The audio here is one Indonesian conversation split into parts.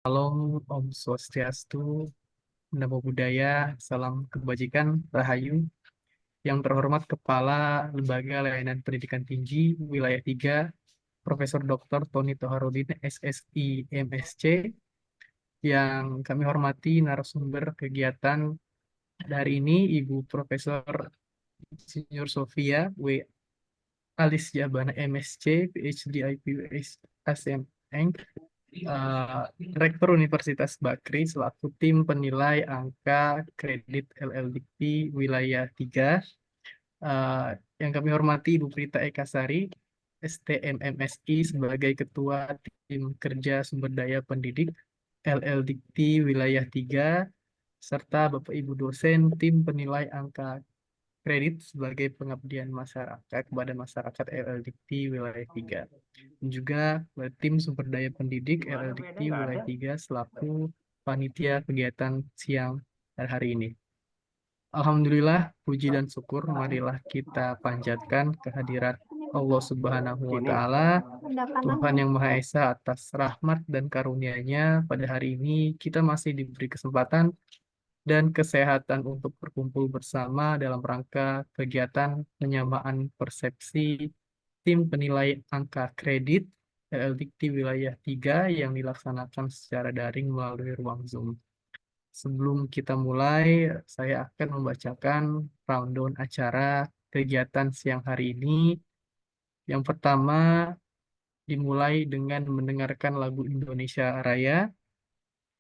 Salam Om Swastiastu, Namo Buddhaya, salam kebajikan, Rahayu. Yang terhormat Kepala Lembaga Layanan Pendidikan Tinggi Wilayah 3, Profesor Dr. Tony Toharudin, SSI, MSc, yang kami hormati narasumber kegiatan dari ini, Ibu Profesor Insinyur Sofia W. Alicia Bana, MSc, PhD IPS ASEM, eh, Rektor Universitas Bakri selaku tim penilai angka kredit LLDP Wilayah 3. Eh, yang kami hormati Ibu Prita Ekasari, STMMSI sebagai Ketua Tim Kerja Sumber Daya Pendidik LLDP Wilayah 3, serta Bapak Ibu dosen Tim Penilai Angka Kredit sebagai pengabdian masyarakat kepada masyarakat LLDP Wilayah 3. Dan juga tim sumber daya pendidik LLDP Wilayah 3 selaku panitia kegiatan siang hari ini. Alhamdulillah, puji dan syukur marilah kita panjatkan kehadirat Allah Subhanahu wa Ta'ala, Tuhan yang Maha Esa, atas rahmat dan karunia-Nya. Pada hari ini kita masih diberi kesempatan dan kesehatan untuk berkumpul bersama dalam rangka kegiatan penyamaan persepsi tim penilai angka kredit LLDikti Wilayah 3 yang dilaksanakan secara daring melalui ruang Zoom. Sebelum kita mulai, saya akan membacakan rundown acara kegiatan siang hari ini. Yang pertama, dimulai dengan mendengarkan lagu Indonesia Raya.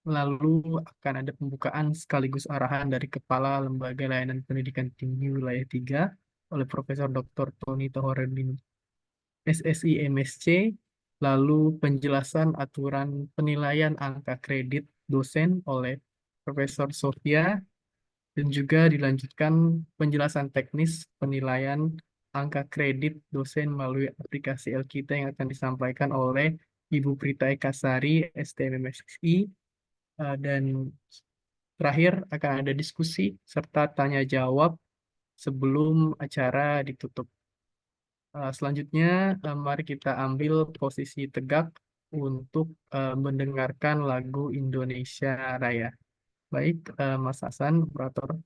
Lalu akan ada pembukaan sekaligus arahan dari Kepala Lembaga Layanan Pendidikan Tinggi Wilayah 3 oleh Profesor Dr. Tony Toharudin, SSI MSc. Lalu penjelasan aturan penilaian angka kredit dosen oleh Profesor Sofia, dan juga dilanjutkan penjelasan teknis penilaian angka kredit dosen melalui aplikasi Elkita yang akan disampaikan oleh Ibu Prita Ekasari, STMMSI. Dan terakhir akan ada diskusi serta tanya jawab sebelum acara ditutup. Selanjutnya, mari kita ambil posisi tegak untuk mendengarkan lagu Indonesia Raya. Baik, Mas Hasan, operator.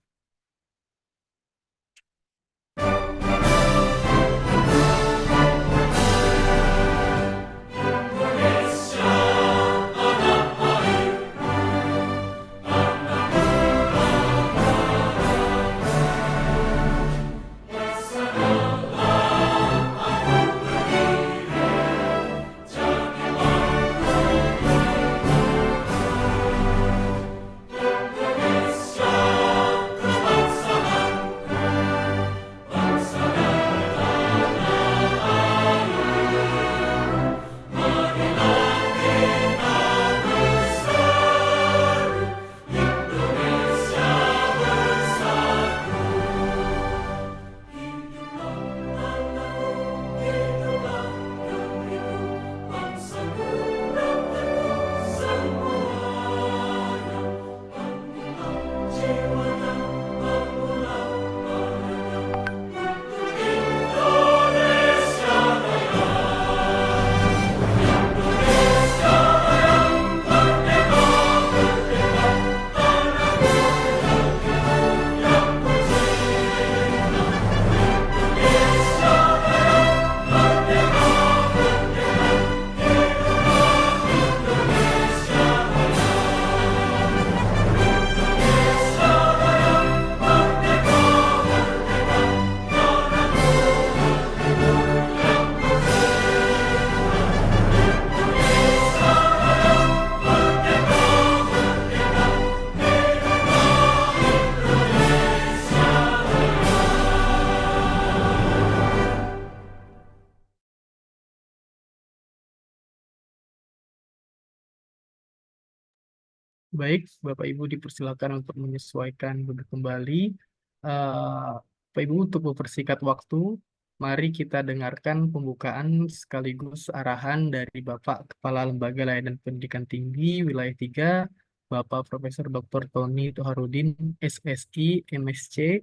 Baik, Bapak Ibu dipersilakan untuk menyesuaikan duduk kembali. Bapak Ibu, untuk mempersingkat waktu, mari kita dengarkan pembukaan sekaligus arahan dari Bapak Kepala Lembaga Layanan Pendidikan Tinggi Wilayah 3, Bapak Profesor Dr. Tony Toharudin, SSI, MSc.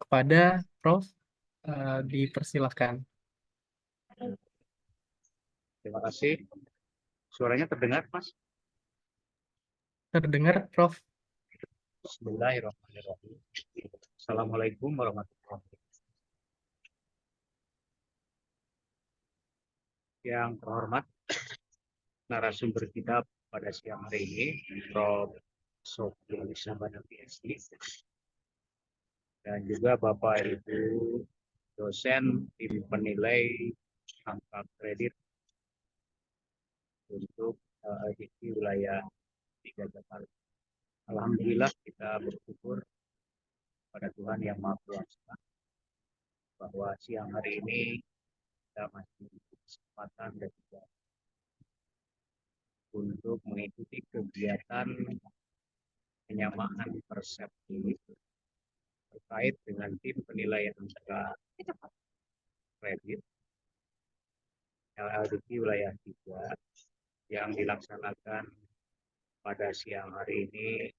Kepada Prof, dipersilakan. Terima kasih. Suaranya terdengar, Mas? Terdengar, Prof. Bismillahirrahmanirrahim. Assalamualaikum warahmatullahi wabarakatuh. Yang terhormat narasumber kita pada siang hari ini, Prof. Sofie Sabana PhD, dan juga Bapak Ibu dosen tim penilai angka kredit untuk di wilayah 3 Jakarta. Alhamdulillah kita bersyukur pada Tuhan Yang Maha Kuasa bahwa siang hari ini kita masih kesempatan dan juga untuk mengikuti kegiatan penyamaan persepsi terkait dengan tim penilaian angka kredit LLDP wilayah 3 yang dilaksanakan pada siang hari ini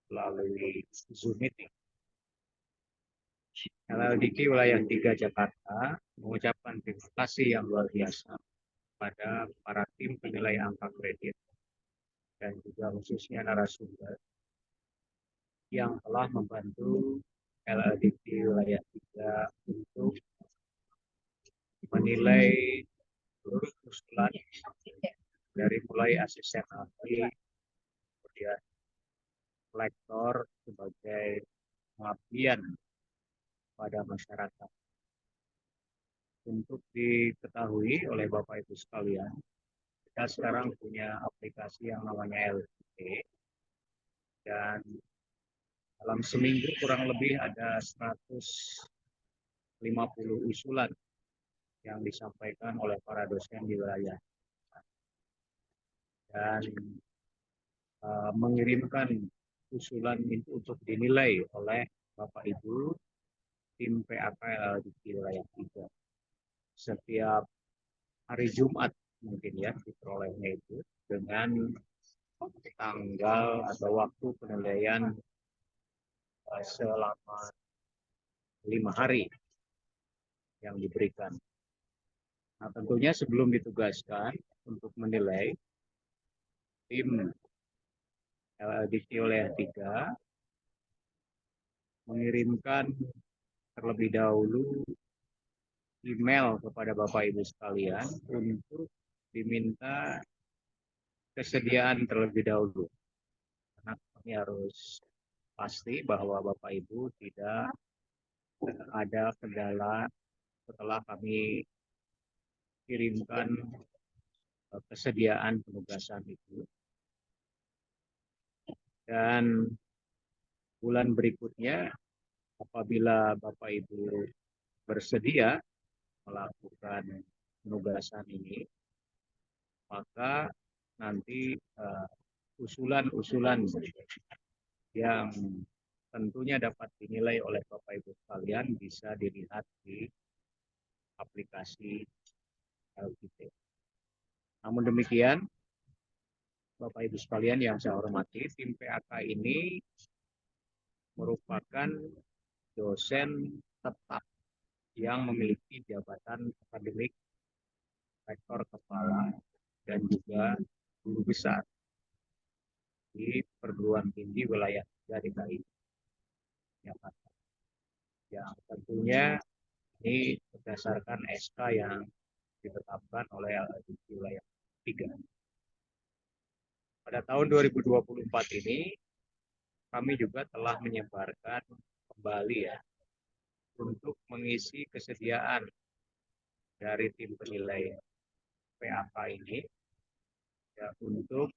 melalui Zoom meeting. LLDP wilayah 3 Jakarta mengucapkan terima kasih yang luar biasa pada para tim penilai angka kredit dan juga khususnya narasumber yang telah membantu LLDP wilayah 3 untuk menilai seluruh usulan dari mulai asisten ahli, kemudian kolektor sebagai pengabdian pada masyarakat. Untuk diketahui oleh Bapak Ibu sekalian, kita sekarang punya aplikasi yang namanya LDP, dan dalam seminggu kurang lebih ada 150 usulan yang disampaikan oleh para dosen di wilayah dan mengirimkan usulan itu untuk dinilai oleh Bapak Ibu tim PAK di wilayah 3. Setiap hari Jumat mungkin ya diperolehnya itu dengan tanggal atau waktu penilaian selama 5 hari yang diberikan. Nah, tentunya sebelum ditugaskan untuk menilai, tim LLDP wilayah 3 mengirimkan terlebih dahulu email kepada Bapak Ibu sekalian untuk diminta kesediaan terlebih dahulu. Karena kami harus pasti bahwa Bapak Ibu tidak ada kendala setelah kami kirimkan kesediaan penugasan itu. Dan bulan berikutnya apabila Bapak Ibu bersedia melakukan penugasan ini, maka nanti usulan-usulan yang tentunya dapat dinilai oleh Bapak Ibu sekalian bisa dilihat di aplikasi LDP. Namun demikian, Bapak Ibu sekalian yang saya hormati, tim PAK ini merupakan dosen tetap yang memiliki jabatan akademik rektor kepala dan juga guru besar di perguruan tinggi wilayah DKI Jakarta. Yang tentunya ini berdasarkan SK yang ditetapkan oleh LLDP wilayah 3. Pada tahun 2024 ini kami juga telah menyebarkan kembali ya untuk mengisi kesediaan dari tim penilai PAK ini ya, untuk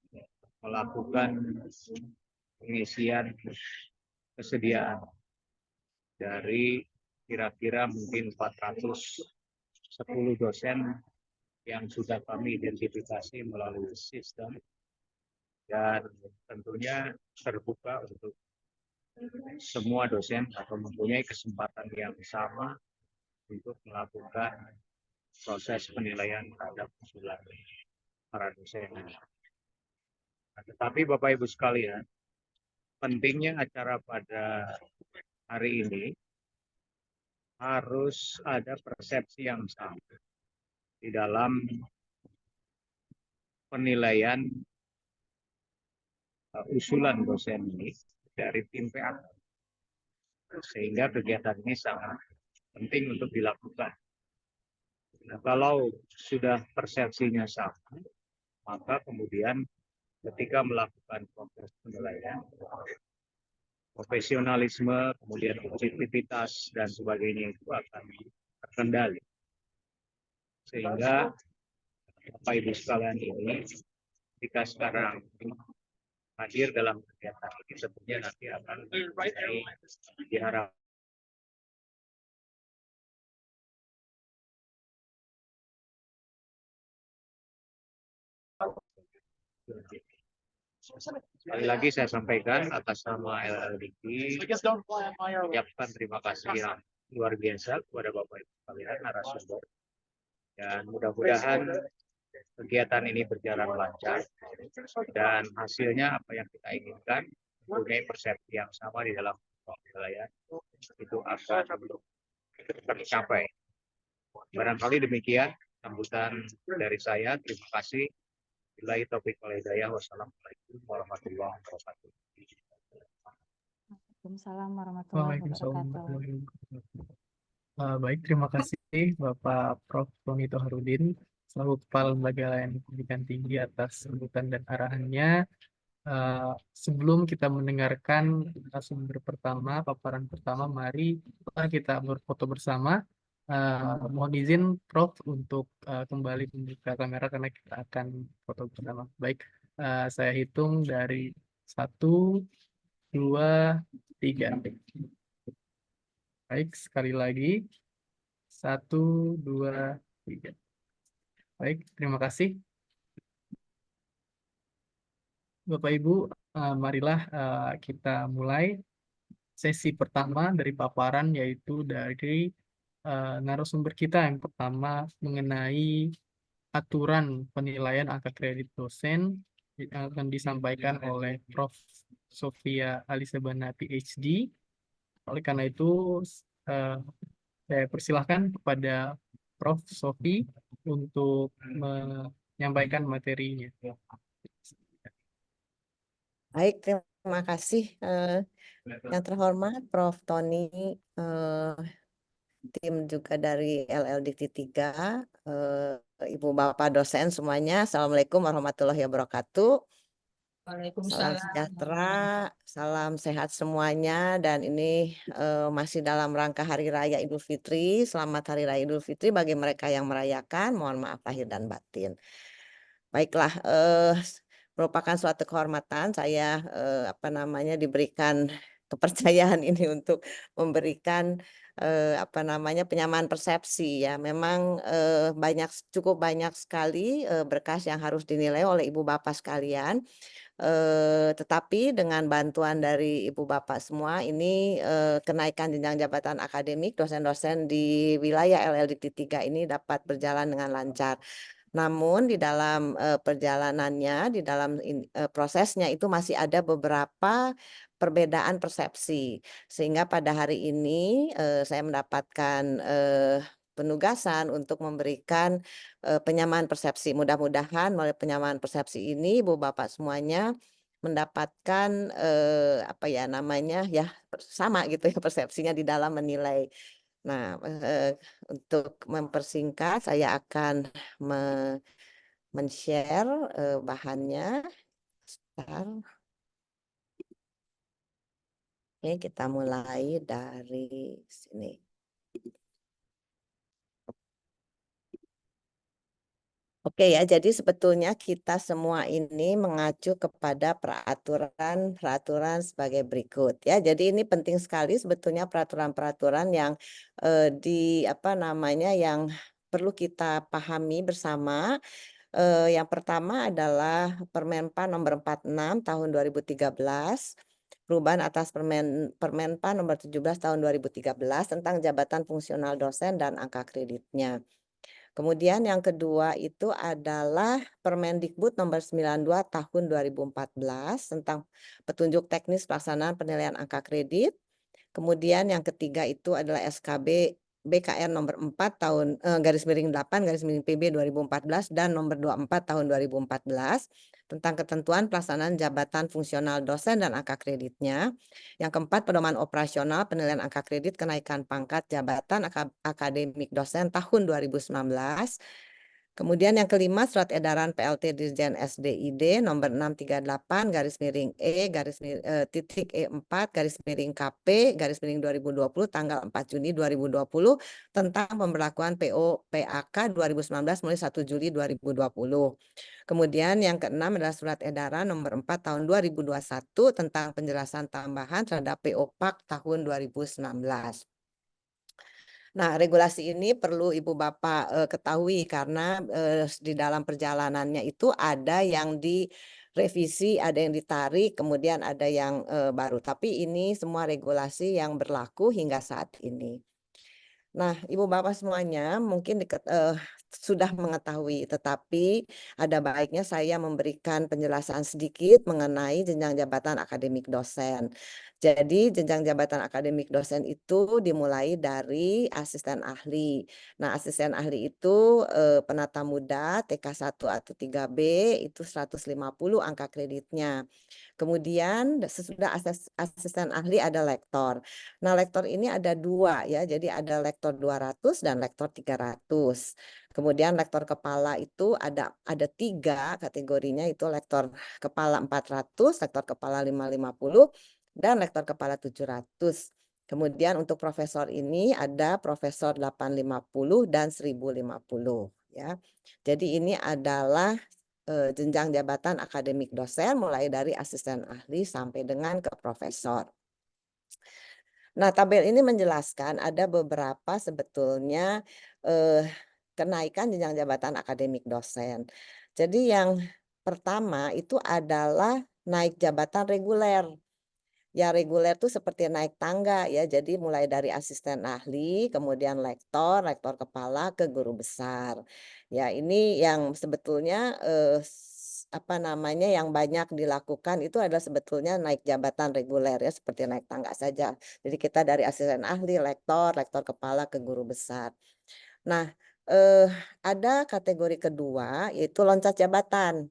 melakukan pengisian kesediaan dari kira-kira mungkin 410 dosen yang sudah kami identifikasi melalui sistem dan tentunya terbuka untuk semua dosen atau mempunyai kesempatan yang sama untuk melakukan proses penilaian terhadap usulan para dosen. Nah, tetapi Bapak Ibu sekalian, pentingnya acara pada hari ini harus ada persepsi yang sama di dalam penilaian usulan dosen ini dari tim PA, sehingga kegiatan ini sangat penting untuk dilakukan. Nah, kalau sudah persepsinya sama, maka kemudian ketika melakukan proses penilaian, profesionalisme, kemudian objektivitas dan sebagainya itu akan terkendali. Sehingga Bapak Ibu sekalian ini, jika sekarang hadir dalam kegiatan ini, tentunya nanti akan diharapkan sekali lagi saya sampaikan atas nama LLDP, mengucapkan terima kasih yang luar biasa kepada Bapak Ibu sekalian narasumber, dan mudah-mudahan kegiatan ini berjalan lancar dan hasilnya apa yang kita inginkan, mempunyai persepsi yang sama di dalam wilayah itu akan tercapai. Barangkali demikian sambutan dari saya. Terima kasih. Billahi taufiq wal hidayah. Wassalamualaikum warahmatullahi wabarakatuh. Waalaikumsalam warahmatullahi Waalaikumsalam wabarakatuh. warahmatullahi wabarakatuh. Baik, terima kasih Bapak Prof. Tony Toharudin, selaku Kepala Lembaga Layanan Pendidikan Tinggi atas sambutan dan arahannya. Sebelum kita mendengarkan sumber pertama, paparan pertama, mari kita berfoto bersama. Mohon izin Prof untuk kembali membuka kamera karena kita akan foto bersama. Baik, saya hitung dari 1, 2, 3. Baik, sekali lagi. 1, 2, 3. Baik, terima kasih. Bapak Ibu, marilah kita mulai sesi pertama dari paparan, yaitu dari narasumber kita yang pertama mengenai aturan penilaian angka kredit dosen yang akan disampaikan oleh Prof. Sofia Alisabana PhD. Oleh karena itu, eh, saya persilahkan kepada Prof. Sofi untuk menyampaikan materinya. Baik, terima kasih yang terhormat Prof. Tony, tim juga dari LLDT 3, Ibu Bapak dosen semuanya. Assalamualaikum warahmatullahi wabarakatuh. Salam Waalaikumsalam. sejahtera, salam sehat semuanya, dan ini masih dalam rangka Hari Raya Idul Fitri. Selamat Hari Raya Idul Fitri bagi mereka yang merayakan. Mohon maaf lahir dan batin. Baiklah, merupakan suatu kehormatan saya diberikan kepercayaan ini untuk memberikan penyamaan persepsi ya. Memang cukup banyak sekali berkas yang harus dinilai oleh Ibu Bapak sekalian. Tetapi dengan bantuan dari Ibu Bapak semua ini kenaikan jenjang jabatan akademik dosen-dosen di wilayah LLDT 3 ini dapat berjalan dengan lancar. Namun di dalam perjalanannya, di dalam prosesnya itu masih ada beberapa perbedaan persepsi. Sehingga pada hari ini saya mendapatkan penugasan untuk memberikan penyamaan persepsi. Mudah-mudahan melalui penyamaan persepsi ini Ibu Bapak semuanya mendapatkan sama gitu ya persepsinya di dalam menilai. Nah, untuk mempersingkat, saya akan men-share bahannya. Sebentar. Oke, kita mulai dari sini. Oke ya, jadi sebetulnya kita semua ini mengacu kepada peraturan sebagai berikut ya. Jadi ini penting sekali sebetulnya peraturan-peraturan yang yang perlu kita pahami bersama. Yang pertama adalah Permenpan nomor 46 tahun 2013, perubahan atas Permenpan nomor 17 tahun 2013 tentang jabatan fungsional dosen dan angka kreditnya. Kemudian yang kedua itu adalah Permendikbud nomor 92 tahun 2014 tentang petunjuk teknis pelaksanaan penilaian angka kredit. Kemudian yang ketiga itu adalah SKB BKR nomor 4 tahun _8 PB 2014 dan nomor 24 tahun 2014 tentang ketentuan pelaksanaan jabatan fungsional dosen dan angka kreditnya. Yang keempat, pedoman operasional penilaian angka kredit kenaikan pangkat jabatan akademik dosen tahun 2019. Kemudian yang kelima, surat edaran PLT Dirjen SDID nomor 638 garis miring titik E4 garis miring KP garis miring 2020 tanggal 4 Juni 2020 tentang pemberlakuan PO PAK 2019 mulai 1 Juli 2020. Kemudian yang keenam adalah surat edaran nomor 4 tahun 2021 tentang penjelasan tambahan terhadap PO PAK tahun 2019. Nah, regulasi ini perlu Ibu Bapak ketahui karena di dalam perjalanannya itu ada yang direvisi, ada yang ditarik, kemudian ada yang baru. Tapi ini semua regulasi yang berlaku hingga saat ini. Nah, Ibu Bapak semuanya mungkin sudah mengetahui, tetapi ada baiknya saya memberikan penjelasan sedikit mengenai jenjang jabatan akademik dosen. Jadi, jenjang jabatan akademik dosen itu dimulai dari asisten ahli. Nah, asisten ahli itu penata muda TK1 atau 3B itu 150 angka kreditnya. Kemudian sesudah asisten ahli ada lektor. Nah, lektor ini ada dua ya, jadi ada lektor 200 dan lektor 300. Kemudian lektor kepala itu ada tiga kategorinya, itu lektor kepala 400, lektor kepala 550, dan lektor kepala 700. Kemudian untuk profesor ini ada profesor 850 dan 1050 ya. Jadi ini adalah jenjang jabatan akademik dosen mulai dari asisten ahli sampai dengan ke profesor. Nah, tabel ini menjelaskan ada beberapa sebetulnya kenaikan jenjang jabatan akademik dosen. Jadi yang pertama itu adalah naik jabatan reguler. Ya, reguler tuh seperti naik tangga ya. Jadi mulai dari asisten ahli, kemudian lektor, lektor kepala ke guru besar. Ya, ini yang sebetulnya yang banyak dilakukan itu adalah sebetulnya naik jabatan reguler ya, seperti naik tangga saja. Jadi kita dari asisten ahli, lektor, lektor kepala ke guru besar. Nah, ada kategori kedua yaitu loncat jabatan.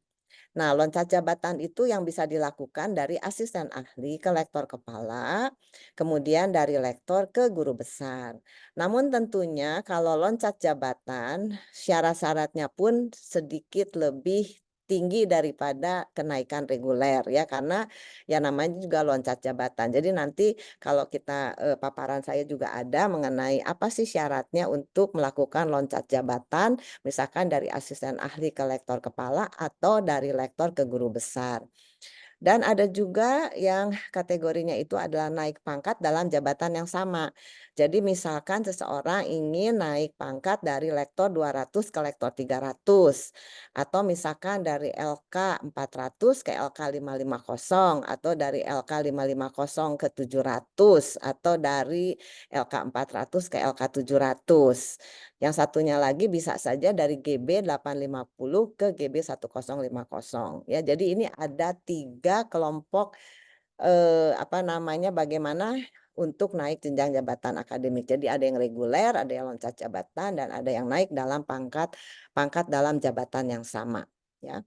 Nah, loncat jabatan itu yang bisa dilakukan dari asisten ahli ke lektor kepala, kemudian dari lektor ke guru besar. Namun tentunya kalau loncat jabatan, syarat-syaratnya pun sedikit lebih tinggi daripada kenaikan reguler ya, karena ya namanya juga loncat jabatan. Jadi nanti kalau kita paparan saya juga ada mengenai apa sih syaratnya untuk melakukan loncat jabatan, misalkan dari asisten ahli ke lektor kepala atau dari lektor ke guru besar. Dan ada juga yang kategorinya itu adalah naik pangkat dalam jabatan yang sama. Jadi misalkan seseorang ingin naik pangkat dari lektor 200 ke lektor 300, atau misalkan dari LK 400 ke LK 550, atau dari LK 550 ke 700, atau dari LK 400 ke LK 700. Yang satunya lagi bisa saja dari GB 850 ke GB 1050 ya. Jadi ini ada 3 kelompok bagaimana untuk naik jenjang jabatan akademik. Jadi ada yang reguler, ada yang loncat jabatan, dan ada yang naik dalam pangkat dalam jabatan yang sama ya.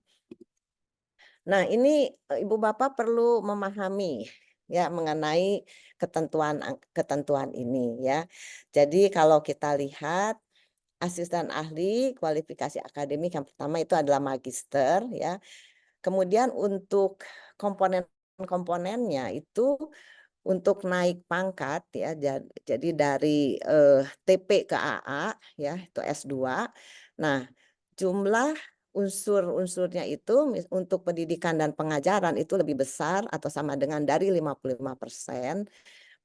Nah, ini Ibu Bapak perlu memahami ya mengenai ketentuan ini ya. Jadi kalau kita lihat asisten ahli kualifikasi akademik yang pertama itu adalah magister ya. Kemudian untuk komponen-komponennya itu untuk naik pangkat ya, jadi dari TP ke AA ya, itu S2. Nah, jumlah unsur-unsurnya itu untuk pendidikan dan pengajaran itu lebih besar atau sama dengan dari 55%,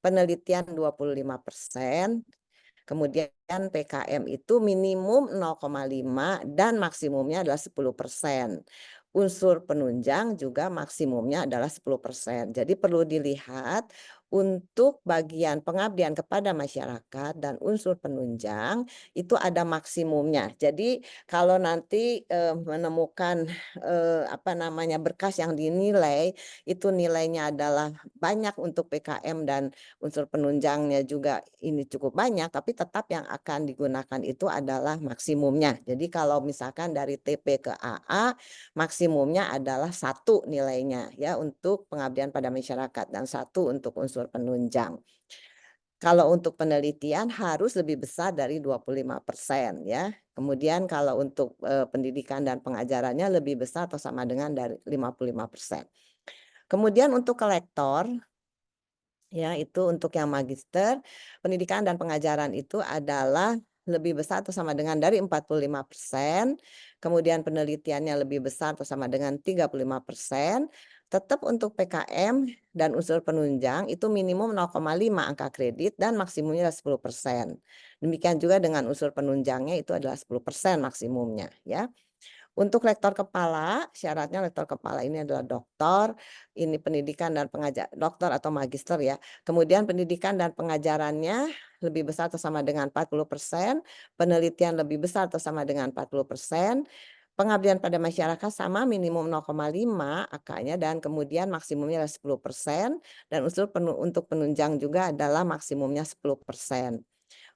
penelitian 25%, kemudian PKM itu minimum 0,5 dan maksimumnya adalah 10%. Unsur penunjang juga maksimumnya adalah 10%. Jadi perlu dilihat untuk bagian pengabdian kepada masyarakat dan unsur penunjang itu ada maksimumnya. Jadi kalau nanti menemukan berkas yang dinilai itu nilainya adalah banyak untuk PKM dan unsur penunjangnya juga ini cukup banyak, tapi tetap yang akan digunakan itu adalah maksimumnya. Jadi kalau misalkan dari TP ke AA maksimumnya adalah 1 nilainya ya untuk pengabdian pada masyarakat dan 1 untuk unsur penunjang. Kalau untuk penelitian harus lebih besar dari 25% ya. Kemudian kalau untuk pendidikan dan pengajarannya lebih besar atau sama dengan dari 55%. Kemudian untuk kolektor ya, itu untuk yang magister, pendidikan dan pengajaran itu adalah lebih besar atau sama dengan dari 45%, kemudian penelitiannya lebih besar atau sama dengan 35%, tetap untuk PKM dan unsur penunjang itu minimum 0,5 angka kredit dan maksimumnya 10%. Demikian juga dengan unsur penunjangnya itu adalah 10% maksimumnya ya. Untuk lektor kepala, syaratnya lektor kepala ini adalah doktor, ini pendidikan dan doktor atau magister ya. Kemudian pendidikan dan pengajarannya lebih besar atau sama dengan 40%, penelitian lebih besar atau sama dengan 40%, pengabdian pada masyarakat sama minimum 0,5 angkanya dan kemudian maksimumnya adalah 10% dan untuk penunjang juga adalah maksimumnya 10%.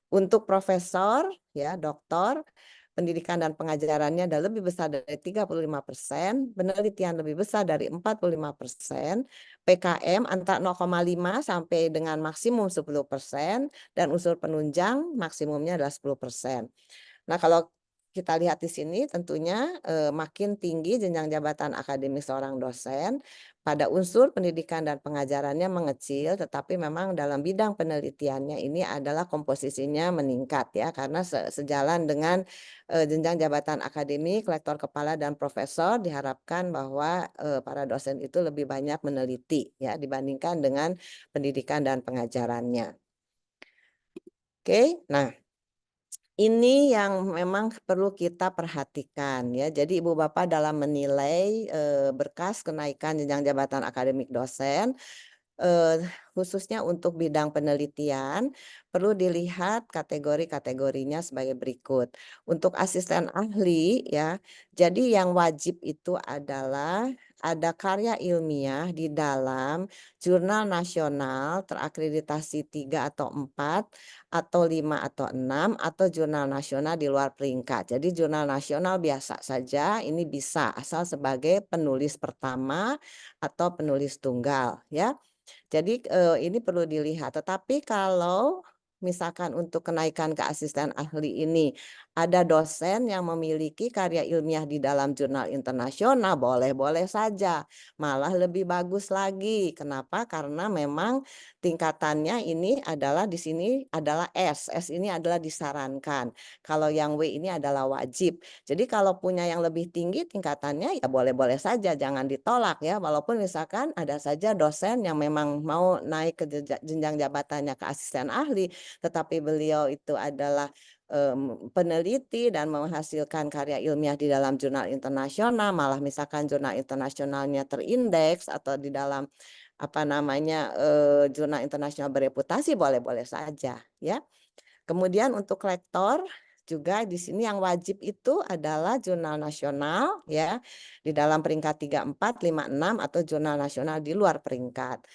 Untuk profesor, ya, doktor, pendidikan dan pengajarannya adalah lebih besar dari 35%, penelitian lebih besar dari 45%, PKM antara 0,5 sampai dengan maksimum 10%, dan unsur penunjang maksimumnya adalah 10%. Nah, kalau kita lihat di sini tentunya makin tinggi jenjang jabatan akademik seorang dosen, pada unsur pendidikan dan pengajarannya mengecil, tetapi memang dalam bidang penelitiannya ini adalah komposisinya meningkat ya, karena sejalan dengan jenjang jabatan akademik, lektor kepala dan profesor diharapkan bahwa para dosen itu lebih banyak meneliti ya dibandingkan dengan pendidikan dan pengajarannya. Oke, nah ini yang memang perlu kita perhatikan ya. Jadi Ibu Bapak dalam menilai berkas kenaikan jenjang jabatan akademik dosen, khususnya untuk bidang penelitian, perlu dilihat kategori-kategorinya sebagai berikut. Untuk asisten ahli ya, jadi yang wajib itu adalah ada karya ilmiah di dalam jurnal nasional terakreditasi 3 atau 4 atau 5 atau 6 atau jurnal nasional di luar peringkat. Jadi jurnal nasional biasa saja ini bisa asal sebagai penulis pertama atau penulis tunggal ya. Jadi ini perlu dilihat, tetapi kalau misalkan untuk kenaikan ke asisten ahli ini ada dosen yang memiliki karya ilmiah di dalam jurnal internasional, boleh-boleh saja, malah lebih bagus lagi. Kenapa? Karena memang tingkatannya ini adalah di sini adalah S ini adalah disarankan. Kalau yang W ini adalah wajib. Jadi kalau punya yang lebih tinggi tingkatannya ya boleh-boleh saja, jangan ditolak ya. Walaupun misalkan ada saja dosen yang memang mau naik ke jenjang jabatannya ke asisten ahli, tetapi beliau itu adalah peneliti dan menghasilkan karya ilmiah di dalam jurnal internasional, malah misalkan jurnal internasionalnya terindeks atau di dalam jurnal internasional bereputasi, boleh-boleh saja ya. Kemudian untuk lektor juga di sini yang wajib itu adalah jurnal nasional ya di dalam peringkat 3, 4, 5, 6 atau jurnal nasional di luar peringkat.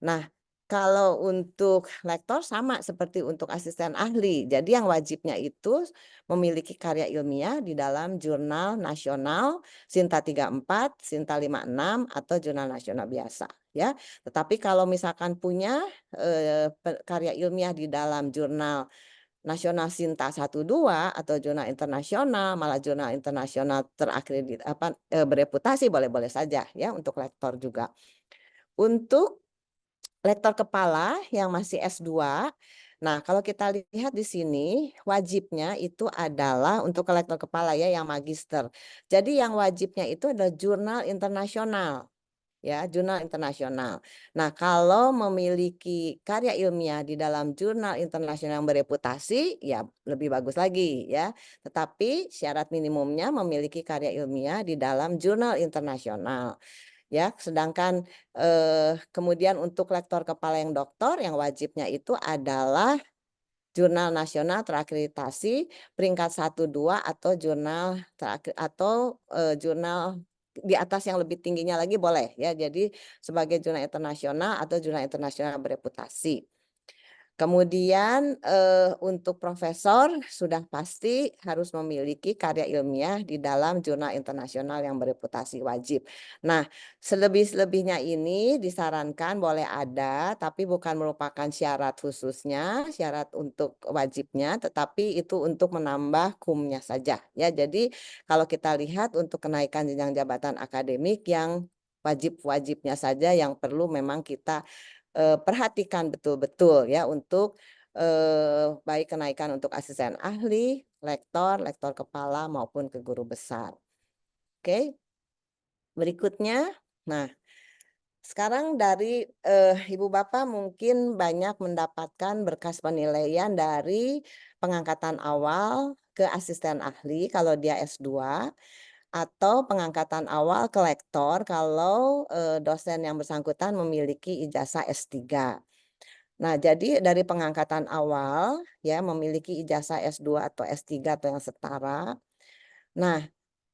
Nah, kalau untuk lektor sama seperti untuk asisten ahli. Jadi yang wajibnya itu memiliki karya ilmiah di dalam jurnal nasional Sinta 34, Sinta 56 atau jurnal nasional biasa ya. Tetapi kalau misalkan punya karya ilmiah di dalam jurnal nasional Sinta 1, 2 atau jurnal internasional, malah jurnal internasional bereputasi boleh-boleh saja ya untuk lektor juga. Untuk lektor kepala yang masih S2, nah kalau kita lihat di sini wajibnya itu adalah untuk lektor kepala ya yang magister. Jadi yang wajibnya itu adalah jurnal internasional. Ya, jurnal internasional. Nah, kalau memiliki karya ilmiah di dalam jurnal internasional yang bereputasi, ya lebih bagus lagi ya. Tetapi syarat minimumnya memiliki karya ilmiah di dalam jurnal internasional. ya. Sedangkan kemudian untuk lektor kepala yang doktor yang wajibnya itu adalah jurnal nasional terakreditasi peringkat 1, 2 atau jurnal jurnal di atas yang lebih tingginya lagi boleh ya. Jadi sebagai jurnal internasional atau jurnal internasional bereputasi. Kemudian untuk profesor sudah pasti harus memiliki karya ilmiah di dalam jurnal internasional yang bereputasi wajib. Nah, selebih-selebihnya ini disarankan boleh ada, tapi bukan merupakan syarat khususnya, syarat untuk wajibnya, tetapi itu untuk menambah kumnya saja. Ya, jadi kalau kita lihat untuk kenaikan jenjang jabatan akademik yang wajib-wajibnya saja yang perlu memang kita perhatikan betul-betul ya untuk baik kenaikan untuk asisten ahli, lektor, lektor kepala maupun ke guru besar. Oke. Berikutnya, nah sekarang dari Ibu Bapak mungkin banyak mendapatkan berkas penilaian dari pengangkatan awal ke asisten ahli kalau dia S2 atau pengangkatan awal ke lektor kalau dosen yang bersangkutan memiliki ijazah S3. Nah, jadi dari pengangkatan awal ya memiliki ijazah S2 atau S3 atau yang setara. Nah,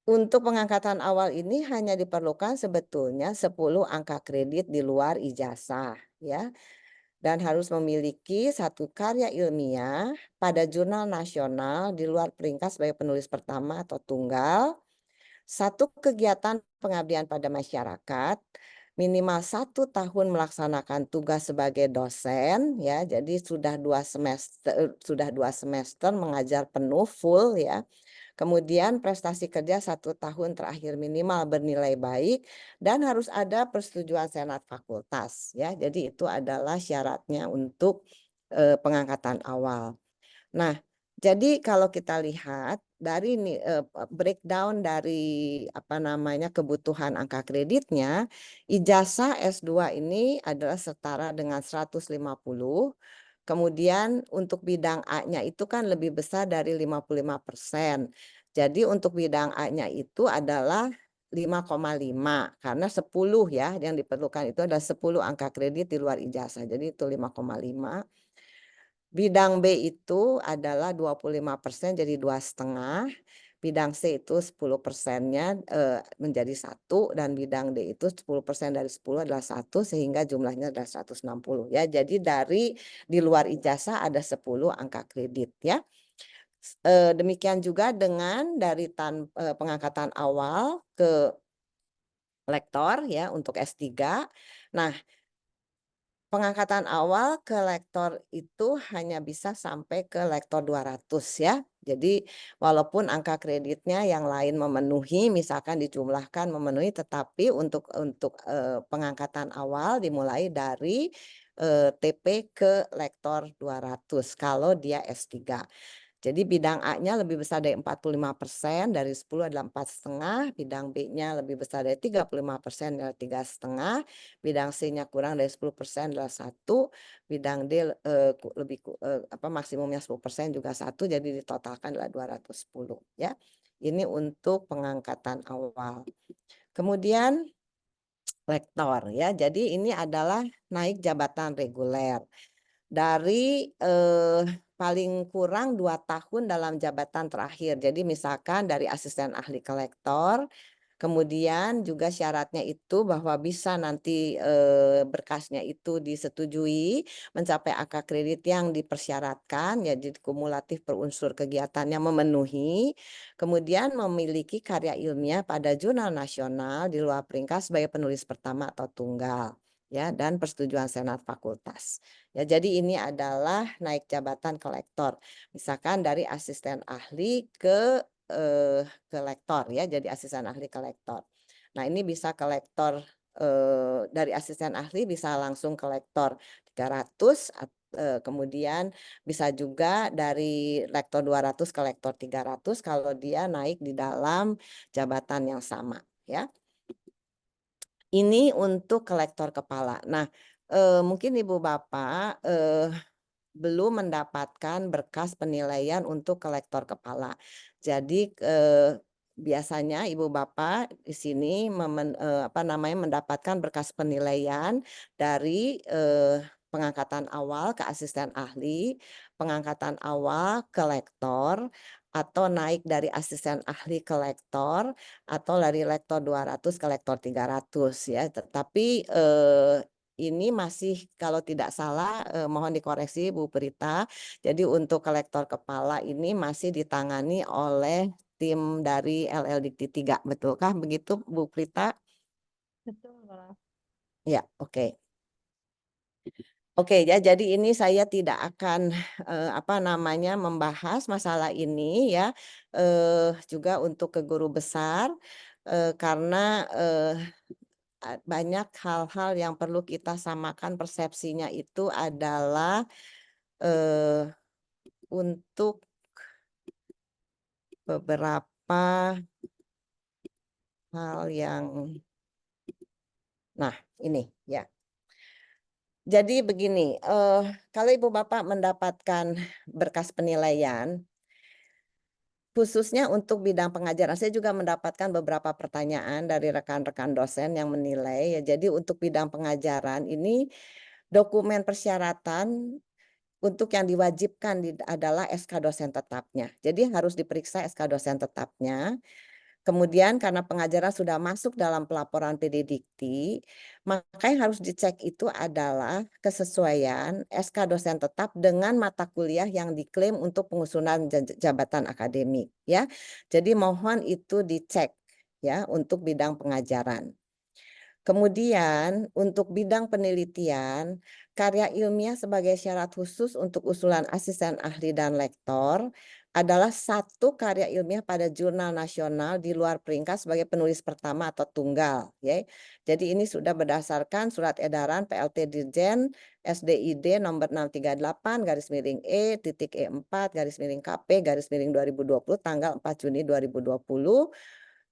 untuk pengangkatan awal ini hanya diperlukan sebetulnya 10 angka kredit di luar ijazah ya. Dan harus memiliki satu karya ilmiah pada jurnal nasional di luar peringkat sebagai penulis pertama atau tunggal, satu kegiatan pengabdian pada masyarakat, minimal 1 tahun melaksanakan tugas sebagai dosen, ya. Jadi sudah 2 semester mengajar penuh full ya. Kemudian prestasi kerja 1 tahun terakhir minimal bernilai baik dan harus ada persetujuan senat fakultas ya. Jadi itu adalah syaratnya untuk pengangkatan awal. Nah, jadi kalau kita lihat dari breakdown dari kebutuhan angka kreditnya, ijazah S2 ini adalah setara dengan 150. Kemudian untuk bidang A-nya itu kan lebih besar dari 55%. Jadi untuk bidang A-nya itu adalah 5,5 karena 10 ya yang diperlukan itu ada 10 angka kredit di luar ijazah. Jadi itu 5,5. Bidang B itu adalah 25% jadi 2,5. Bidang C itu 10%-nya menjadi 1 dan bidang D itu 10% dari 10 adalah 1 sehingga jumlahnya adalah 160 ya. Jadi dari di luar ijazah ada 10 angka kredit ya. Demikian juga dengan dari pengangkatan awal ke lektor ya untuk S3. Nah, pengangkatan awal ke lektor itu hanya bisa sampai ke lektor 200 ya. Jadi walaupun angka kreditnya yang lain memenuhi, misalkan dijumlahkan memenuhi, tetapi untuk pengangkatan awal dimulai dari TP ke lektor 200 kalau dia S3. Jadi bidang A-nya lebih besar dari 45%, dari 10 adalah 4,5, bidang B-nya lebih besar dari 35% adalah 3,5, bidang C-nya kurang dari 10% adalah 1, bidang D maksimumnya 10% juga 1, jadi ditotalkan adalah 210 ya. Ini untuk pengangkatan awal. Kemudian lektor ya. Jadi ini adalah naik jabatan reguler. Dari paling kurang 2 tahun dalam jabatan terakhir. Jadi misalkan dari asisten ahli ke lektor, kemudian juga syaratnya itu bahwa bisa nanti berkasnya itu disetujui mencapai angka kredit yang dipersyaratkan, jadi kumulatif per unsur kegiatannya memenuhi, kemudian memiliki karya ilmiah pada jurnal nasional di luar peringkat sebagai penulis pertama atau tunggal ya, dan persetujuan senat fakultas. Ya, jadi ini adalah naik jabatan ke lektor. Misalkan dari asisten ahli ke lektor ya, jadi asisten ahli ke lektor. Nah, ini bisa ke lektor dari asisten ahli bisa langsung ke lektor 300 kemudian bisa juga dari lektor 200 ke lektor 300 kalau dia naik di dalam jabatan yang sama ya. Ini untuk ke lektor kepala. Nah, mungkin Ibu Bapak belum mendapatkan berkas penilaian untuk ke lektor kepala. Jadi biasanya Ibu Bapak di sini mendapatkan berkas penilaian dari pengangkatan awal ke asisten ahli, pengangkatan awal ke lektor, atau naik dari asisten ahli ke lektor, atau dari lektor 200 ke lektor 300 ya. Tetapi ini masih kalau tidak salah mohon dikoreksi Bu Prita. Jadi untuk kolektor kepala ini masih ditangani oleh tim dari LL Dikti 3, betulkah begitu Bu Prita? Betul, Mbak. Ya, oke. Oke ya, jadi ini saya tidak akan membahas masalah ini ya, juga untuk ke guru besar karena banyak hal-hal yang perlu kita samakan persepsinya itu adalah untuk beberapa hal yang, nah ini ya. Jadi begini, kalau Ibu Bapak mendapatkan berkas penilaian, khususnya untuk bidang pengajaran, saya juga mendapatkan beberapa pertanyaan dari rekan-rekan dosen yang menilai ya. Jadi untuk bidang pengajaran ini dokumen persyaratan untuk yang diwajibkan adalah SK dosen tetapnya. Jadi harus diperiksa SK dosen tetapnya. Kemudian karena pengajaran sudah masuk dalam pelaporan PD Dikti, maka yang harus dicek itu adalah kesesuaian SK dosen tetap dengan mata kuliah yang diklaim untuk pengusulan jabatan akademik ya. Jadi mohon itu dicek ya untuk bidang pengajaran. Kemudian untuk bidang penelitian, karya ilmiah sebagai syarat khusus untuk usulan asisten ahli dan lektor adalah satu karya ilmiah pada jurnal nasional di luar peringkat sebagai penulis pertama atau tunggal. Ya. Jadi ini sudah berdasarkan surat edaran PLT Dirjen SDID nomor 638/E.E4/KP/2020 tanggal 4 Juni 2020.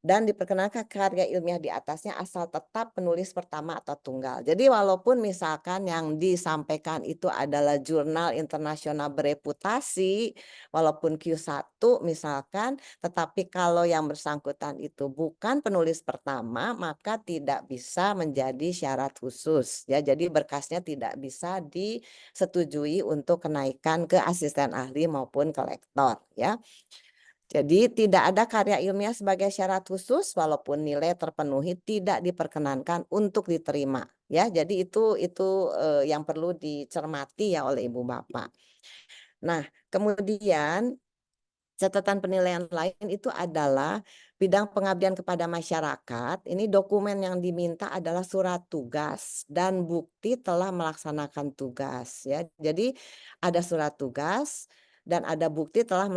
Dan diperkenalkan karya ilmiah di atasnya asal tetap penulis pertama atau tunggal. Jadi walaupun misalkan yang disampaikan itu adalah jurnal internasional bereputasi, walaupun Q1 misalkan, tetapi kalau yang bersangkutan itu bukan penulis pertama, maka tidak bisa menjadi syarat khusus. Ya, jadi berkasnya tidak bisa disetujui untuk kenaikan ke asisten ahli maupun ke lektor. Ya. Jadi tidak ada karya ilmiah sebagai syarat khusus walaupun nilai terpenuhi tidak diperkenankan untuk diterima ya. Jadi itu yang perlu dicermati ya oleh Ibu Bapak. Nah, kemudian catatan penilaian lain itu adalah bidang pengabdian kepada masyarakat. Ini dokumen yang diminta adalah surat tugas dan bukti telah melaksanakan tugas ya. Jadi ada surat tugas dan ada bukti telah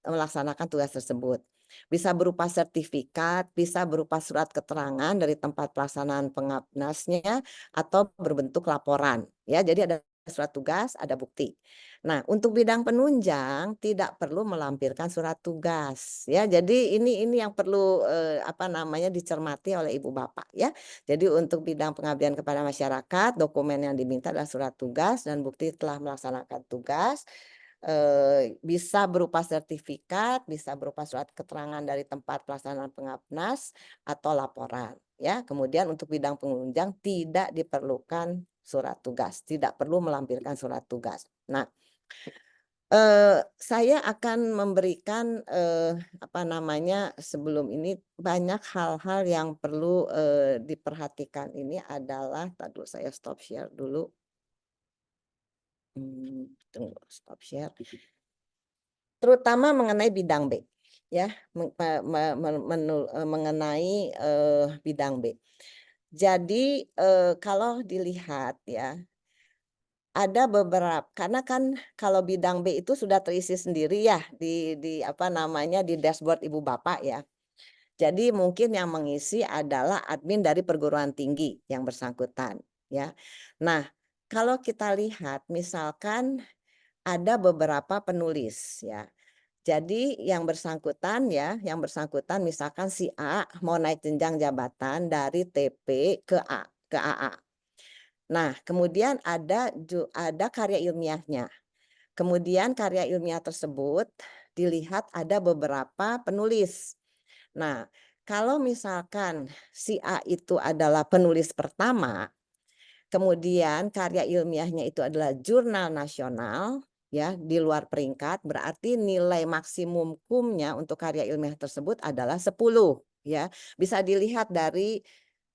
melaksanakan tugas tersebut. Bisa berupa sertifikat, bisa berupa surat keterangan dari tempat pelaksanaan pengapnasnya atau berbentuk laporan. Ya, jadi ada surat tugas, ada bukti. Nah, untuk bidang penunjang tidak perlu melampirkan surat tugas. Ya, jadi ini yang perlu dicermati oleh Ibu Bapak ya. Jadi untuk bidang pengabdian kepada masyarakat, dokumen yang diminta adalah surat tugas dan bukti telah melaksanakan tugas. Bisa berupa sertifikat, bisa berupa surat keterangan dari tempat pelaksanaan pengapnas atau laporan ya. Kemudian untuk bidang penunjang tidak diperlukan surat tugas, tidak perlu melampirkan surat tugas. Nah, saya akan memberikan sebelum ini banyak hal-hal yang perlu diperhatikan. Ini adalah, tadi saya stop share dulu. Tunggu, stop share. Terutama mengenai bidang B, ya, mengenai bidang B. Jadi kalau dilihat ya, ada beberapa, karena kan kalau bidang B itu sudah terisi sendiri ya di dashboard Ibu Bapak ya. Jadi mungkin yang mengisi adalah admin dari perguruan tinggi yang bersangkutan ya. Nah, kalau kita lihat misalkan ada beberapa penulis ya. Jadi yang bersangkutan misalkan si A mau naik jenjang jabatan dari TP ke AA. Nah, kemudian ada karya ilmiahnya. Kemudian karya ilmiah tersebut dilihat ada beberapa penulis. Nah, kalau misalkan si A itu adalah penulis pertama, kemudian karya ilmiahnya itu adalah jurnal nasional, ya, di luar peringkat, berarti nilai maksimum kumnya untuk karya ilmiah tersebut adalah 10, ya. Bisa dilihat dari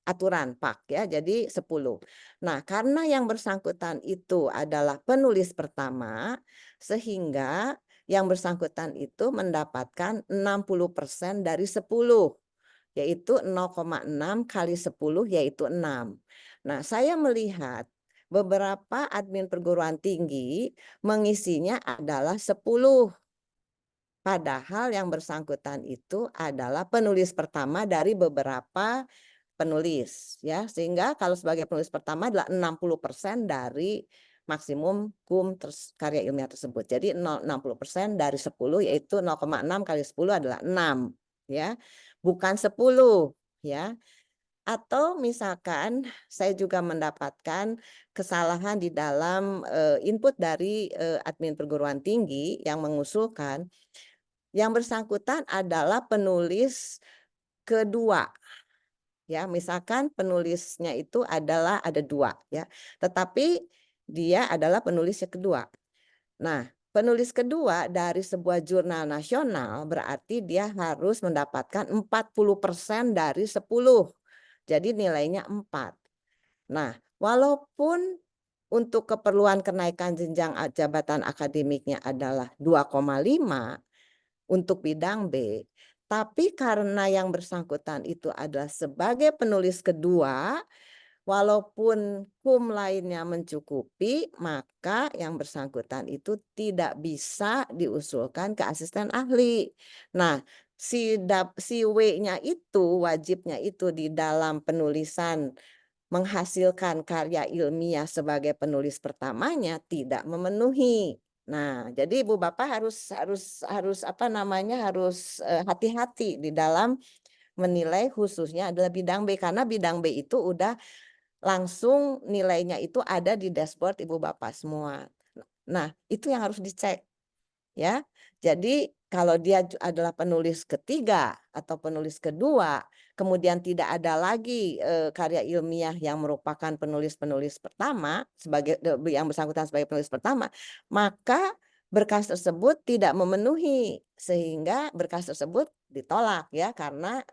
aturan PAK, ya, jadi 10. Nah, karena yang bersangkutan itu adalah penulis pertama, sehingga yang bersangkutan itu mendapatkan 60% dari 10, yaitu 0,6 kali 10 yaitu 6. Nah, saya melihat beberapa admin perguruan tinggi mengisinya adalah 10. Padahal yang bersangkutan itu adalah penulis pertama dari beberapa penulis, ya. Sehingga kalau sebagai penulis pertama adalah 60% dari maksimum kum karya ilmiah tersebut. Jadi 60% dari 10 yaitu 0,6 kali 10 adalah 6, ya. Bukan 10, ya. Atau misalkan saya juga mendapatkan kesalahan di dalam input dari admin perguruan tinggi yang mengusulkan yang bersangkutan adalah penulis kedua, ya. Misalkan penulisnya itu adalah ada 2, ya, tetapi dia adalah penulis yang kedua. Nah, penulis kedua dari sebuah jurnal nasional berarti dia harus mendapatkan 40% dari 10. Jadi nilainya 4. Nah, walaupun untuk keperluan kenaikan jenjang jabatan akademiknya adalah 2,5 untuk bidang B, tapi karena yang bersangkutan itu adalah sebagai penulis kedua, walaupun kum lainnya mencukupi, maka yang bersangkutan itu tidak bisa diusulkan ke asisten ahli. Nah, si W-nya itu wajibnya itu di dalam penulisan menghasilkan karya ilmiah sebagai penulis pertamanya tidak memenuhi. Nah, jadi Ibu Bapak harus apa namanya, harus hati-hati di dalam menilai khususnya adalah bidang B, karena bidang B itu udah langsung nilainya itu ada di dashboard Ibu Bapak semua. Nah, itu yang harus dicek, ya. Jadi kalau dia adalah penulis ketiga atau penulis kedua, kemudian tidak ada lagi karya ilmiah yang merupakan penulis-penulis pertama sebagai yang bersangkutan sebagai penulis pertama, maka berkas tersebut tidak memenuhi, sehingga berkas tersebut ditolak, ya, karena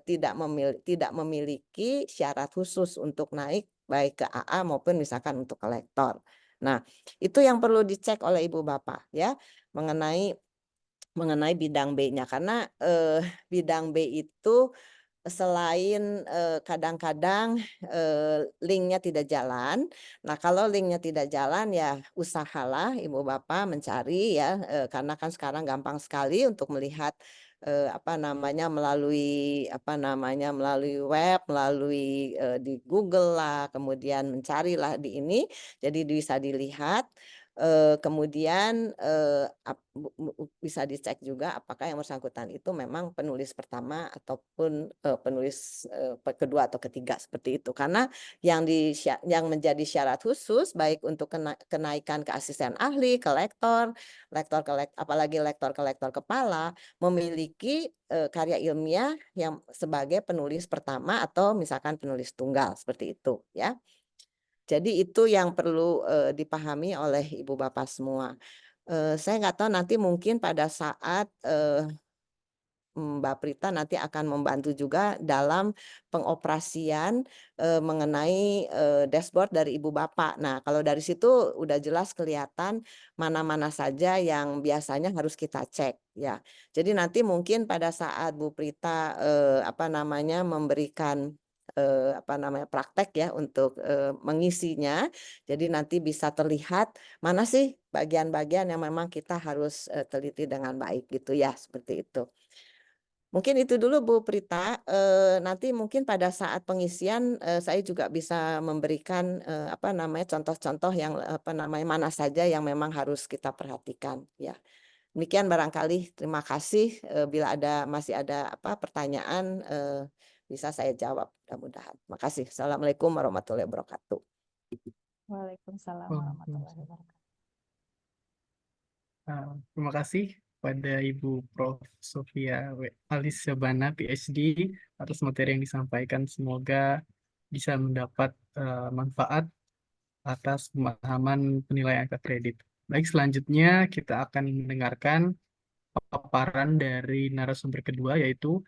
tidak memiliki syarat khusus untuk naik baik ke AA maupun misalkan untuk ke lektor. Nah, itu yang perlu dicek oleh Ibu Bapak, ya, mengenai bidang B-nya, karena bidang B itu selain kadang-kadang linknya tidak jalan. Nah, kalau linknya tidak jalan, ya usahalah Ibu Bapak mencari, ya, karena kan sekarang gampang sekali untuk melihat melalui web, melalui di Google lah, kemudian mencarilah di ini, jadi bisa dilihat. Kemudian bisa dicek juga apakah yang bersangkutan itu memang penulis pertama ataupun penulis kedua atau ketiga, seperti itu. Karena yang menjadi syarat khusus baik untuk kenaikan ke asisten ahli, ke lektor, apalagi lektor ke lektor kepala, memiliki karya ilmiah yang sebagai penulis pertama atau misalkan penulis tunggal, seperti itu, ya. Jadi itu yang perlu dipahami oleh Ibu Bapak semua. Saya nggak tahu nanti mungkin pada saat Mbak Prita nanti akan membantu juga dalam pengoperasian mengenai dashboard dari Ibu Bapak. Nah, kalau dari situ udah jelas kelihatan mana-mana saja yang biasanya harus kita cek, ya. Jadi nanti mungkin pada saat Bu Prita memberikan praktek, ya, untuk mengisinya. Jadi nanti bisa terlihat mana sih bagian-bagian yang memang kita harus teliti dengan baik, gitu, ya, seperti itu. Mungkin itu dulu Bu Prita, nanti mungkin pada saat pengisian saya juga bisa memberikan contoh-contoh yang mana saja yang memang harus kita perhatikan, ya. Demikian barangkali, terima kasih. Bila masih ada pertanyaan bisa saya jawab mudah-mudahan. Terima kasih. Assalamualaikum warahmatullahi wabarakatuh. Waalaikumsalam Oh, warahmatullahi wabarakatuh. terima kasih kepada Ibu Prof. Sofia Alisabana, PhD, atas materi yang disampaikan. Semoga bisa mendapat manfaat atas pemahaman penilaian angka kredit. Baik, selanjutnya kita akan mendengarkan paparan dari narasumber kedua, yaitu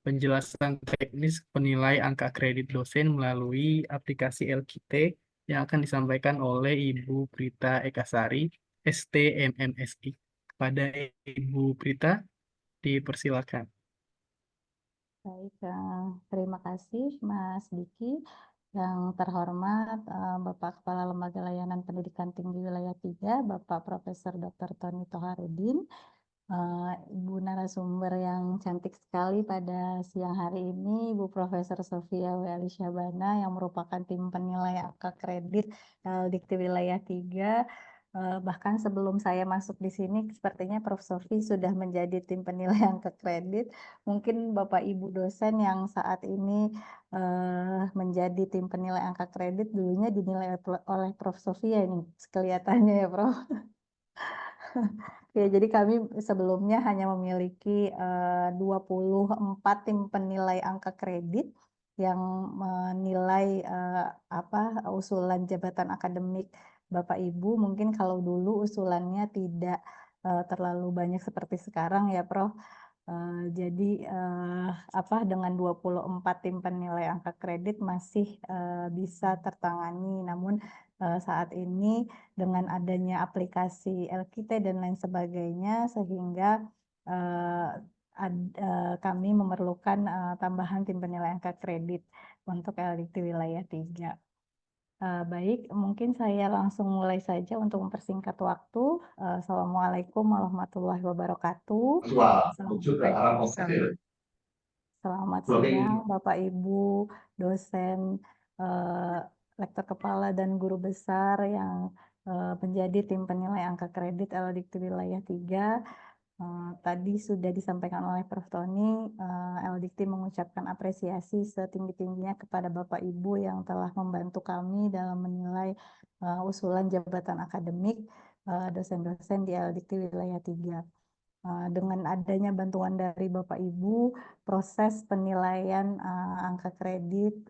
penjelasan teknis penilai angka kredit dosen melalui aplikasi LKT yang akan disampaikan oleh Ibu Prita Ekasari, STMMSI. Kepada Ibu Prita, dipersilakan. Baik, terima kasih Mas Diki. Yang terhormat Bapak Kepala Lembaga Layanan Pendidikan Tinggi Wilayah 3, Bapak Profesor Dr. Tony Toharudin, Ibu narasumber yang cantik sekali pada siang hari ini, Ibu Profesor Sofia Alisabana yang merupakan tim penilai angka kredit Dikti Wilayah 3. Bahkan sebelum saya masuk di sini, sepertinya Prof. Sofi sudah menjadi tim penilai angka kredit. Mungkin Bapak Ibu dosen yang saat ini menjadi tim penilai angka kredit dulunya dinilai oleh Prof. Sofia ini, kelihatannya ya Prof. Ya, jadi kami sebelumnya hanya memiliki 24 tim penilai angka kredit yang menilai usulan jabatan akademik Bapak Ibu. Mungkin kalau dulu usulannya tidak terlalu banyak seperti sekarang ya, Prof. Jadi dengan 24 tim penilai angka kredit masih bisa tertangani. Namun saat ini dengan adanya aplikasi LKT dan lain sebagainya, sehingga kami memerlukan tambahan tim penilai angka kredit untuk LDT wilayah 3. Baik, mungkin saya langsung mulai saja untuk mempersingkat waktu. Assalamualaikum warahmatullahi wabarakatuh. Selamat siang, Bapak Ibu, dosen, rektor kepala dan guru besar yang menjadi tim penilai angka kredit LDikti wilayah 3. Tadi sudah disampaikan oleh Prof. Tony, LDikti mengucapkan apresiasi setinggi-tingginya kepada Bapak Ibu yang telah membantu kami dalam menilai usulan jabatan akademik dosen-dosen di LDikti wilayah 3. Dengan adanya bantuan dari Bapak Ibu, proses penilaian angka kredit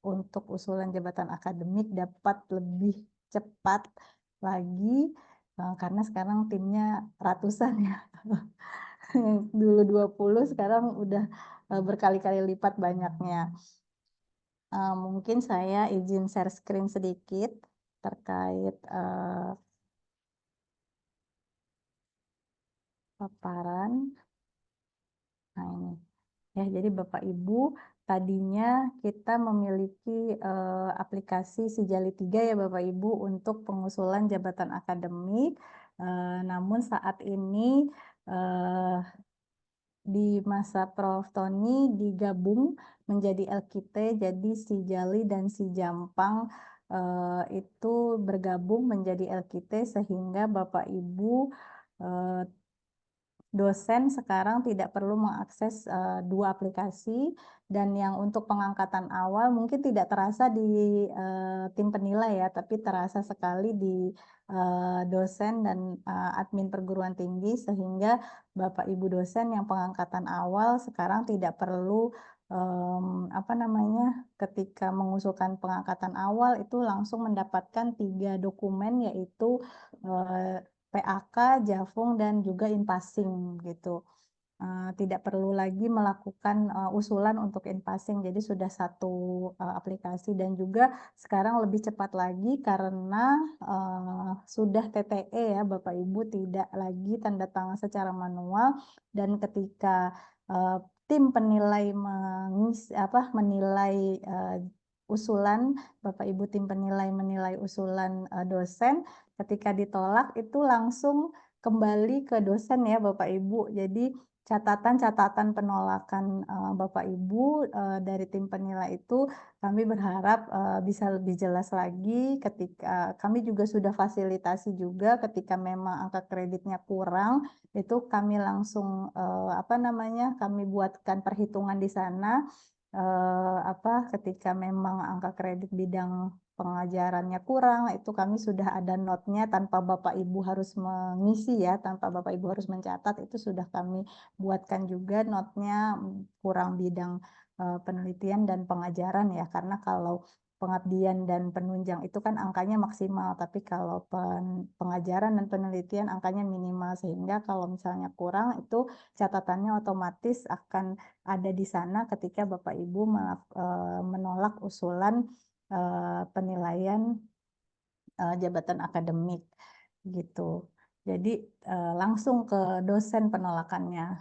untuk usulan jabatan akademik dapat lebih cepat lagi, karena sekarang timnya ratusan ya. Dulu 20, sekarang udah berkali-kali lipat banyaknya. Mungkin saya izin share screen sedikit terkait paparan. Nah ini. Ya, jadi Bapak Ibu, tadinya kita memiliki aplikasi Sijali 3 ya Bapak Ibu untuk pengusulan jabatan akademik. Namun saat ini di masa Prof. Tony digabung menjadi LKT, jadi Sijali dan Sijampang itu bergabung menjadi LKT, sehingga Bapak Ibu dosen sekarang tidak perlu mengakses dua aplikasi, dan yang untuk pengangkatan awal mungkin tidak terasa di tim penilai ya, tapi terasa sekali di dosen dan admin perguruan tinggi, sehingga Bapak Ibu dosen yang pengangkatan awal sekarang tidak perlu ketika mengusulkan pengangkatan awal itu langsung mendapatkan 3 dokumen, yaitu PAK, Javung, dan juga Inpassing gitu. Tidak perlu lagi melakukan usulan untuk Inpassing, jadi sudah satu aplikasi, dan juga sekarang lebih cepat lagi karena sudah TTE ya Bapak Ibu, tidak lagi tanda tangan secara manual, dan ketika tim penilai menilai usulan, Bapak Ibu tim penilai menilai usulan dosen, ketika ditolak itu langsung kembali ke dosen ya Bapak Ibu. Jadi catatan-catatan penolakan Bapak Ibu dari tim penilai itu kami berharap bisa lebih jelas lagi. Ketika kami juga sudah fasilitasi juga ketika memang angka kreditnya kurang, itu kami langsung kami buatkan perhitungan di sana. ketika memang angka kredit bidang pengajarannya kurang, itu kami sudah ada notnya tanpa Bapak Ibu harus mengisi ya, tanpa Bapak Ibu harus mencatat, itu sudah kami buatkan juga notnya kurang bidang penelitian dan pengajaran ya, karena kalau pengabdian dan penunjang itu kan angkanya maksimal, tapi kalau pengajaran dan penelitian angkanya minimal, sehingga kalau misalnya kurang itu catatannya otomatis akan ada di sana ketika Bapak Ibu menolak usulan penilaian jabatan akademik gitu. Jadi langsung ke dosen penolakannya,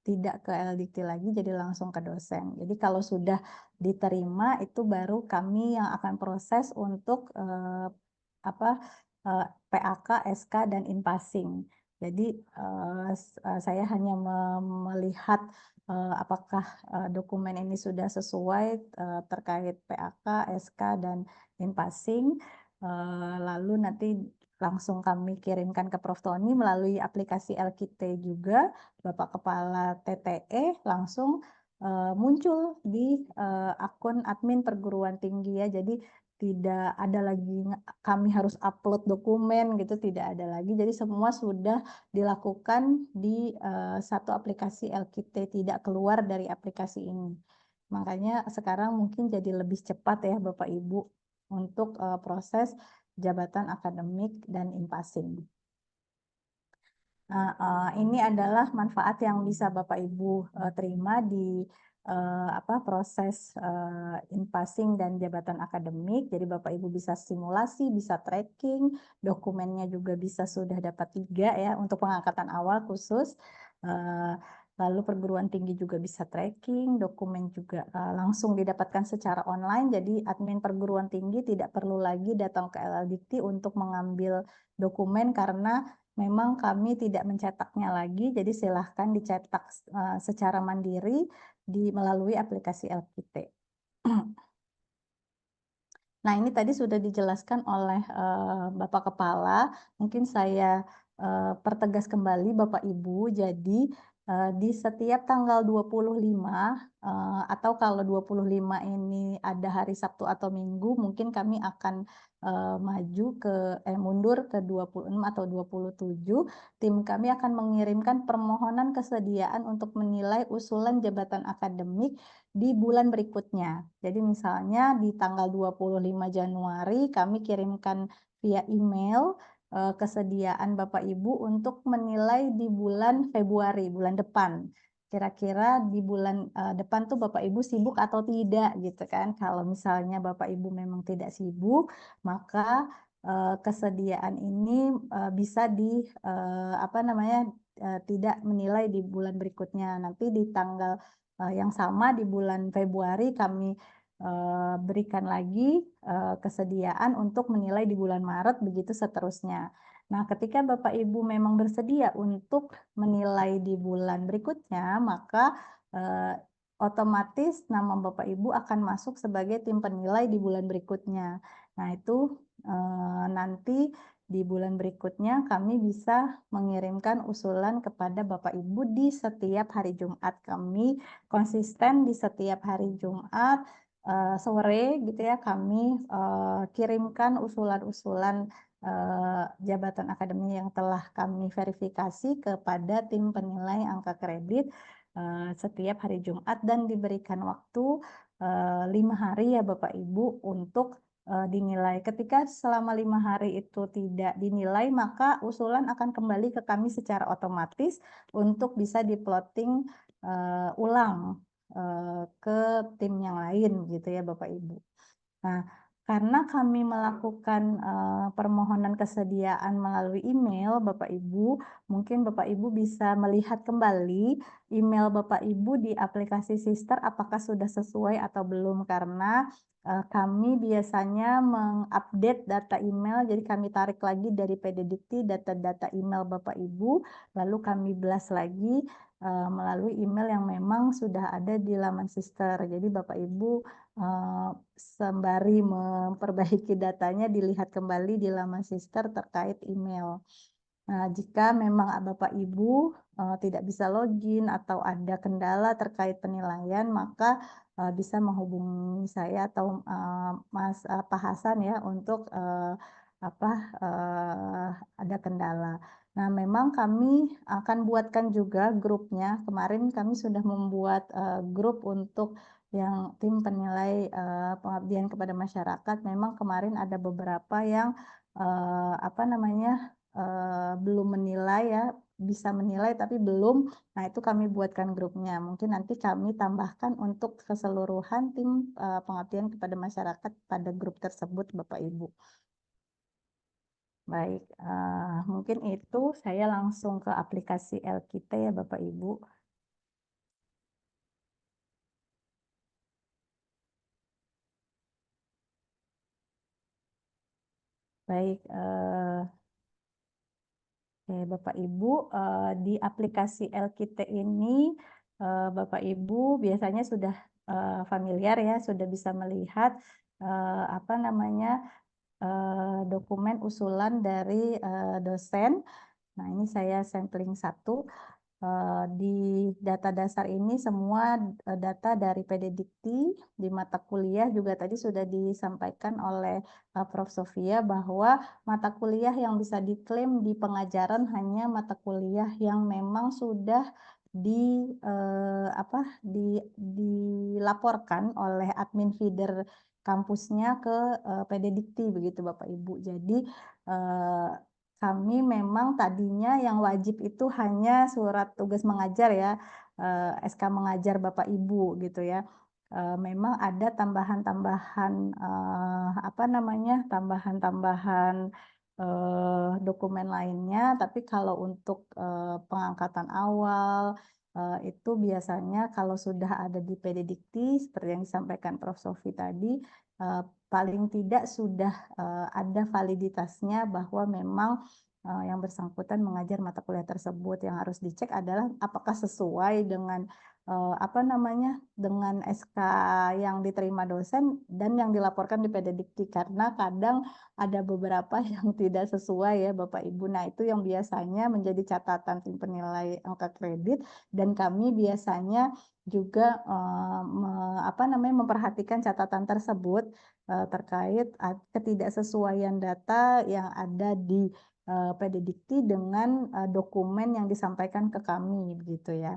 tidak ke LDT lagi, jadi langsung ke dosen. Jadi kalau sudah diterima itu baru kami yang akan proses untuk PAK, SK, dan in-passing. Jadi saya hanya melihat apakah dokumen ini sudah sesuai terkait PAK, SK, dan in-passing. Lalu nanti langsung kami kirimkan ke Prof. Tony melalui aplikasi LKT juga. Bapak Kepala TTE langsung muncul di akun admin perguruan tinggi ya. Jadi tidak ada lagi kami harus upload dokumen gitu, tidak ada lagi. Jadi semua sudah dilakukan di satu aplikasi LKT, tidak keluar dari aplikasi ini. Makanya sekarang mungkin jadi lebih cepat ya Bapak Ibu untuk proses jabatan akademik dan in-passing. Nah, ini adalah manfaat yang bisa Bapak Ibu terima di proses in-passing dan jabatan akademik. Jadi Bapak Ibu bisa simulasi, bisa tracking, dokumennya juga bisa sudah dapat 3 ya untuk pengangkatan awal khusus. Lalu perguruan tinggi juga bisa tracking, dokumen juga langsung didapatkan secara online. Jadi admin perguruan tinggi tidak perlu lagi datang ke LLDikti untuk mengambil dokumen karena memang kami tidak mencetaknya lagi. Jadi silahkan dicetak secara mandiri melalui aplikasi LKT. Nah, ini tadi sudah dijelaskan oleh Bapak Kepala. Mungkin saya pertegas kembali Bapak Ibu. Jadi di setiap tanggal 25 atau kalau 25 ini ada hari Sabtu atau Minggu, mungkin kami akan mundur ke 26 atau 27. Tim kami akan mengirimkan permohonan kesediaan untuk menilai usulan jabatan akademik di bulan berikutnya. Jadi misalnya di tanggal 25 Januari kami kirimkan via email kesediaan Bapak Ibu untuk menilai di bulan Februari, bulan depan. Kira-kira di bulan depan tuh Bapak Ibu sibuk atau tidak gitu kan. Kalau misalnya Bapak Ibu memang tidak sibuk, maka kesediaan ini bisa tidak menilai di bulan berikutnya. Nanti di tanggal yang sama di bulan Februari kami berikan lagi kesediaan untuk menilai di bulan Maret, begitu seterusnya. Nah, ketika Bapak Ibu memang bersedia untuk menilai di bulan berikutnya, maka otomatis nama Bapak Ibu akan masuk sebagai tim penilai di bulan berikutnya. Nah, itu nanti di bulan berikutnya kami bisa mengirimkan usulan kepada Bapak Ibu di setiap hari Jumat. Kami konsisten di setiap hari Jumat sore gitu ya, kami kirimkan usulan-usulan jabatan akademik yang telah kami verifikasi kepada tim penilai angka kredit setiap hari Jumat, dan diberikan waktu 5 hari ya Bapak Ibu untuk dinilai. Ketika selama 5 hari itu tidak dinilai, maka usulan akan kembali ke kami secara otomatis untuk bisa diploting ulang ke tim yang lain gitu ya Bapak Ibu. Nah, karena kami melakukan permohonan kesediaan melalui email, Bapak Ibu, mungkin Bapak Ibu bisa melihat kembali email Bapak Ibu di aplikasi Sister apakah sudah sesuai atau belum, karena kami biasanya mengupdate data email, jadi kami tarik lagi dari PDDikti data-data email Bapak Ibu, lalu kami blast lagi melalui email yang memang sudah ada di laman Sister. Jadi Bapak Ibu sembari memperbaiki datanya dilihat kembali di laman Sister terkait email. Nah, jika memang Bapak Ibu tidak bisa login atau ada kendala terkait penilaian, maka bisa menghubungi saya atau Pak Hasan ya untuk ada kendala. Nah, memang kami akan buatkan juga grupnya. Kemarin kami sudah membuat grup untuk yang tim penilai pengabdian kepada masyarakat. Memang kemarin ada beberapa yang belum menilai ya, bisa menilai tapi belum. Nah, itu kami buatkan grupnya. Mungkin nanti kami tambahkan untuk keseluruhan tim pengabdian kepada masyarakat pada grup tersebut, Bapak Ibu. Baik, mungkin itu saya langsung ke aplikasi Elkite ya Bapak Ibu. Baik, Bapak Ibu, di aplikasi Elkite ini Bapak Ibu biasanya sudah familiar ya, sudah bisa melihat dokumen usulan dari dosen. Nah, ini saya sampling satu. Di data dasar ini semua data dari PDDikti di mata kuliah juga tadi sudah disampaikan oleh Prof. Sofia bahwa mata kuliah yang bisa diklaim di pengajaran hanya mata kuliah yang memang sudah dilaporkan oleh admin feeder kampusnya ke PDDikti begitu Bapak Ibu. Jadi kami memang tadinya yang wajib itu hanya surat tugas mengajar ya, SK mengajar Bapak Ibu gitu ya. Memang ada tambahan-tambahan dokumen lainnya, tapi kalau untuk pengangkatan awal itu biasanya kalau sudah ada di PDDikti seperti yang disampaikan Prof. Sofi tadi, paling tidak sudah ada validitasnya bahwa memang yang bersangkutan mengajar mata kuliah tersebut. Yang harus dicek adalah apakah sesuai dengan dengan SK yang diterima dosen dan yang dilaporkan di PDDikti, karena kadang ada beberapa yang tidak sesuai ya Bapak Ibu. Nah, itu yang biasanya menjadi catatan tim penilai angka kredit, dan kami biasanya juga memperhatikan catatan tersebut terkait ketidaksesuaian data yang ada di PDDikti dengan dokumen yang disampaikan ke kami begitu ya.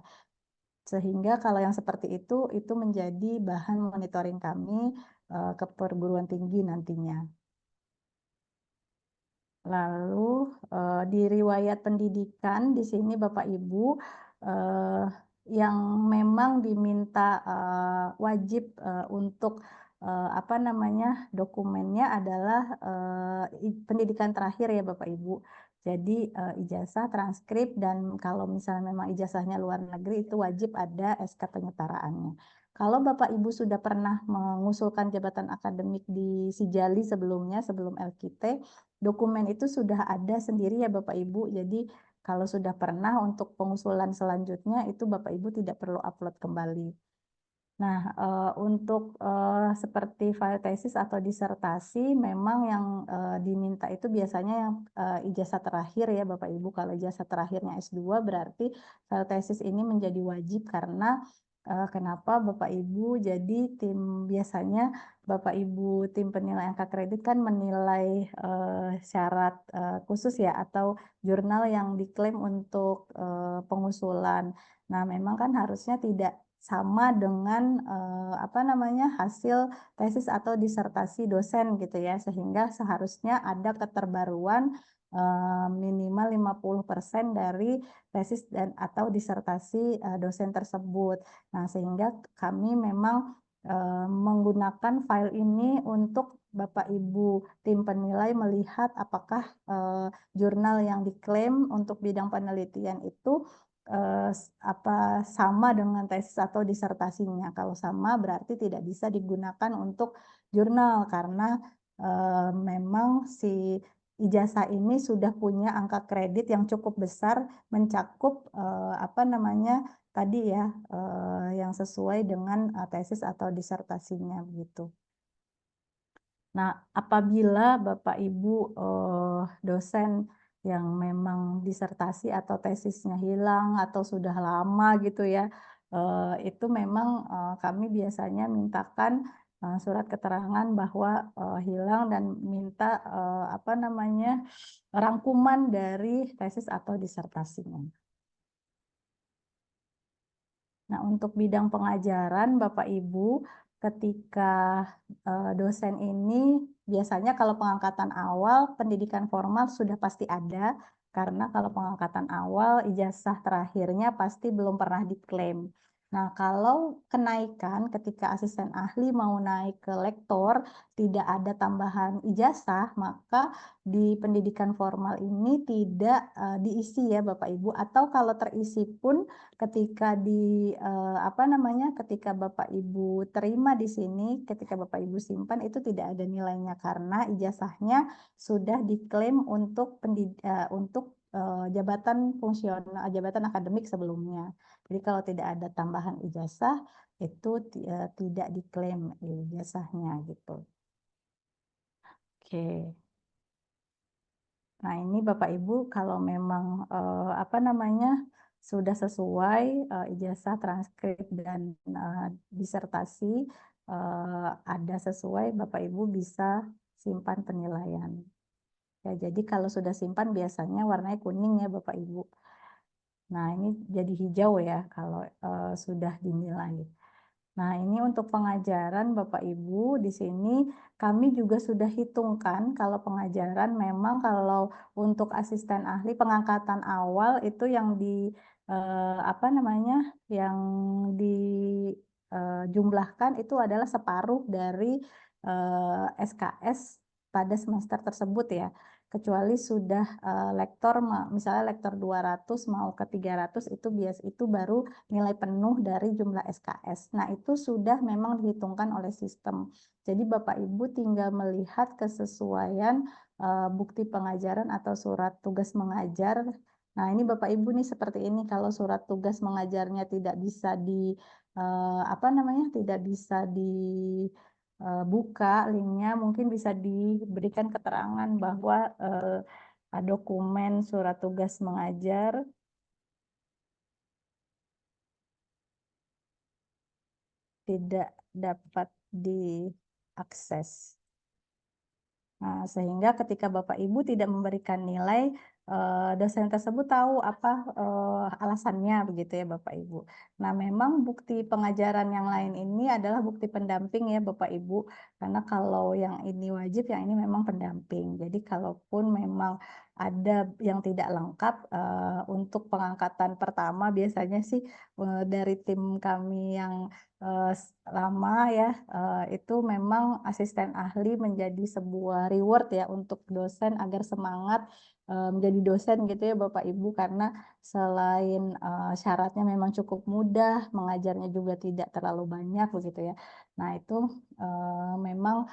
Sehingga kalau yang seperti itu menjadi bahan monitoring kami ke perguruan tinggi nantinya. Lalu di riwayat pendidikan di sini Bapak Ibu yang memang diminta wajib untuk dokumennya adalah pendidikan terakhir ya Bapak Ibu. Jadi ijazah, transkrip, dan kalau misalnya memang ijazahnya luar negeri itu wajib ada SK penyetaraannya. Kalau Bapak Ibu sudah pernah mengusulkan jabatan akademik di Sijali sebelumnya, sebelum Elkite, dokumen itu sudah ada sendiri ya Bapak Ibu. Jadi kalau sudah pernah untuk pengusulan selanjutnya itu Bapak Ibu tidak perlu upload kembali. Nah, untuk seperti file tesis atau disertasi memang yang diminta itu biasanya yang ijazah terakhir ya Bapak Ibu. Kalau ijazah terakhirnya S2 berarti file tesis ini menjadi wajib, karena kenapa Bapak Ibu? Jadi biasanya Bapak Ibu tim penilai angka kredit kan menilai syarat khusus ya atau jurnal yang diklaim untuk pengusulan. Nah, memang kan harusnya tidak sama dengan hasil tesis atau disertasi dosen gitu ya, sehingga seharusnya ada keterbaruan minimal 50% dari tesis dan atau disertasi dosen tersebut. Nah, sehingga kami memang menggunakan file ini untuk Bapak Ibu tim penilai melihat apakah jurnal yang diklaim untuk bidang penelitian itu sama dengan tesis atau disertasinya. Kalau sama berarti tidak bisa digunakan untuk jurnal, karena memang si ijazah ini sudah punya angka kredit yang cukup besar, mencakup tadi ya yang sesuai dengan tesis atau disertasinya begitu. Nah, apabila Bapak Ibu dosen yang memang disertasi atau tesisnya hilang atau sudah lama gitu ya, itu memang kami biasanya mintakan surat keterangan bahwa hilang dan minta apa namanya rangkuman dari tesis atau disertasinya. Nah, untuk bidang pengajaran, Bapak Ibu, ketika dosen ini biasanya kalau pengangkatan awal pendidikan formal sudah pasti ada, karena kalau pengangkatan awal ijazah terakhirnya pasti belum pernah diklaim. Nah, kalau kenaikan ketika asisten ahli mau naik ke lektor tidak ada tambahan ijazah, maka di pendidikan formal ini tidak diisi ya Bapak Ibu, atau kalau terisi pun ketika ketika Bapak Ibu terima di sini, ketika Bapak Ibu simpan itu tidak ada nilainya karena ijazahnya sudah diklaim untuk jabatan fungsional, jabatan akademik sebelumnya. Jadi kalau tidak ada tambahan ijazah itu tidak diklaim ijazahnya gitu. Oke. Nah, ini Bapak Ibu kalau memang sudah sesuai ijazah, transkrip dan disertasi ada sesuai, Bapak Ibu bisa simpan penilaian. Ya, jadi kalau sudah simpan biasanya warnanya kuning ya Bapak Ibu. Nah, ini jadi hijau ya kalau sudah dinilai. Nah, ini untuk pengajaran Bapak Ibu di sini kami juga sudah hitungkan kalau pengajaran memang kalau untuk asisten ahli pengangkatan awal itu yang yang dijumlahkan itu adalah separuh dari SKS pada semester tersebut ya. Kecuali sudah lektor misalnya lektor 200 mau ke 300 itu baru nilai penuh dari jumlah SKS. Nah, itu sudah memang dihitungkan oleh sistem. Jadi Bapak Ibu tinggal melihat kesesuaian bukti pengajaran atau surat tugas mengajar. Nah, ini Bapak Ibu nih seperti ini, kalau surat tugas mengajarnya tidak bisa buka linknya, mungkin bisa diberikan keterangan bahwa dokumen surat tugas mengajar tidak dapat diakses. Nah, sehingga ketika Bapak Ibu tidak memberikan nilai, dosen tersebut tahu apa alasannya begitu ya Bapak Ibu. Nah, memang bukti pengajaran yang lain ini adalah bukti pendamping ya Bapak Ibu, karena kalau yang ini wajib, yang ini memang pendamping. Jadi kalaupun memang ada yang tidak lengkap untuk pengangkatan pertama biasanya sih dari tim kami yang lama ya itu memang asisten ahli menjadi sebuah reward ya untuk dosen agar semangat menjadi dosen gitu ya Bapak Ibu, karena selain syaratnya memang cukup mudah, mengajarnya juga tidak terlalu banyak begitu ya. Nah, itu memang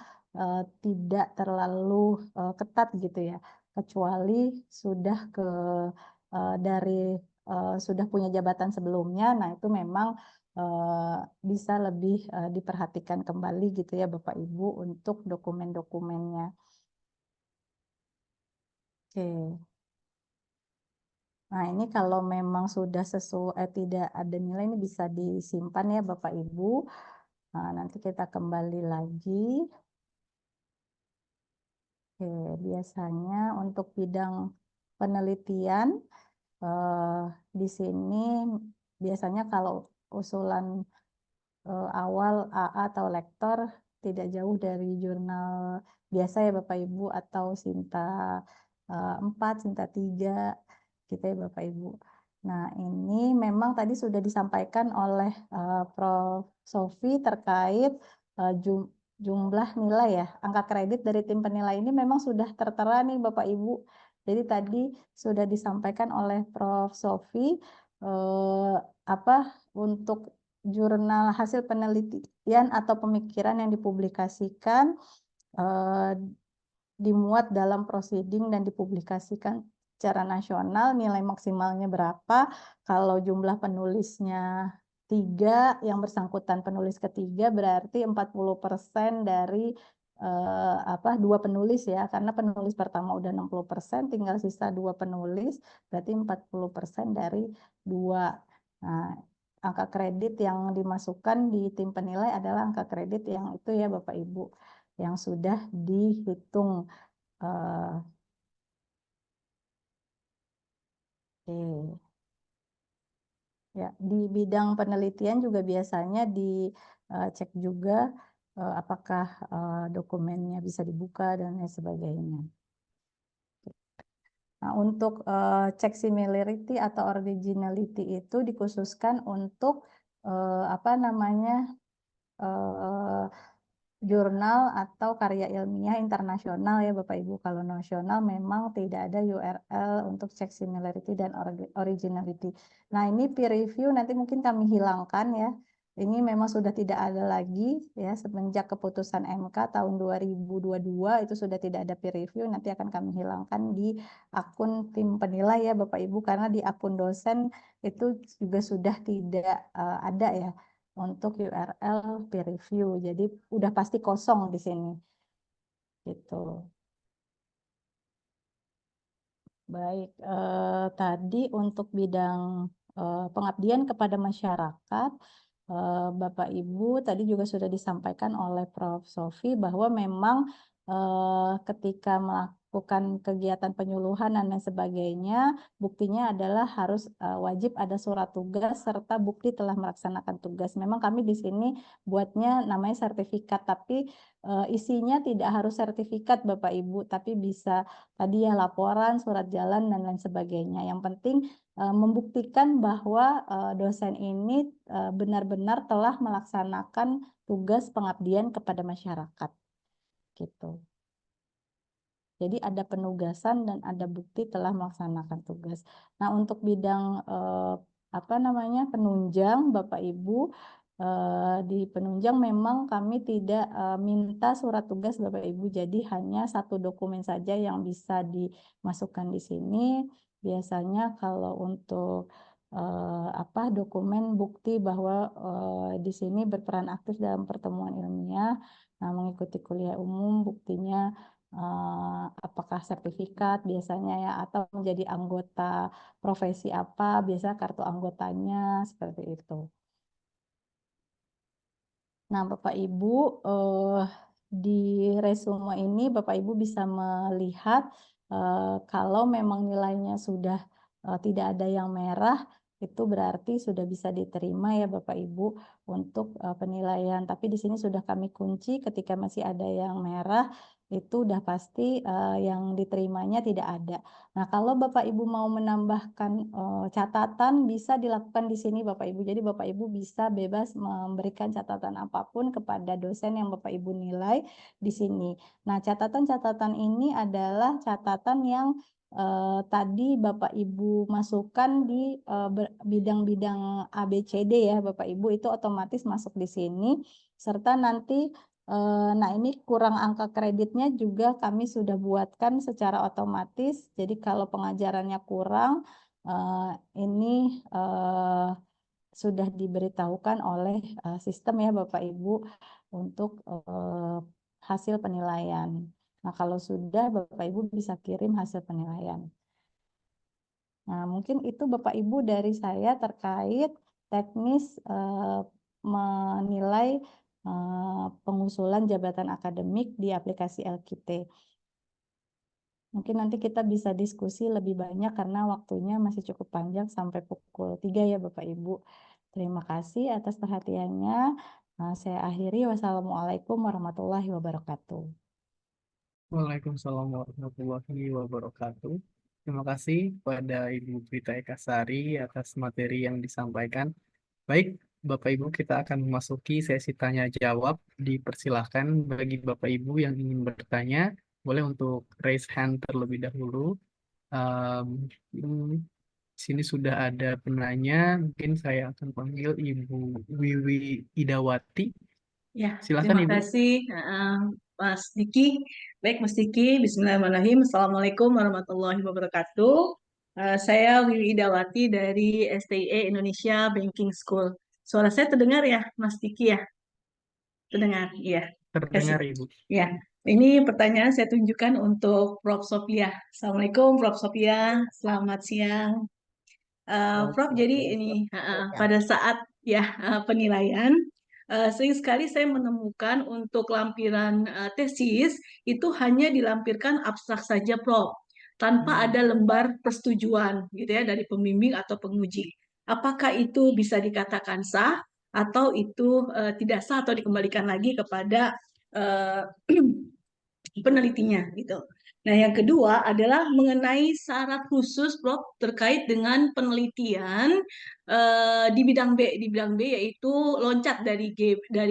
tidak terlalu ketat gitu ya, kecuali sudah sudah punya jabatan sebelumnya. Nah, itu memang bisa lebih diperhatikan kembali gitu ya Bapak Ibu untuk dokumen-dokumennya. Oke. Nah, ini kalau memang sudah sesuai tidak ada nilai ini bisa disimpan ya Bapak Ibu. Nah, nanti kita kembali lagi. Oke, biasanya untuk bidang penelitian di sini biasanya kalau usulan awal AA atau lektor tidak jauh dari jurnal biasa ya Bapak Ibu atau Sinta 4, Sinta 3 gitu ya Bapak Ibu. Nah, ini memang tadi sudah disampaikan oleh Prof. Sofi terkait jumlah nilai ya. Angka kredit dari tim penilai ini memang sudah tertera nih Bapak Ibu. Jadi tadi sudah disampaikan oleh Prof. Sofi untuk jurnal hasil penelitian atau pemikiran yang dipublikasikan dimuat dalam proceeding dan dipublikasikan secara nasional, nilai maksimalnya berapa, kalau jumlah penulisnya 3, yang bersangkutan penulis ketiga berarti 40% dari 2 penulis ya, karena penulis pertama udah 60%, tinggal sisa 2 penulis, berarti 40% dari 2. Nah, angka kredit yang dimasukkan di tim penilai adalah angka kredit yang itu ya Bapak Ibu, yang sudah dihitung. Oke. Ya, di bidang penelitian juga biasanya dicek juga apakah dokumennya bisa dibuka dan lain sebagainya. Nah, untuk cek similarity atau originality itu dikhususkan untuk apa namanya jurnal atau karya ilmiah internasional ya Bapak Ibu. Kalau nasional memang tidak ada URL untuk cek similarity dan originality. Nah, ini peer review nanti mungkin kami hilangkan ya. Ini memang sudah tidak ada lagi ya, semenjak keputusan MK tahun 2022 itu sudah tidak ada peer review, nanti akan kami hilangkan di akun tim penilai ya Bapak Ibu, karena di akun dosen itu juga sudah tidak ada ya untuk URL peer review. Jadi udah pasti kosong di sini. Gitu. Baik, tadi untuk bidang pengabdian kepada masyarakat, Bapak Ibu tadi juga sudah disampaikan oleh Prof. Sofi bahwa memang ketika melakukan kegiatan penyuluhan dan lain sebagainya, buktinya adalah harus wajib ada surat tugas serta bukti telah melaksanakan tugas. Memang kami di sini buatnya namanya sertifikat, tapi isinya tidak harus sertifikat Bapak Ibu, tapi bisa tadi ya laporan, surat jalan, dan lain sebagainya. Yang penting membuktikan bahwa dosen ini benar-benar telah melaksanakan tugas pengabdian kepada masyarakat. Gitu. Jadi ada penugasan dan ada bukti telah melaksanakan tugas. Nah, untuk bidang apa namanya penunjang Bapak Ibu, di penunjang memang kami tidak minta surat tugas Bapak Ibu, jadi hanya satu dokumen saja yang bisa dimasukkan di sini. Biasanya kalau untuk apa dokumen bukti bahwa di sini berperan aktif dalam pertemuan ilmiah, mengikuti kuliah umum, buktinya apakah sertifikat biasanya ya, atau menjadi anggota profesi apa, biasa kartu anggotanya seperti itu. Nah, Bapak Ibu, di resume ini Bapak Ibu bisa melihat kalau memang nilainya sudah tidak ada yang merah, itu berarti sudah bisa diterima ya Bapak Ibu untuk penilaian. Tapi di sini sudah kami kunci ketika masih ada yang merah, itu udah pasti yang diterimanya tidak ada. Nah, kalau Bapak Ibu mau menambahkan catatan bisa dilakukan di sini Bapak Ibu. Jadi Bapak Ibu bisa bebas memberikan catatan apapun kepada dosen yang Bapak Ibu nilai di sini. Nah, catatan-catatan ini adalah catatan yang tadi Bapak Ibu masukkan di bidang-bidang ABCD ya Bapak Ibu, itu otomatis masuk di sini. Serta nanti nah, ini kurang angka kreditnya juga kami sudah buatkan secara otomatis. Jadi kalau pengajarannya kurang, ini sudah diberitahukan oleh sistem ya Bapak Ibu untuk hasil penilaian. Nah, kalau sudah Bapak Ibu bisa kirim hasil penilaian. Nah, mungkin itu Bapak Ibu dari saya terkait teknis menilai pengusulan jabatan akademik di aplikasi LKT. Mungkin nanti kita bisa diskusi lebih banyak karena waktunya masih cukup panjang sampai pukul 3 ya Bapak Ibu. Terima kasih atas perhatiannya. Saya akhiri. Wassalamualaikum warahmatullahi wabarakatuh. Waalaikumsalam warahmatullahi wabarakatuh. Terima kasih kepada Ibu Prita Ekasari atas materi yang disampaikan. Baik, Bapak Ibu, kita akan memasuki sesi tanya jawab. Dipersilahkan bagi Bapak Ibu yang ingin bertanya, boleh untuk raise hand terlebih dahulu. Di sini sudah ada penanya, mungkin saya akan panggil Ibu Wiwi Idawati. Ya, Silakan terima Ibu. kasih Mas Diki. Baik Mas Diki, Bismillahirrahmanirrahim. Assalamualaikum warahmatullahi wabarakatuh. Saya Wiwi Idawati dari STIE Indonesia Banking School. Suara saya terdengar ya Mas Diki ya? Terdengar, iya. Terdengar Ibu. Ya, ini pertanyaan saya tunjukkan untuk Prof. Sofia. Assalamualaikum Prof. Sofia, selamat siang. Prof, jadi ini pada saat ya penilaian. Sering sekali saya menemukan untuk lampiran tesis itu hanya dilampirkan abstrak saja, Prof, tanpa ada lembar persetujuan gitu ya dari pembimbing atau penguji. Apakah itu bisa dikatakan sah atau itu tidak sah atau dikembalikan lagi kepada eh, penelitinya gitu. Nah, yang kedua adalah mengenai syarat khusus, Prof, terkait dengan penelitian di bidang B. Di bidang B yaitu loncat dari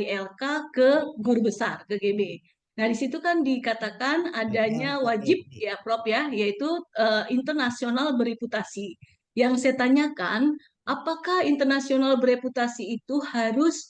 LK ke guru besar, ke GB. Nah, di situ kan dikatakan adanya wajib ya, Prof ya, yaitu internasional bereputasi. Yang saya tanyakan, apakah internasional bereputasi itu harus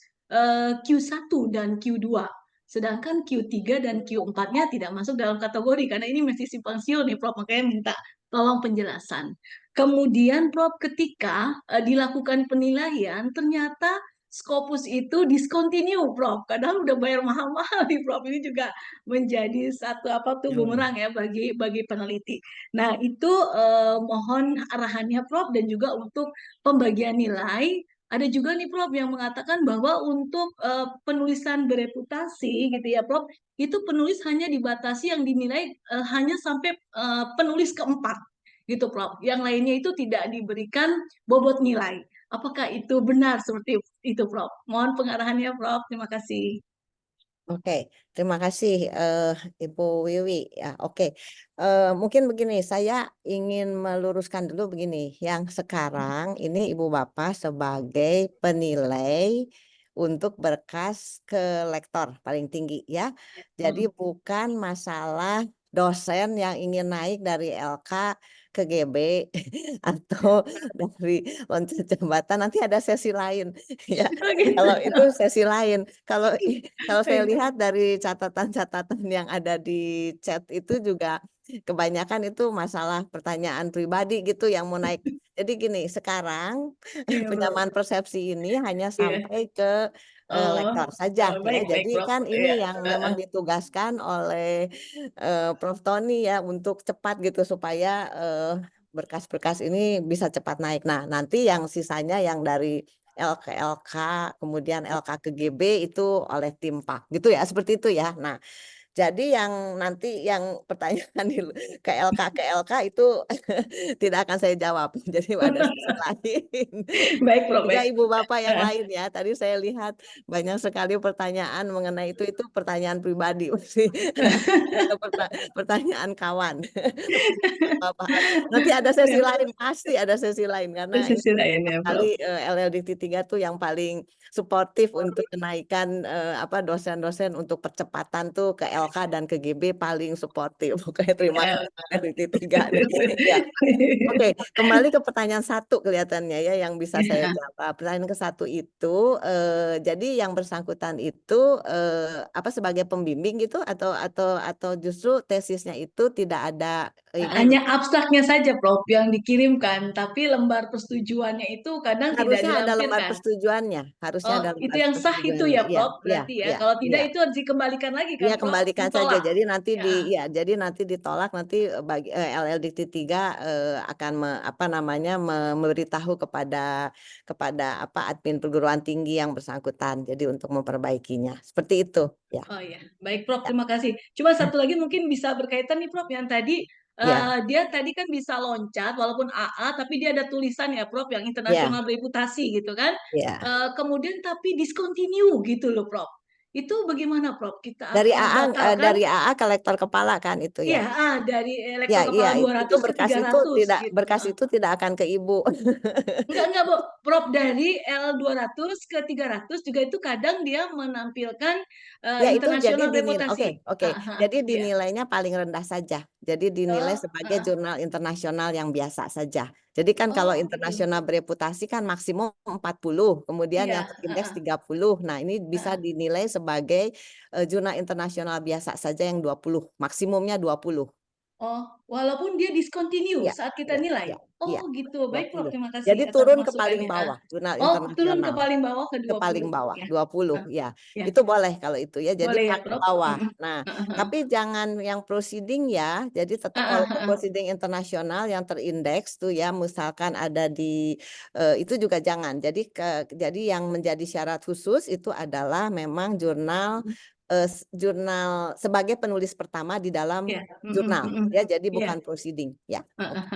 Q1 dan Q2? Sedangkan Q3 dan Q4-nya tidak masuk dalam kategori karena ini masih simpang siur nih, Prof. Makanya minta tolong penjelasan. Kemudian Prof, ketika dilakukan penilaian ternyata Scopus itu discontinue, Prof. Kadang udah bayar mahal-mahal nih, Prof. Ini juga menjadi satu apa tuh bumerang ya bagi peneliti. Nah, itu mohon arahannya, Prof, dan juga untuk pembagian nilai. Ada juga nih, Prof, yang mengatakan bahwa untuk penulisan bereputasi gitu ya, Prof, itu penulis hanya dibatasi yang dinilai hanya sampai penulis keempat gitu, Prof. Yang lainnya itu tidak diberikan bobot nilai. Apakah itu benar seperti itu, Prof? Mohon pengarahannya, Prof. Terima kasih. Oke, terima kasih Ibu Wiwi. Ya, oke. Mungkin begini, saya ingin meluruskan dulu begini. Yang sekarang ini Ibu Bapak sebagai penilai untuk berkas ke lektor paling tinggi ya. Jadi bukan masalah dosen yang ingin naik dari LK ke GB atau dari loncat jabatan, nanti ada sesi lain ya. Kalau itu sesi lain. Kalau saya lihat dari catatan-catatan yang ada di chat itu juga kebanyakan itu masalah pertanyaan pribadi gitu yang mau naik. Jadi gini, sekarang Iya, Prof. penyamaan persepsi ini hanya Iya. sampai ke Oh, lektor saja ya. baik, Jadi Prof. kan Iya. ini yang memang ditugaskan oleh Prof Tony ya untuk cepat gitu supaya berkas-berkas ini bisa cepat naik. Nah, nanti yang sisanya yang dari LK kemudian LK ke GB itu oleh tim PAK gitu ya, seperti itu ya. Nah, jadi yang nanti yang pertanyaan ke LK itu tidak akan saya jawab. Jadi ada sisi lain. Baik, Prof. Juga Baik. Ibu Bapak yang lain ya. Tadi saya lihat banyak sekali pertanyaan mengenai itu pertanyaan pribadi. Pertanyaan kawan. Bapak. Nanti ada sesi lain, pasti ada sesi lain karena ini Sisi lainnya, Prof. kali LLDT 3 tuh yang paling suportif untuk kenaikan dosen-dosen untuk percepatan tuh ke LK dan ke GB paling suportif. Oke, terima kasih LLDT 3 nih. Ya. Oke, kembali ke pertanyaan satu kelihatannya ya yang bisa saya jawab. Pertanyaan ke satu itu, jadi yang bersangkutan itu apa sebagai pembimbing gitu atau justru tesisnya itu tidak ada ini. Hanya abstraknya saja, Prof, yang dikirimkan, tapi lembar persetujuannya itu kadang tidak Harusnya ada lembar dilampirkan. persetujuannya, harusnya Oh, ada itu lembar yang sah itu persetujuannya. ya, Iya, Prof, iya, berarti ya. iya, Kalau tidak iya. itu harus dikembalikan lagi kan, Iya, Prof? kembalikan saja. Ditolak. Jadi nanti Ya. jadi nanti ditolak nanti bagi LLDT 3 akan memberitahu kepada admin perguruan tinggi yang bersangkutan. Jadi untuk memperbaikinya. Seperti itu, ya. Oh ya, baik, Prof, Ya. terima kasih. Cuma satu lagi mungkin bisa berkaitan nih, Prof, yang tadi Ya, dia tadi kan bisa loncat walaupun AA, tapi dia ada tulisan ya, Prof, yang ya, internasional bereputasi gitu kan. ya. Kemudian tapi discontinue gitu loh, Prof. Itu bagaimana, Prof? Kita Dari apa AA batalkan? dari AA ke lektor kepala kan itu Iya, ya. dari Ya, lektor iya, kepala itu 200 ke berkas itu 300 tidak gitu. berkas itu tidak akan ke Ibu. Enggak, Bu. Prof, dari L200 ke 300 juga itu kadang dia menampilkan Ya itu jadi internasional dinilai, reputasi. oke, jadi Ya. dinilainya paling rendah saja. Jadi dinilai Oh, sebagai jurnal internasional yang biasa saja. Jadi kan kalau oh, gitu. internasional bereputasi kan maksimum 40, kemudian Iya, yang terindeks 30. Nah, ini bisa heeh. dinilai sebagai jurnal internasional biasa saja yang 20, maksimumnya 20. Oh, walaupun dia discontinue Ya, saat kita ya, nilai. ya, Oh, gitu. Baik, Prof. 20. Terima Jadi kasih atas turun ke paling masukannya. bawah, jurnal Oh, turun ke internasional. paling bawah ke Ke paling 20. bawah, Ya. 20, Ah, ya. ya. Itu boleh kalau itu ya. Jadi Boleh ya, paling Prof. bawah. Mm-mm. Nah, Ah, ah, ah. tapi jangan yang proceeding ya. Jadi tetap Ah, ah, walaupun ah, ah. proceeding internasional yang terindeks tuh ya, misalkan ada di itu juga jangan. Jadi yang menjadi syarat khusus itu adalah memang jurnal sebagai penulis pertama di dalam Ya. Mm-mm, jurnal mm-mm. ya. Jadi Iya. bukan proceeding ya.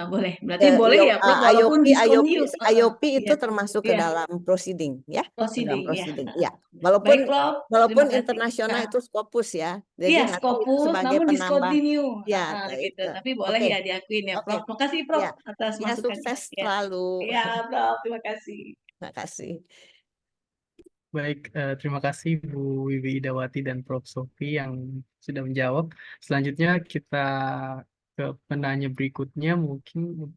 Boleh. Berarti boleh ya, Prof, walaupun discontinue. IOP itu Iya. termasuk ke Iya. dalam proceeding ya, ke dalam Proceeding, ya. proceeding ya. Baik, Prof. Terima Walaupun kasih. internasional Ah, itu Scopus ya. iya, Jadi nanti itu Scopus, sebagai namun penambah discontinue. ya. Gitu. Tapi boleh Oke. ya diakuin ya, Oke. Prof. Terima kasih, Prof, Ya. atas Ya, masukannya. sukses Ya. selalu. Iya, Prof. Terima kasih. Terima kasih. Baik, terima kasih Bu Wiwi Idawati dan Prof. Sofi yang sudah menjawab. Selanjutnya kita ke penanya berikutnya, mungkin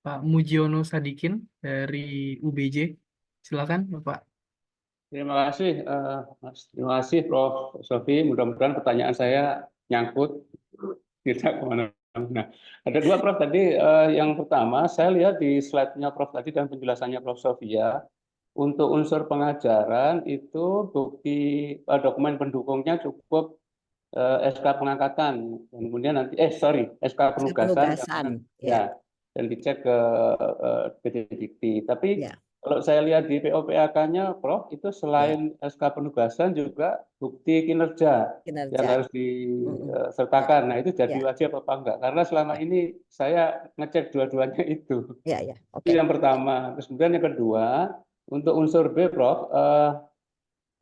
Pak Mujiono Sadikin dari UBJ. Silakan, Bapak. Terima kasih, Mas. Terima kasih, Prof. Sofi. Mudah-mudahan pertanyaan saya nyangkut, tidak kemana-mana. Ada dua, Prof. Tadi yang pertama, saya lihat di slide-nya Prof. tadi dan penjelasannya Prof. Sofia, untuk unsur pengajaran itu bukti dokumen pendukungnya cukup SK pengangkatan, dan kemudian nanti SK penugasan, Penugasan ya, dan dicek ke PT Dikti. Tapi ya. kalau saya lihat di POPAK-nya, Prof, itu selain SK penugasan juga bukti kinerja yang Kinerja. harus disertakan. Nah, itu jadi wajib apa enggak? Karena selama ini saya ngecek dua-duanya itu. Ya. Itu yang pertama. Terus kemudian yang kedua, untuk unsur B, Prof,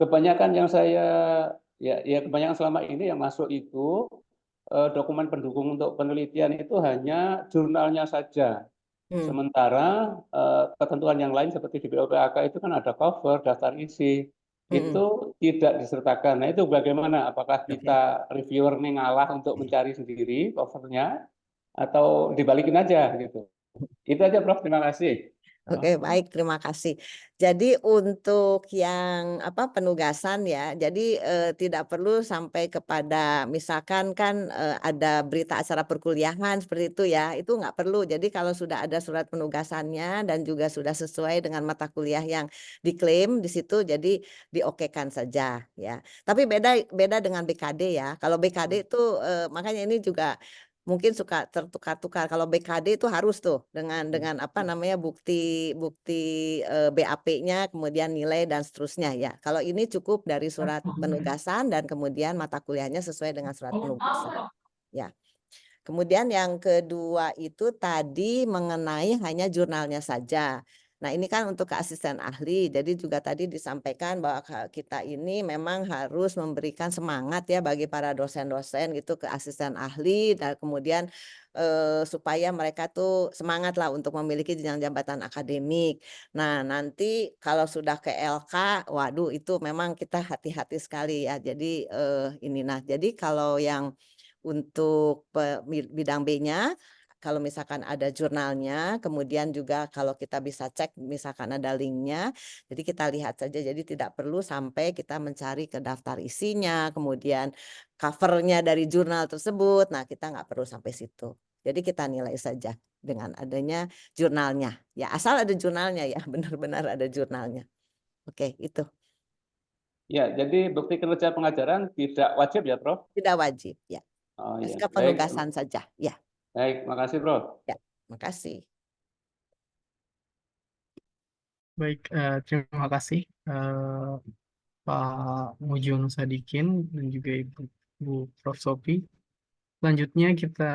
kebanyakan yang saya kebanyakan selama ini yang masuk itu dokumen pendukung untuk penelitian itu hanya jurnalnya saja. Sementara ketentuan yang lain seperti di POPAK itu kan ada cover, daftar isi, itu tidak disertakan. Nah, itu bagaimana? Apakah kita reviewer ini ngalah untuk mencari sendiri covernya atau dibalikin aja gitu? Itu aja, Prof. Terima kasih. Oke, baik, terima kasih. Jadi untuk yang penugasan ya, jadi tidak perlu sampai kepada misalkan kan ada berita acara perkuliahan seperti itu ya, itu nggak perlu. Jadi kalau sudah ada surat penugasannya dan juga sudah sesuai dengan mata kuliah yang diklaim di situ, jadi diokekan saja ya. Tapi beda dengan BKD ya. Kalau BKD itu makanya ini juga mungkin suka tertukar-tukar. Kalau BKD itu harus tuh dengan bukti BAP-nya, kemudian nilai dan seterusnya ya. Kalau ini cukup dari surat penugasan dan kemudian mata kuliahnya sesuai dengan surat penugasan. Ya. Kemudian yang kedua itu tadi mengenai hanya jurnalnya saja. Nah, ini kan untuk ke asisten ahli. Jadi juga tadi disampaikan bahwa kita ini memang harus memberikan semangat ya bagi para dosen-dosen gitu ke asisten ahli, dan kemudian supaya mereka tuh semangat lah untuk memiliki jenjang jabatan akademik. Nah, nanti kalau sudah ke LK, waduh itu memang kita hati-hati sekali ya. Jadi jadi kalau yang untuk bidang B-nya, kalau misalkan ada jurnalnya, kemudian juga kalau kita bisa cek misalkan ada linknya, jadi kita lihat saja. Jadi tidak perlu sampai kita mencari ke daftar isinya, kemudian covernya dari jurnal tersebut. Nah, kita nggak perlu sampai situ. Jadi kita nilai saja dengan adanya jurnalnya. Ya, asal ada jurnalnya ya, benar-benar ada jurnalnya. Oke, itu. Ya, jadi bukti kinerja pengajaran tidak wajib ya, Prof? Tidak wajib, ya. Oh, ya. SK penugasan saja, ya. Baik, makasih, Prof. Ya, makasih. Baik, terima kasih Pak Mujiono Sadikin dan juga Ibu Prof. Sofi. Selanjutnya kita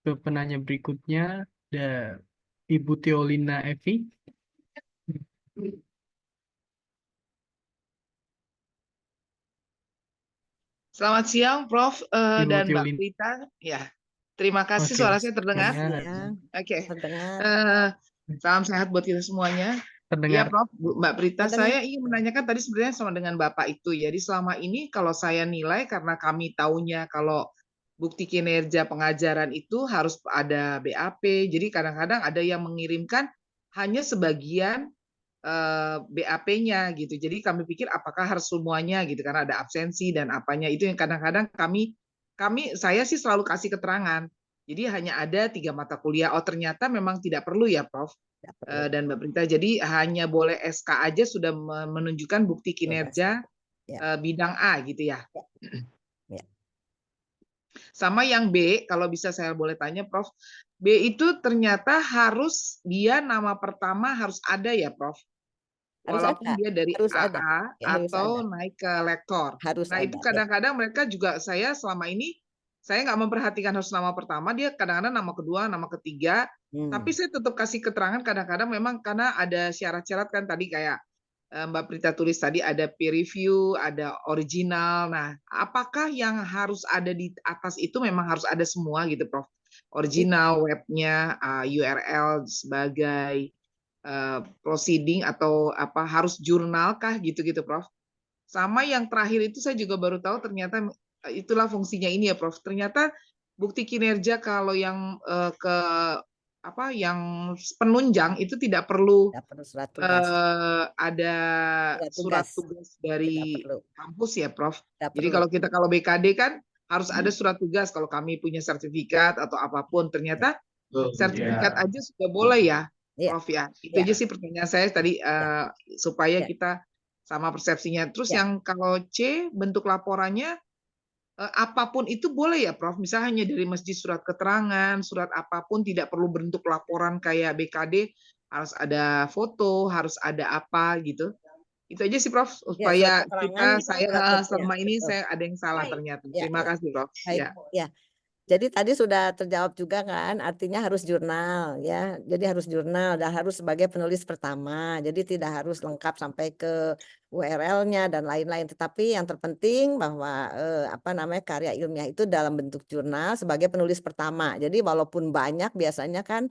ke penanya berikutnya, ada Ibu Teolina Evi. Selamat siang, Prof. Ibu Dan Mbak Teolina. Prita. Ya, terima kasih. Oke, Suara saya terdengar? suaranya Oke. Terdengar. Salam sehat buat kita semuanya. terdengar. Ya, Prof. Mbak Prita, Terdengar. saya ingin menanyakan tadi sebenarnya sama dengan Bapak itu. Jadi selama ini kalau saya nilai karena kami taunya kalau bukti kinerja pengajaran itu harus ada BAP. Jadi kadang-kadang ada yang mengirimkan hanya sebagian BAP-nya gitu. Jadi kami pikir apakah harus semuanya gitu karena ada absensi dan apanya. Itu yang kadang-kadang saya sih selalu kasih keterangan. Jadi hanya ada 3 mata kuliah. Oh ternyata memang tidak perlu ya Prof. Tidak perlu. Dan Mbak Prita. Jadi hanya boleh SK aja sudah menunjukkan bukti Tugas. kinerja Ya, bidang A gitu ya. ya. Sama yang B, kalau bisa saya boleh tanya Prof. B itu ternyata harus dia nama pertama harus ada ya Prof. Harus Walaupun ada, dia dari harus ada. AA Ya, harus atau ada. naik ke lektor. Harus Nah itu ada. Ya. kadang-kadang mereka juga saya selama ini saya nggak memperhatikan harus nama pertama, dia kadang-kadang nama kedua, nama ketiga, tapi saya tetap kasih keterangan kadang-kadang memang karena ada syarat-syarat kan tadi kayak Mbak Prita tulis tadi ada peer review, ada original. Nah, apakah yang harus ada di atas itu memang harus ada semua gitu, Prof? Original webnya, URL sebagai proceeding atau apa harus jurnal kah gitu-gitu, Prof? Sama yang terakhir itu saya juga baru tahu ternyata itulah fungsinya ini ya, Prof. Ternyata bukti kinerja kalau yang ke apa yang penunjang itu tidak perlu Tidak perlu surat tugas. ada Surat surat tugas. tugas Tidak dari perlu. kampus ya, Prof. Tidak Jadi perlu. kalau BKD kan harus ada surat tugas kalau kami punya sertifikat atau apapun. Ternyata sertifikat aja sudah boleh ya, Ya. Prof ya. Itu Ya. aja sih pertanyaan saya tadi supaya Ya. kita sama persepsinya. Terus Ya. yang kalau C bentuk laporannya apapun itu boleh ya, Prof. Misalnya hanya dari masjid surat keterangan, surat apapun tidak perlu bentuk laporan kayak BKD, harus ada foto, harus ada apa gitu. Itu aja sih, Prof. Ya, surat Supaya keterangan, saya surat selama ini betul. saya ada yang salah ternyata. Ya, Terima ya. kasih, Prof. Baik, Ya. ya. Jadi tadi sudah terjawab juga kan, artinya harus jurnal ya. Jadi harus jurnal dan harus sebagai penulis pertama. Jadi tidak harus lengkap sampai ke URL-nya dan lain-lain. Tetapi yang terpenting bahwa apa namanya karya ilmiah itu dalam bentuk jurnal sebagai penulis pertama. Jadi walaupun banyak biasanya kan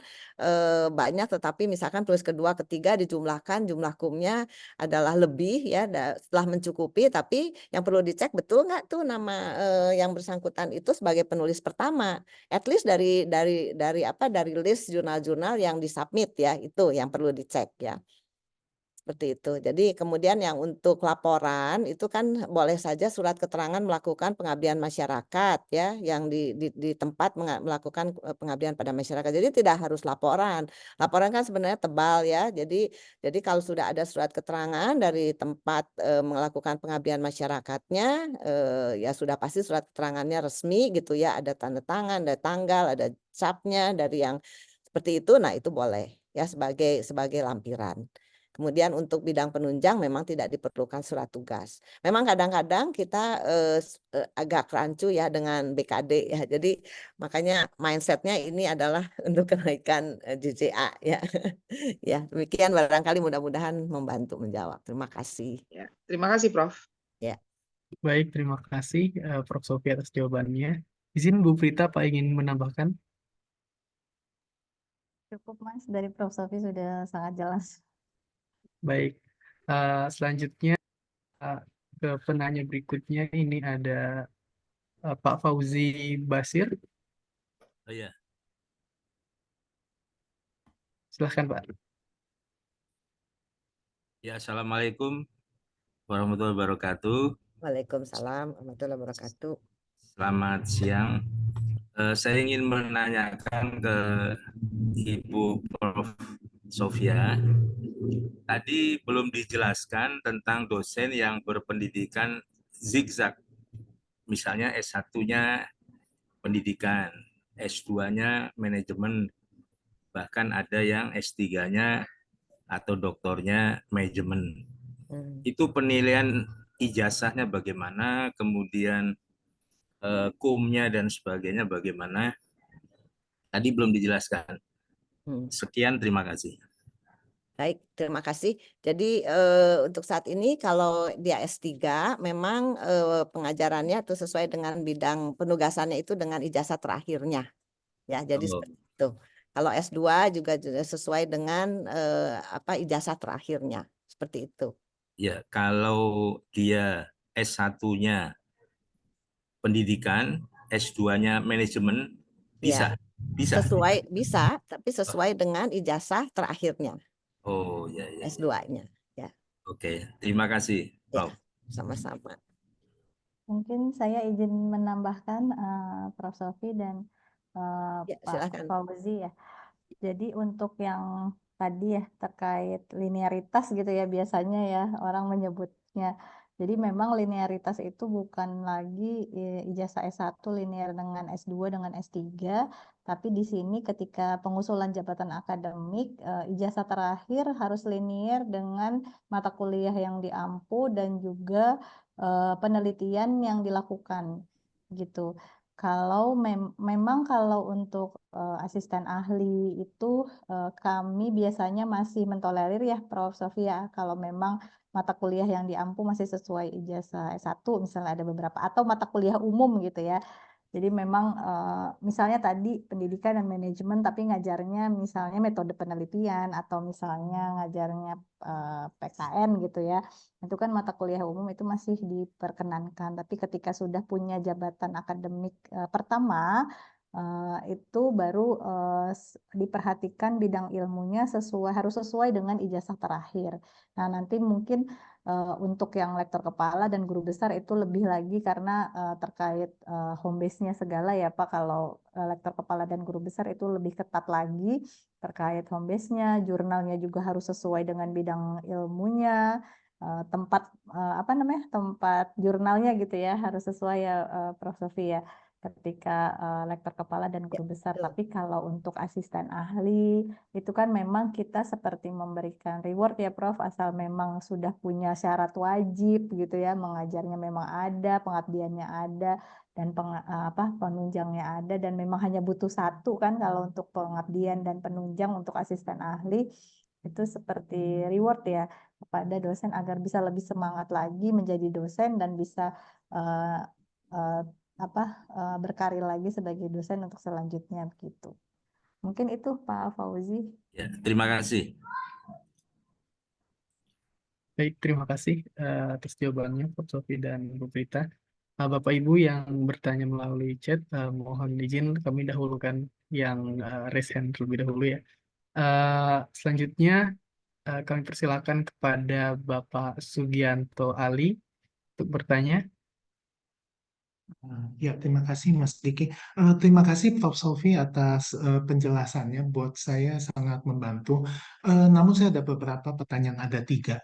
banyak, tetapi misalkan tulis kedua, ketiga dijumlahkan jumlah kumnya adalah lebih ya setelah mencukupi. Tapi yang perlu dicek betul nggak tuh nama yang bersangkutan itu sebagai penulis pertama. At least dari list jurnal-jurnal yang disubmit ya, itu yang perlu dicek ya. Seperti itu. Jadi kemudian yang untuk laporan itu kan boleh saja surat keterangan melakukan pengabdian masyarakat ya, yang di tempat melakukan pengabdian pada masyarakat. Jadi tidak harus laporan. Laporan kan sebenarnya tebal ya. Jadi kalau sudah ada surat keterangan dari tempat melakukan pengabdian masyarakatnya, ya sudah pasti surat keterangannya resmi gitu ya, ada tanda tangan, ada tanggal, ada capnya dari yang seperti itu. Nah itu boleh ya sebagai lampiran. Kemudian untuk bidang penunjang memang tidak diperlukan surat tugas. Memang kadang-kadang kita agak rancu ya dengan BKD ya. Jadi makanya mindsetnya ini adalah untuk kenaikan JJA ya. Ya demikian barangkali mudah-mudahan membantu menjawab. Terima kasih. Ya. Terima kasih, Prof. Ya. Baik, terima kasih Prof. Sofi atas jawabannya. Izin Bu Prita, Pak ingin menambahkan? Cukup Mas, dari Prof. Sofi sudah sangat jelas. Baik, selanjutnya ke penanya berikutnya ini ada Pak Fauzi Basir. Oh iya, Silahkan Pak. ya Assalamualaikum warahmatullahi wabarakatuh. Waalaikumsalam warahmatullahi wabarakatuh. Selamat siang. Saya ingin menanyakan ke Ibu Prof. Sofia. Tadi belum dijelaskan tentang dosen yang berpendidikan zigzag. Misalnya S1-nya pendidikan, S2-nya manajemen, bahkan ada yang S3-nya atau doktornya manajemen. Itu penilaian ijazahnya bagaimana, kemudian kumnya dan sebagainya bagaimana. Tadi belum dijelaskan. Sekian, terima kasih. Baik, terima kasih. Jadi untuk saat ini kalau dia S3 memang pengajarannya itu sesuai dengan bidang penugasannya itu dengan ijazah terakhirnya. Ya, jadi seperti itu. Kalau S2 juga sesuai dengan ijazah terakhirnya. Seperti itu. Ya, kalau dia S1-nya pendidikan, S2-nya manajemen, bisa. Ya, Bisa. bisa, tapi sesuai dengan ijazah terakhirnya. Oh, ya, ya. S2-nya. Ya. Oke, terima kasih, Prof. Ya, sama-sama. Mungkin saya izin menambahkan Prof. Sofi dan Pak silakan. Fauzi ya. Jadi untuk yang tadi ya terkait linearitas gitu ya biasanya ya orang menyebutnya. Jadi memang linearitas itu bukan lagi ijazah S1 linear dengan S2 dengan S3, tapi di sini ketika pengusulan jabatan akademik ijazah terakhir harus linear dengan mata kuliah yang diampu dan juga penelitian yang dilakukan gitu. Kalau memang kalau untuk asisten ahli itu kami biasanya masih mentolerir ya Prof. Sofia kalau memang mata kuliah yang diampu masih sesuai ijazah S1 misalnya ada beberapa atau mata kuliah umum gitu ya. Jadi memang misalnya tadi pendidikan dan manajemen tapi ngajarnya misalnya metode penelitian atau misalnya ngajarnya PKN gitu ya. Itu kan mata kuliah umum itu masih diperkenankan. Tapi ketika sudah punya jabatan akademik pertama itu baru diperhatikan bidang ilmunya harus sesuai dengan ijazah terakhir. Nah, nanti mungkin untuk yang lektor kepala dan guru besar itu lebih lagi karena terkait home base-nya segala ya Pak. Kalau lektor kepala dan guru besar itu lebih ketat lagi terkait home base-nya, jurnalnya juga harus sesuai dengan bidang ilmunya, tempat apa namanya tempat jurnalnya gitu ya harus sesuai ya Prof. Sofi ya ketika lektor kepala dan Ya, guru besar. betul. Tapi kalau untuk asisten ahli itu kan memang kita seperti memberikan reward ya Prof, asal memang sudah punya syarat wajib gitu ya, mengajarnya memang ada, pengabdiannya ada, dan penunjangnya ada, dan memang hanya butuh satu kan kalau untuk pengabdian dan penunjang untuk asisten ahli, itu seperti reward ya kepada dosen agar bisa lebih semangat lagi menjadi dosen dan bisa uh, uh, berkarir lagi sebagai dosen untuk selanjutnya begitu. Mungkin itu Pak Fauzi. Ya, terima kasih. Baik, terima kasih atas jawabannya, Prof. Sofi dan Bu Prita. Bapak Ibu yang bertanya melalui chat, mohon izin kami dahulukan yang raise hand terlebih dahulu ya. Selanjutnya kami persilakan kepada Bapak Sugianto Ali untuk bertanya. Ya, terima kasih Mas Diki. Terima kasih Prof. Sofi atas penjelasannya. Buat saya sangat membantu. Namun saya ada beberapa pertanyaan, ada 3.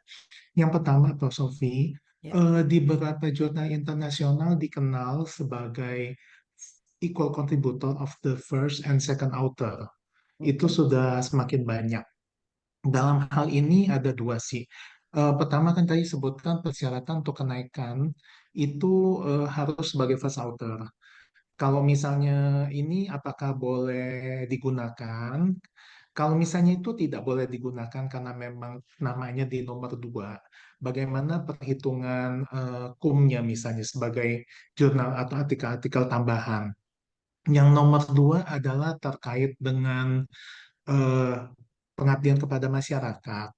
Yang pertama, Prof. Sofi, Ya. di beberapa jurnal internasional dikenal sebagai equal contributor of the first and second author. Itu sudah semakin banyak. Dalam hal ini ada 2 sih. Pertama kan tadi sebutkan persyaratan untuk kenaikan itu harus sebagai first author. Kalau misalnya ini apakah boleh digunakan? Kalau misalnya itu tidak boleh digunakan karena memang namanya di nomor 2, bagaimana perhitungan kumnya misalnya sebagai jurnal atau artikel-artikel tambahan? Yang nomor 2 adalah terkait dengan eh, pengabdian kepada masyarakat.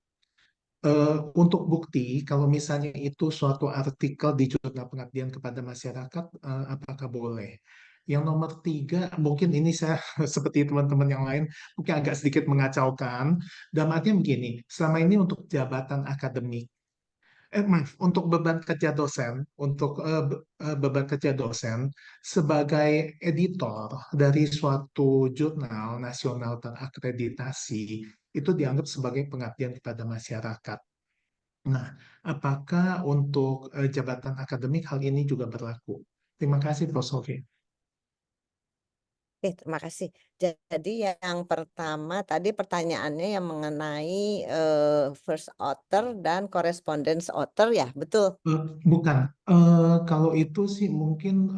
Untuk bukti, kalau misalnya itu suatu artikel di jurnal pengabdian kepada masyarakat, apakah boleh? Yang nomor 3, mungkin ini saya seperti teman-teman yang lain, mungkin agak sedikit mengacaukan. Dalam artian begini, selama ini untuk jabatan akademik, maaf, untuk beban kerja dosen, beban kerja dosen sebagai editor dari suatu jurnal nasional terakreditasi, itu dianggap sebagai pengabdian kepada masyarakat. Nah, apakah untuk jabatan akademik hal ini juga berlaku? Terima kasih, Prof. Sofi. Oke, terima kasih. Jadi yang pertama tadi pertanyaannya yang mengenai first author dan correspondence author ya, betul? Bukan. Kalau itu sih mungkin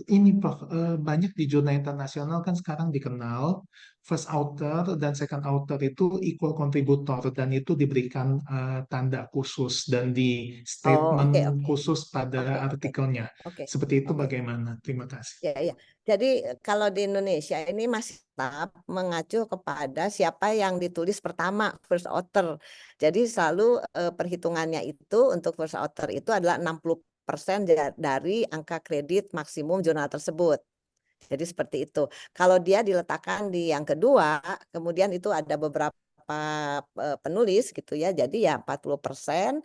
ini Prof, banyak di jurnal internasional kan sekarang dikenal first author dan second author itu equal contributor dan itu diberikan tanda khusus dan di Oh, statement oke. khusus pada Oke. artikelnya. Oke. Seperti itu Oke. bagaimana? Terima kasih. Ya, ya. Jadi kalau di Indonesia ini masih tetap mengacu kepada siapa yang ditulis pertama, first author. Jadi selalu perhitungannya itu untuk first author itu adalah 60% dari angka kredit maksimum jurnal tersebut. Jadi seperti itu. Kalau dia diletakkan di yang kedua, kemudian itu ada beberapa penulis gitu ya. Jadi ya 40%.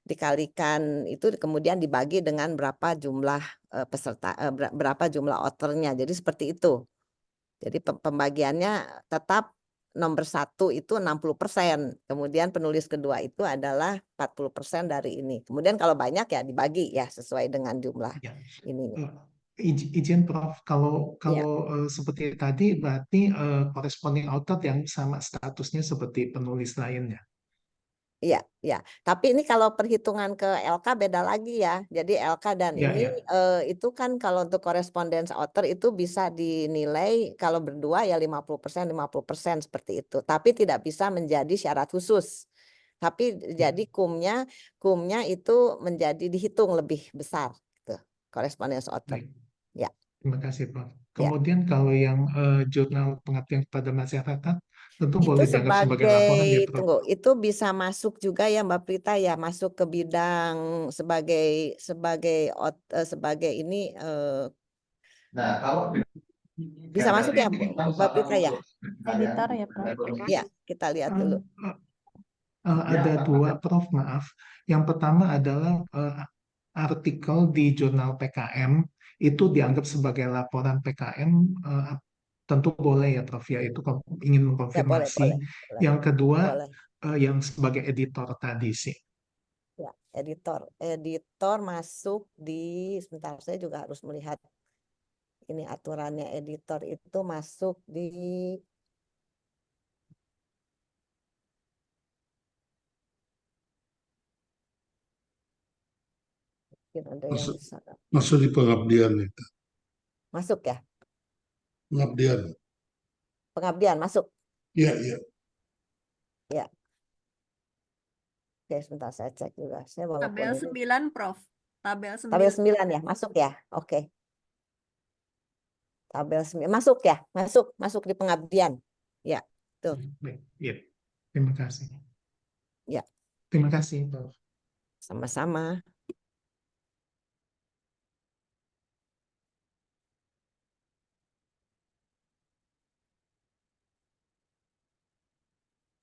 dikalikan itu kemudian dibagi dengan berapa jumlah peserta, berapa jumlah outernya. Jadi seperti itu. Jadi pembagiannya tetap nomor 1 itu 60%, kemudian penulis kedua itu adalah 40% dari ini. Kemudian kalau banyak ya dibagi ya sesuai dengan jumlah Ya. ini. Izin Prof, kalau Ya. seperti tadi berarti corresponding author yang sama statusnya seperti penulis lainnya. Iya, ya. Tapi ini kalau perhitungan ke LK beda lagi ya. Jadi LK dan Ya, ini ya. itu kan kalau untuk correspondence author itu bisa dinilai kalau berdua ya 50% seperti itu. Tapi tidak bisa menjadi syarat khusus. Tapi jadi kumnya itu menjadi dihitung lebih besar gitu. Correspondence author. Baik. Ya. Terima kasih, Prof. Ya. Kemudian kalau yang jurnal pengabdian kepada masyarakat tentu Itu boleh dianggap sebagai laporan ya, Prof. tunggu, itu bisa masuk juga ya Mbak Prita ya, masuk ke bidang sebagai ini Nah, kalau bisa masuk ya Mbak Prita ya? Editor ya, Prof. Ya, kita lihat dulu. Ada dua, Prof, maaf. Yang pertama adalah artikel di jurnal PKM itu dianggap sebagai laporan PKM, tentu boleh ya, Prof, ya, itu ingin Ya, mengkonfirmasi. boleh. Yang kedua, Boleh. yang sebagai editor tadi sih. Ya, editor masuk di, sebentar saya juga harus melihat ini aturannya. Editor itu masuk di mungkin ada yang bisa masuk di pengabdian itu. masuk ya, Pengabdian masuk iya. ya. Oke, sebentar saya cek juga. Saya Tabel 9, Prof. Tabel 9. Tabel 9 ya, masuk ya. Oke. Tabel 9 masuk ya, masuk di pengabdian. Ya, tuh. Baik, ya. Terima kasih. Ya. Terima kasih, Prof. Sama-sama.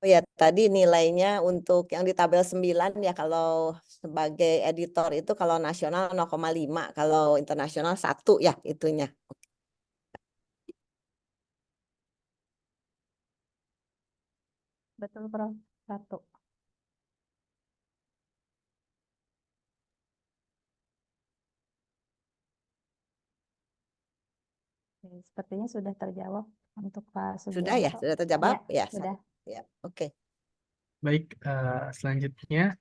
Oh ya, tadi nilainya untuk yang di tabel 9 ya, kalau sebagai editor itu kalau nasional 0,5, kalau internasional 1 ya itunya. Betul, Prof. 1. Oke, sepertinya sudah terjawab untuk Pak Sudah ya, Sugianto. sudah terjawab Ya, ya. sudah. Ya, oke. Baik, selanjutnya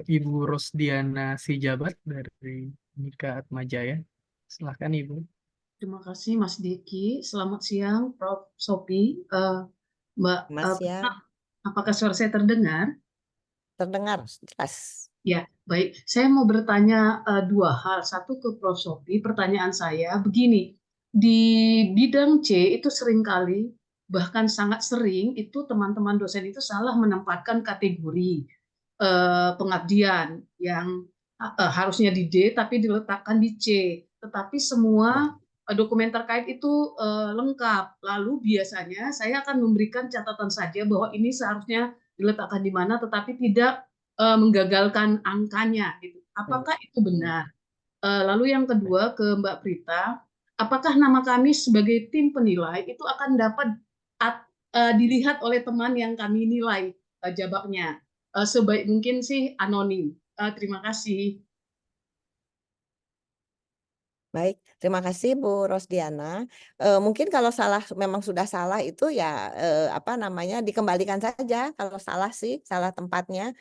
Ibu Rosdiana Sijabat dari Nika Atmajaya. Silakan Ibu. Terima kasih Mas Diki. Selamat siang Prof. Sophie. Mbak Prita, apakah suara saya terdengar? Terdengar, jelas. Ya, baik. Saya mau bertanya dua hal. Satu ke Prof. Sophie. Pertanyaan saya begini. Di bidang C itu seringkali, bahkan sangat sering, itu teman-teman dosen itu salah menempatkan kategori pengabdian yang harusnya di D tapi diletakkan di C. Tetapi semua dokumen terkait itu lengkap. Lalu biasanya saya akan memberikan catatan saja bahwa ini seharusnya diletakkan di mana, tetapi tidak menggagalkan angkanya. Gitu. Apakah itu benar? Lalu yang kedua ke Mbak Prita, apakah nama kami sebagai tim penilai itu akan dapat dilihat oleh teman yang kami nilai jabatnya? Sebaik mungkin sih anonim. Terima kasih. Baik, terima kasih Bu Rosdiana. Mungkin kalau salah, memang sudah salah itu ya dikembalikan saja. Kalau salah sih, salah tempatnya.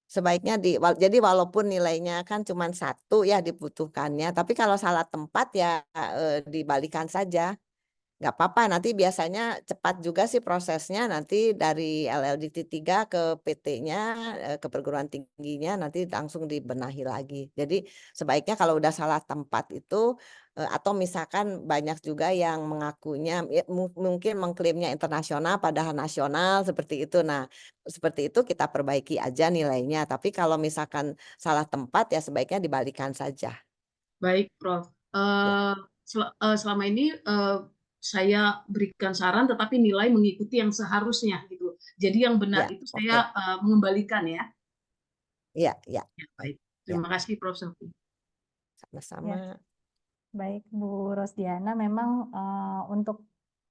Sebaiknya jadi walaupun nilainya kan cuma 1 ya dibutuhkannya, tapi kalau salah tempat ya dibalikan saja. Nggak apa-apa, nanti biasanya cepat juga sih prosesnya, nanti dari LLDT 3 ke PT-nya, ke perguruan tingginya nanti langsung dibenahi lagi. Jadi sebaiknya kalau udah salah tempat itu, atau misalkan banyak juga yang mengakunya, mungkin mengklaimnya internasional padahal nasional seperti itu. Nah, seperti itu kita perbaiki aja nilainya, tapi kalau misalkan salah tempat ya sebaiknya dibalikan saja. Baik, Prof. Selama ini saya berikan saran tetapi nilai mengikuti yang seharusnya gitu. Jadi yang benar Ya, itu saya mengembalikan ya. Iya, iya, Ya, baik. ya, Terima kasih Prof. Sofi. sama-sama. Baik, Bu Rosdiana, memang untuk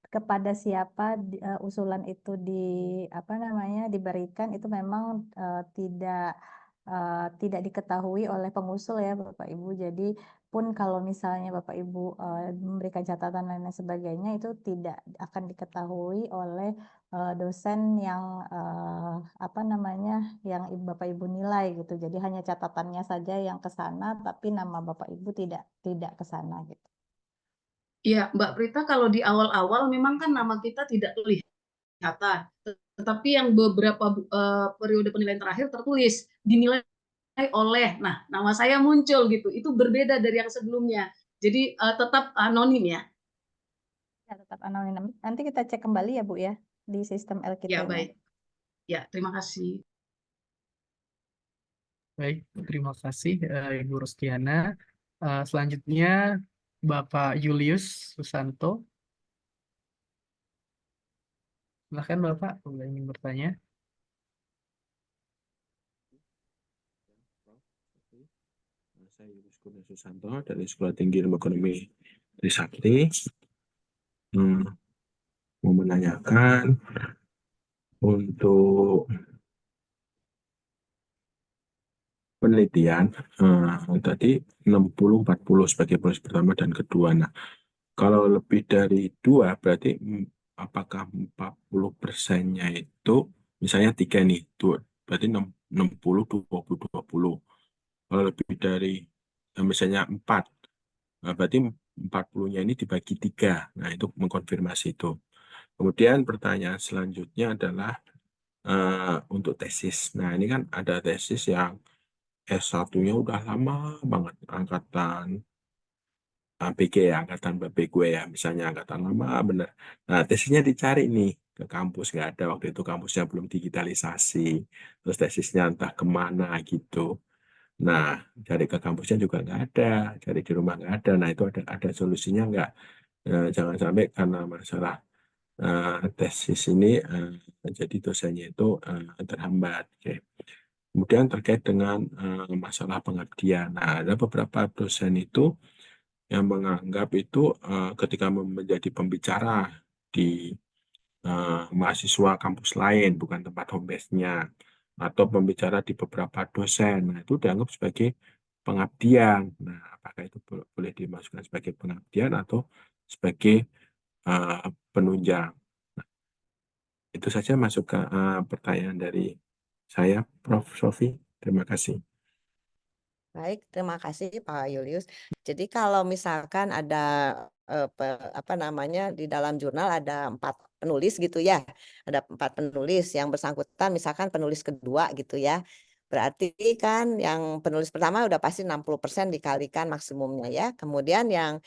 kepada siapa usulan itu diberikan itu memang tidak diketahui oleh pengusul ya Bapak Ibu. Jadi pun kalau misalnya Bapak Ibu memberikan catatan dan lain sebagainya itu tidak akan diketahui oleh dosen yang yang Bapak Ibu nilai gitu. Jadi hanya catatannya saja yang ke sana, tapi nama Bapak Ibu tidak ke sana gitu. Ya, Mbak Prita, kalau di awal-awal memang kan nama kita tidak kelihatan, tetapi yang beberapa periode penilaian terakhir tertulis dinilai oleh, nah nama saya muncul gitu, itu berbeda dari yang sebelumnya. Jadi tetap anonim ya. Ya, tetap anonim. Nanti kita cek kembali ya Bu ya di sistem Ya, LKT-nya. baik. Ya, terima kasih. Baik, terima kasih Ibu Rostiana. Selanjutnya Bapak Julius Susanto. Silakan Bapak, kalau ingin bertanya. Saya Yunus Kurnia Susanto dari Sekolah Tinggi Ilmu Ekonomi Trisakti. Mau menanyakan untuk penelitian tadi 60-40 sebagai proses pertama dan kedua. Nah, kalau lebih dari 2 berarti apakah 40%-nya itu misalnya 3 nih, berarti 60-20-20. Kalau lebih dari misalnya 4, berarti 40-nya ini dibagi 3. Nah, itu mengkonfirmasi itu. Kemudian pertanyaan selanjutnya adalah untuk tesis. Nah, ini kan ada tesis yang S1-nya udah lama banget, angkatan BG ya, angkatan BB gue ya, misalnya angkatan lama bener. Nah, tesisnya dicari nih ke kampus, nggak ada waktu itu, kampusnya belum digitalisasi, terus tesisnya entah kemana gitu. Nah, cari ke kampusnya juga nggak ada, cari di rumah nggak ada. Nah, itu ada solusinya nggak? Jangan sampai karena masalah tesis ini jadi dosennya itu terhambat. Oke. Kemudian terkait dengan masalah pengabdian. Nah, ada beberapa dosen itu yang menganggap itu ketika menjadi pembicara di mahasiswa kampus lain, bukan tempat home base-nya, atau pembicara di beberapa dosen, nah, itu dianggap sebagai pengabdian. Nah, apakah itu boleh dimasukkan sebagai pengabdian atau sebagai penunjang? Nah, itu saja masuk ke pertanyaan dari saya, Prof. Sofi. Terima kasih. Baik, terima kasih Pak Julius. Jadi kalau misalkan ada di dalam jurnal ada 4 penulis gitu ya, ada 4 penulis yang bersangkutan, misalkan penulis kedua gitu ya. Berarti kan yang penulis pertama udah pasti 60% dikalikan maksimumnya ya. Kemudian yang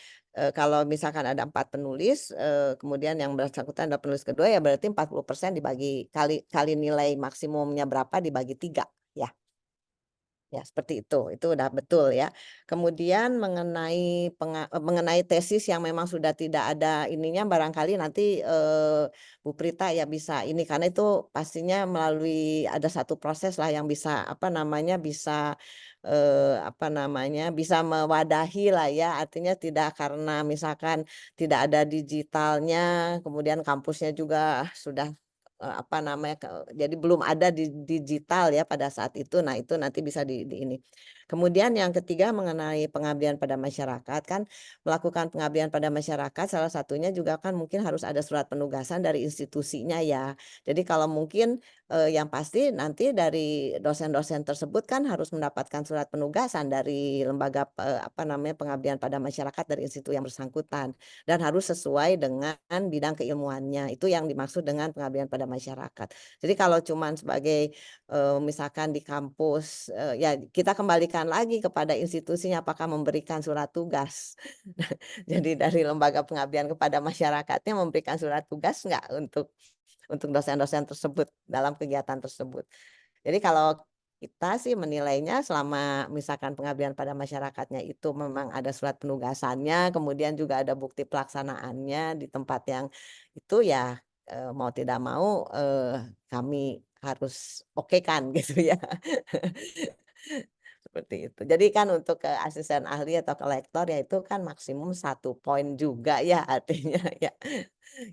kalau misalkan ada 4 penulis, kemudian yang bersangkutan ada penulis kedua ya berarti 40% dibagi kali nilai maksimumnya berapa dibagi 3 ya. Ya, seperti itu udah betul ya. Kemudian mengenai tesis yang memang sudah tidak ada ininya barangkali nanti Bu Prita ya bisa ini karena itu pastinya melalui ada satu proses lah yang bisa bisa mewadahi lah ya. Artinya tidak karena misalkan tidak ada digitalnya, kemudian kampusnya juga sudah jadi belum ada di digital ya pada saat itu. Nah, itu nanti bisa di ini. Kemudian yang ketiga mengenai pengabdian pada masyarakat kan melakukan pengabdian pada masyarakat salah satunya juga kan mungkin harus ada surat penugasan dari institusinya ya. Jadi kalau mungkin yang pasti nanti dari dosen-dosen tersebut kan harus mendapatkan surat penugasan dari lembaga pengabdian pada masyarakat dari institusi yang bersangkutan dan harus sesuai dengan bidang keilmuannya. Itu yang dimaksud dengan pengabdian pada masyarakat. Jadi kalau cuman sebagai misalkan di kampus ya kita kembalikan lagi kepada institusinya apakah memberikan surat tugas. Jadi dari lembaga pengabdian kepada masyarakatnya memberikan surat tugas enggak untuk dosen-dosen tersebut dalam kegiatan tersebut. Jadi kalau kita sih menilainya selama misalkan pengabdian pada masyarakatnya itu memang ada surat penugasannya, kemudian juga ada bukti pelaksanaannya di tempat yang itu ya mau tidak mau kami harus okekan gitu ya. Seperti itu. Jadi kan untuk ke asisten ahli atau ke lektor ya itu kan maksimum 1 poin juga ya artinya ya.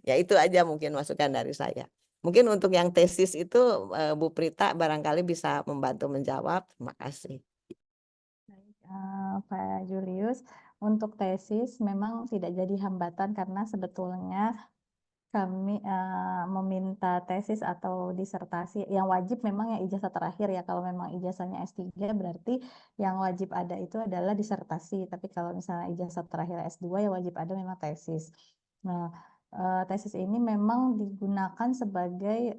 Ya itu aja mungkin masukan dari saya. Mungkin untuk yang tesis itu Bu Prita barangkali bisa membantu menjawab. Terima kasih. Baik, Pak Julius, untuk tesis memang tidak jadi hambatan karena sebetulnya kami meminta tesis atau disertasi yang wajib memang yang ijazah terakhir ya. Kalau memang ijazahnya S3 berarti yang wajib ada itu adalah disertasi. Tapi kalau misalnya ijazah terakhir S2 ya wajib ada memang tesis. Nah, tesis ini memang digunakan sebagai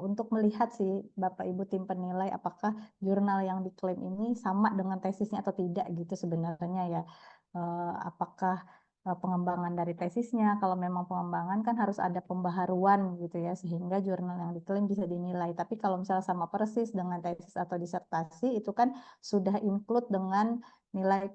untuk melihat sih Bapak Ibu tim penilai apakah jurnal yang diklaim ini sama dengan tesisnya atau tidak gitu sebenarnya ya. Apakah pengembangan dari tesisnya, kalau memang pengembangan kan harus ada pembaharuan gitu ya sehingga jurnal yang diklaim bisa dinilai. Tapi kalau misalnya sama persis dengan tesis atau disertasi itu kan sudah include dengan nilai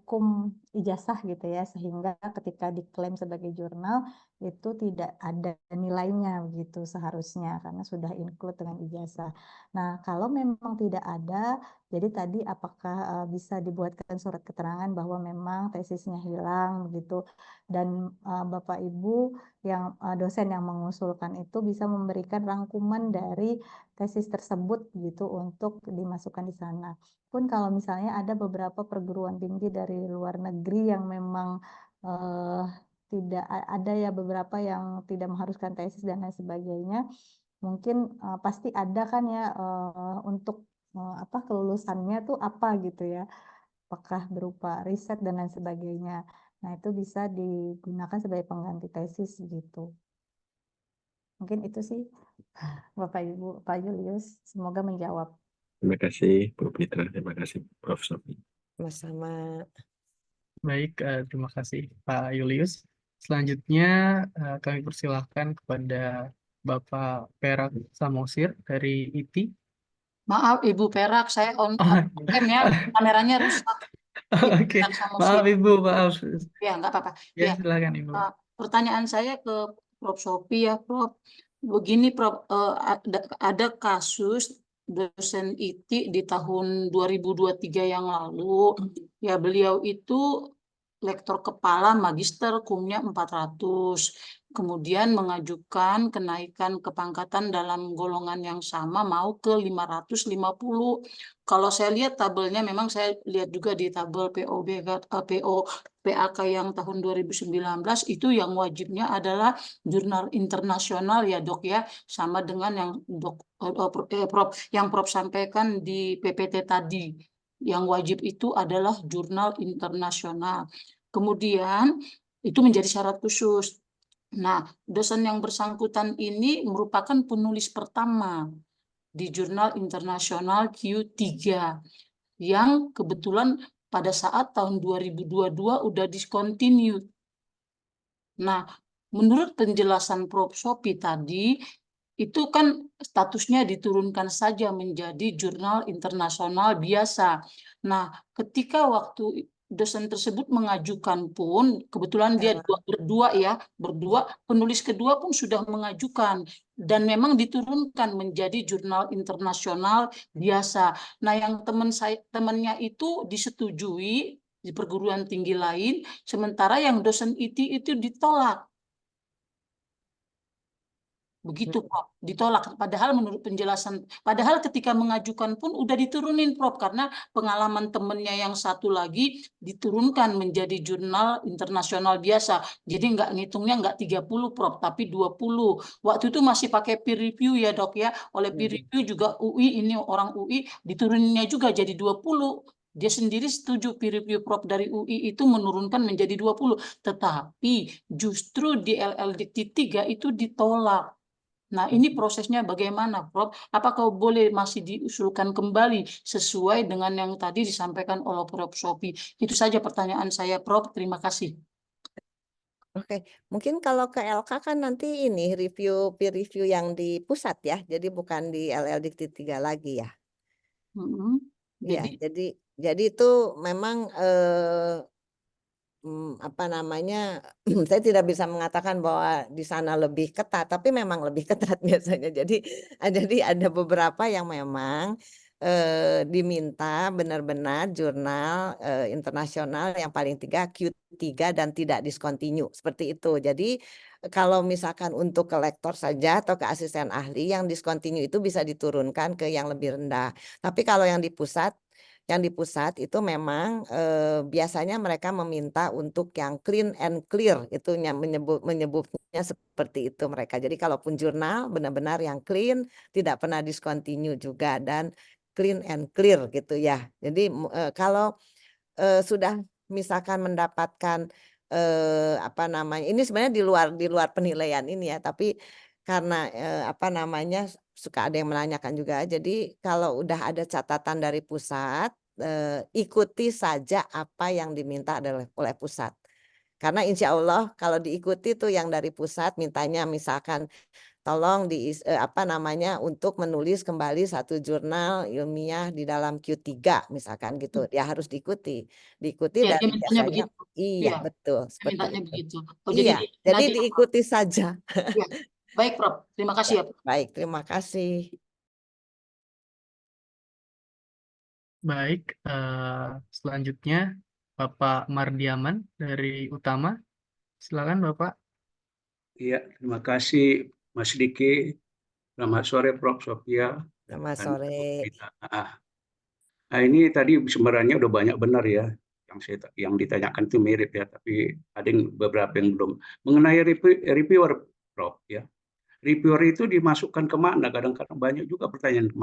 ijazah gitu ya sehingga ketika diklaim sebagai jurnal itu tidak ada nilainya begitu seharusnya karena sudah include dengan ijazah. Nah, kalau memang tidak ada, jadi tadi apakah bisa dibuatkan surat keterangan bahwa memang tesisnya hilang begitu dan Bapak Ibu yang dosen yang mengusulkan itu bisa memberikan rangkuman dari tesis tersebut gitu untuk dimasukkan di sana. Pun kalau misalnya ada beberapa perguruan tinggi dari luar negeri yang memang tidak ada ya beberapa yang tidak mengharuskan tesis dan lain sebagainya. Mungkin pasti ada kan ya untuk kelulusannya tuh apa gitu ya. Apakah berupa riset dan lain sebagainya. Nah, itu bisa digunakan sebagai pengganti tesis gitu. Mungkin itu sih Bapak Ibu, Pak Julius, semoga menjawab. Terima kasih Bu Fitra, terima kasih Prof. Sofi. Sama-sama. Baik, terima kasih Pak Julius. Selanjutnya kami persilahkan kepada Bapak Perak Samosir dari ITI. Maaf Ibu Perak, saya on Oh, cam ya, kameranya rusak. Ibu Oke, Perak Samosir. maaf Ibu, maaf. Ya, nggak apa-apa. Ya, Ya, silakan Ibu. pertanyaan saya ke Prof. Sophie ya, Prof. Begini, Prof, ada kasus dosen ITI di tahun 2023 yang lalu, ya beliau itu lektor kepala magister kumnya 400, kemudian mengajukan kenaikan kepangkatan dalam golongan yang sama mau ke 550. Kalau saya lihat tabelnya, memang saya lihat juga di tabel PAK yang tahun 2019 itu yang wajibnya adalah jurnal internasional ya Dok ya, sama dengan yang Prof sampaikan di PPT tadi. Yang wajib itu adalah jurnal internasional. Kemudian itu menjadi syarat khusus. Nah, dosen yang bersangkutan ini merupakan penulis pertama di jurnal internasional Q3 yang kebetulan pada saat tahun 2022 udah discontinued. Nah, menurut penjelasan Prof. Sophie tadi, itu kan statusnya diturunkan saja menjadi jurnal internasional biasa. Nah, ketika waktu dosen tersebut mengajukan pun, kebetulan dia berdua, penulis kedua pun sudah mengajukan. Dan memang diturunkan menjadi jurnal internasional biasa. Nah, yang temannya itu disetujui di perguruan tinggi lain, sementara yang dosen ITI itu ditolak. Begitu, Prof. Ditolak. Padahal menurut penjelasan, padahal ketika mengajukan pun udah diturunin, Prof. Karena pengalaman temennya yang satu lagi diturunkan menjadi jurnal internasional biasa. Jadi ngitungnya nggak 30, Prof. Tapi 20. Waktu itu masih pakai peer review ya, Dok ya. Oleh peer review juga UI, ini orang UI, dituruninnya juga jadi 20. Dia sendiri setuju peer review Prof dari UI itu menurunkan menjadi 20. Tetapi justru di LLDikti 3 itu ditolak. Nah, ini prosesnya bagaimana, Prof? Apakah boleh masih diusulkan kembali sesuai dengan yang tadi disampaikan oleh Prof. Sophie? Itu saja pertanyaan saya, Prof. Terima kasih. Oke, mungkin kalau ke LK kan nanti ini peer review yang di pusat ya, jadi bukan di LLDikti 3 lagi ya. Ya, jadi itu memang apa namanya, saya tidak bisa mengatakan bahwa di sana lebih ketat, tapi memang lebih ketat biasanya. Jadi ada beberapa yang memang diminta benar-benar jurnal internasional yang paling Q3 dan tidak discontinue seperti itu. Jadi kalau misalkan untuk ke lektor saja atau ke asisten ahli yang discontinue itu bisa diturunkan ke yang lebih rendah. Tapi kalau yang di pusat itu memang biasanya mereka meminta untuk yang clean and clear, itu yang menyebutnya seperti itu mereka. Jadi kalaupun jurnal benar-benar yang clean, tidak pernah discontinue juga, dan clean and clear gitu ya. Jadi kalau sudah misalkan mendapatkan apa namanya, ini sebenarnya di luar penilaian ini ya, tapi karena apa namanya, suka ada yang menanyakan juga. Jadi kalau udah ada catatan dari pusat, ikuti saja apa yang diminta oleh pusat. Karena insya Allah kalau diikuti tuh yang dari pusat mintanya misalkan tolong apa namanya, untuk menulis kembali satu jurnal ilmiah di dalam Q3 misalkan gitu, ya harus diikuti Ya, dan dia mintanya biasanya begitu. iya Iya, betul dia seperti mintanya itu. begitu. Oh, jadi Iya, jadi nanya, diikuti saja. ya. Baik, Prof. Terima kasih ya, Prof. Baik, terima kasih. Baik, selanjutnya Bapak Mardiaman dari Utama. Silakan Bapak. Iya, terima kasih Mas Diki. Selamat sore Prof. Sophia. Selamat Dan sore. Nah, ini tadi sebenarnya udah banyak benar ya yang ditanyakan itu mirip ya, tapi ada beberapa yang belum. Mengenai reviewer Prof ya. Reviewer itu dimasukkan ke mana? Kadang-kadang banyak juga pertanyaan.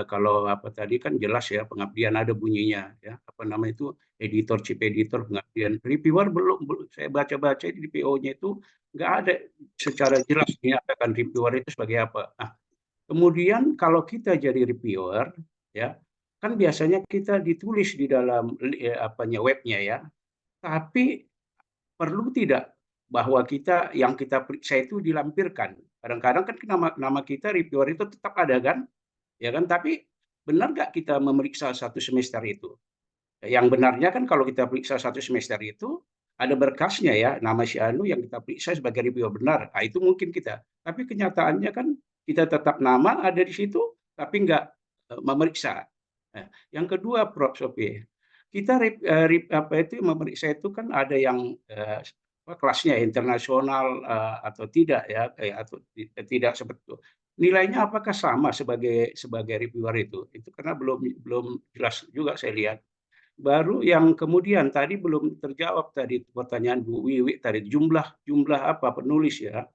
Kalau apa tadi kan jelas ya, pengabdian ada bunyinya ya. Apa namanya itu, editor, chief editor, pengabdian. Reviewer belum saya baca-baca di PO-nya itu nggak ada secara jelas dinyatakan reviewer itu sebagai apa. Nah, kemudian kalau kita jadi reviewer ya, kan biasanya kita ditulis di dalam webnya ya. Tapi perlu tidak bahwa yang kita periksa itu dilampirkan? Kadang-kadang kan nama kita reviewer itu tetap ada kan, ya kan? Tapi benar nggak kita memeriksa satu semester itu? Yang benarnya kan kalau kita periksa satu semester itu ada berkasnya ya, nama si Anu yang kita periksa sebagai reviewer benar. Nah, itu mungkin kita. Tapi kenyataannya kan kita tetap nama ada di situ, tapi nggak memeriksa. Nah, yang kedua, Prof. Sophie, kita apa itu memeriksa itu kan ada yang kelasnya internasional atau tidak ya, atau tidak seperti itu. Nilainya apakah sama sebagai reviewer itu? Itu karena belum jelas juga saya lihat. Baru yang kemudian tadi belum terjawab tadi pertanyaan Bu Wiwi tadi, jumlah apa penulis ya.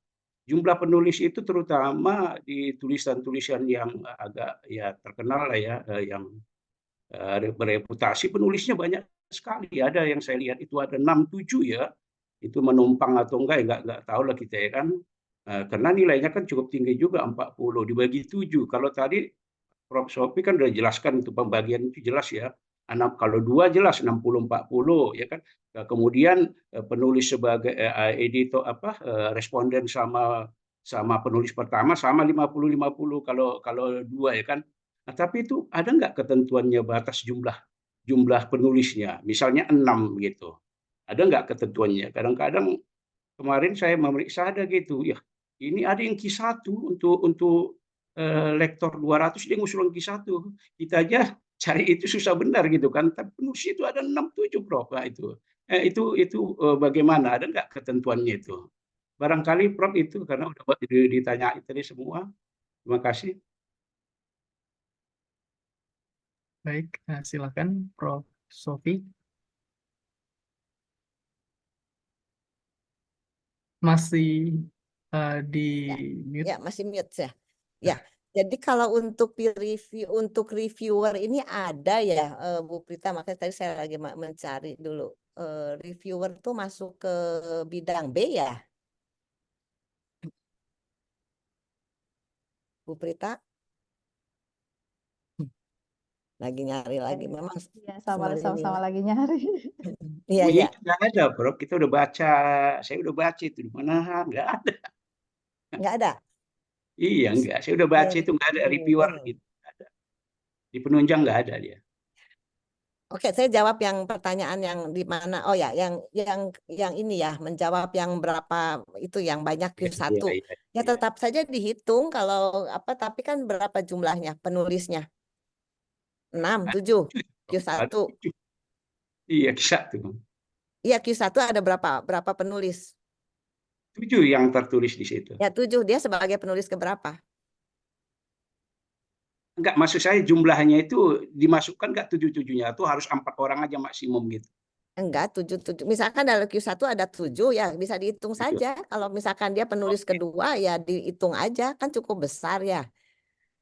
Jumlah penulis itu terutama di tulisan-tulisan yang agak ya terkenal lah ya, yang bereputasi, penulisnya banyak sekali. Ada yang saya lihat itu ada 6-7 ya. Itu menumpang atau enggak ya enggak tahu lah kita ya kan. Karena nilainya kan cukup tinggi juga, 40 dibagi 7. Kalau tadi Prof. Sophie kan udah jelaskan itu pembagian itu jelas ya. Kalau 2 jelas 60-40 ya kan. Kemudian penulis sebagai editor responden sama penulis pertama sama 50-50 kalau 2 ya kan. Nah, tapi itu ada nggak ketentuannya batas jumlah penulisnya? Misalnya 6 gitu. Ada nggak ketentuannya? Kadang-kadang kemarin saya memeriksa ada gitu. Ya, ini ada yang Q1 untuk lektor 200 dia ngusulin Q1. Kita aja cari itu susah benar gitu kan. Tapi penulis itu ada 6-7 Prof. Nah, itu bagaimana? Ada nggak ketentuannya itu? Barangkali Prof itu karena udah ditanya tadi semua. Terima kasih. Baik, silakan Prof. Sophie. Masih di mute. Ya, masih mute ya. Ya, jadi kalau untuk reviewer ini ada ya, Bu Prita, makanya tadi saya lagi mencari dulu. Reviewer tuh masuk ke bidang B ya, Bu Prita? Lagi nyari lagi, memang Ya, sama-sama lagi nyari. Iya, Bunyi iya. nggak ada, Prof. Kita udah baca, saya udah baca itu di mana nggak ada. Nggak ada. Iya nggak, saya udah baca itu nggak ada reviewer gitu, nggak ada. Di penunjang nggak ada dia. Oke, saya jawab yang pertanyaan yang di mana. Oh ya, yang ini ya, menjawab yang berapa itu yang banyak Q1. Ya tetap saja dihitung kalau apa, tapi kan berapa jumlahnya penulisnya? 6, 7 Q1. Iya, Q1. Iya, Q1 ada berapa penulis? 7 yang tertulis di situ. Ya, 7. Dia sebagai penulis keberapa? Enggak, maksud saya jumlahnya itu dimasukkan enggak 7-7-nya, itu harus 4 orang aja maksimum gitu. Enggak, 7. Misalkan dalam Q1 ada 7 ya bisa dihitung 7. saja. Kalau misalkan dia penulis kedua ya dihitung aja, kan cukup besar ya.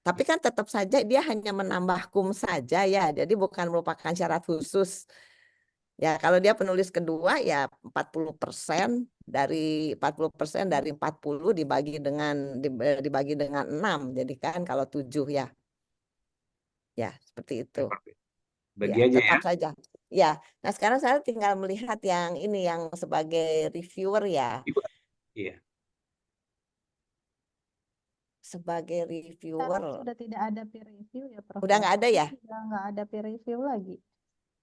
Tapi kan tetap saja dia hanya menambah kum saja ya. Jadi bukan merupakan syarat khusus. Ya, kalau dia penulis kedua ya 40% dari 40% dari 40 dibagi dengan 6. Jadi kan kalau 7 ya. Ya, seperti itu. Ya, Bagiannya tetap ya. saja. Ya. Nah, sekarang saya tinggal melihat yang ini yang sebagai reviewer ya. Iya. Sebagai Sekarang reviewer. sudah tidak ada peer review ya, Prof. Udah nggak ada ya? Sudah nggak ada peer review lagi.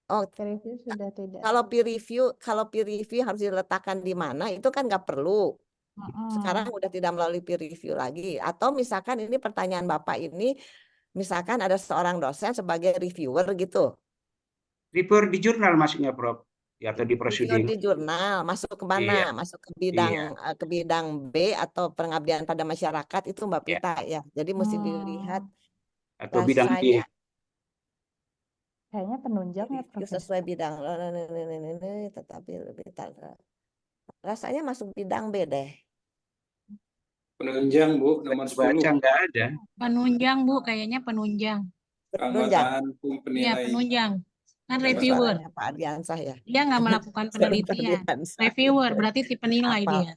Oh, Peer review sudah tidak. kalau peer review harus diletakkan di mana itu kan nggak perlu. Sekarang udah tidak melalui peer review lagi. Atau misalkan ini pertanyaan Bapak ini, misalkan ada seorang dosen sebagai reviewer gitu. Reviewer di jurnal maksudnya, Prof. Ya, atau di Reviewer proceeding. di jurnal, masuk ke mana? Iya. Masuk ke bidang Iya. ke bidang B atau pengabdian pada masyarakat itu Mbak Iya. Prita ya. Jadi mesti dilihat Atau bidang rasanya B. Kayaknya penunjang ya, review Prof. sesuai bidang. Tetapi lebih rasanya masuk bidang B deh. Penunjang, Bu, nomor 10. Baca nggak ada. Penunjang, Bu, kayaknya penunjang. Anggota hukum Iya, penilai. penunjang. Kan Coba reviewer. suaranya Pak Ardiansah ya. Dia nggak melakukan Suara Pak penelitian. Ardiansah. Reviewer, berarti si penilai Apa? dia.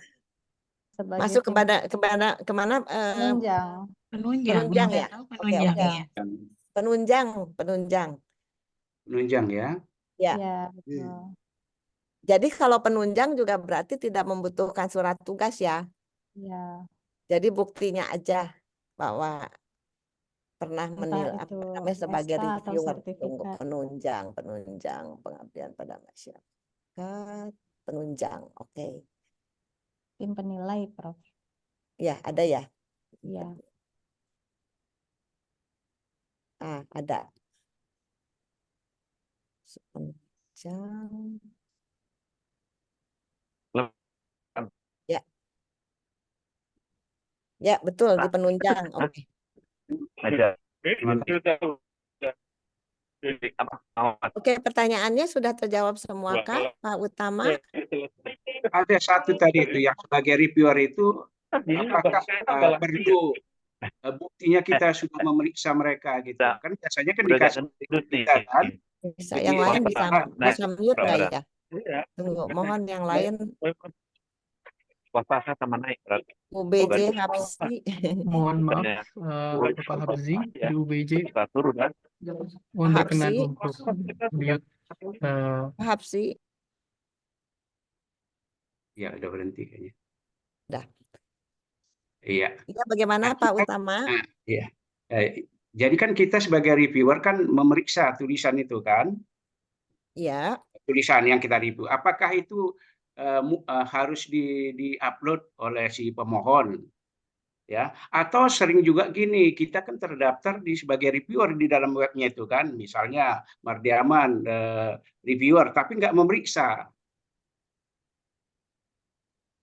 Sebagai Masuk tim kemana? penunjang. Penunjang. Penunjang Yang ya. saya tahu Oke, penunjang, oke. ya. Penunjang. Penunjang ya. Ya. Ya, betul. Jadi kalau penunjang juga berarti tidak membutuhkan surat tugas ya. Ya, Jadi buktinya aja bahwa pernah entah itu namanya sebagai SK atau reviewer. Tunggu, sertifikat. penunjang pengabdian pada masyarakat, penunjang. Oke. Tim penilai, Prof. Ya, ada ya. Iya. Ada. Penunjang. Ya. Ya, betul di penunjang. Oke. Ada. Oke, pertanyaannya sudah terjawab semua Kak, Pak Utama? Ada satu tadi itu yang sebagai reviewer itu apakah perlu buktinya kita sudah memeriksa mereka gitu. Kan biasanya kan dikasih kita kan. Bisa yang lain bisa mute nggak ya? Tunggu, mohon yang lain. Puasa sama naik. UBJ Hapsi. Mohon maaf, Bapak Habzi di UBJ. Mohon berkenan Hapsi. untuk mute. Hapsi. Ya, udah berhenti kayaknya. Udah. Iya. Iya, bagaimana Pak Utama? Iya. Jadi kan kita sebagai reviewer kan memeriksa tulisan itu kan? Iya. Tulisan yang kita review. Apakah itu harus di-upload oleh si pemohon? Ya, atau sering juga gini, kita kan terdaftar sebagai reviewer di dalam webnya itu kan, misalnya Mardiaman reviewer, tapi nggak memeriksa.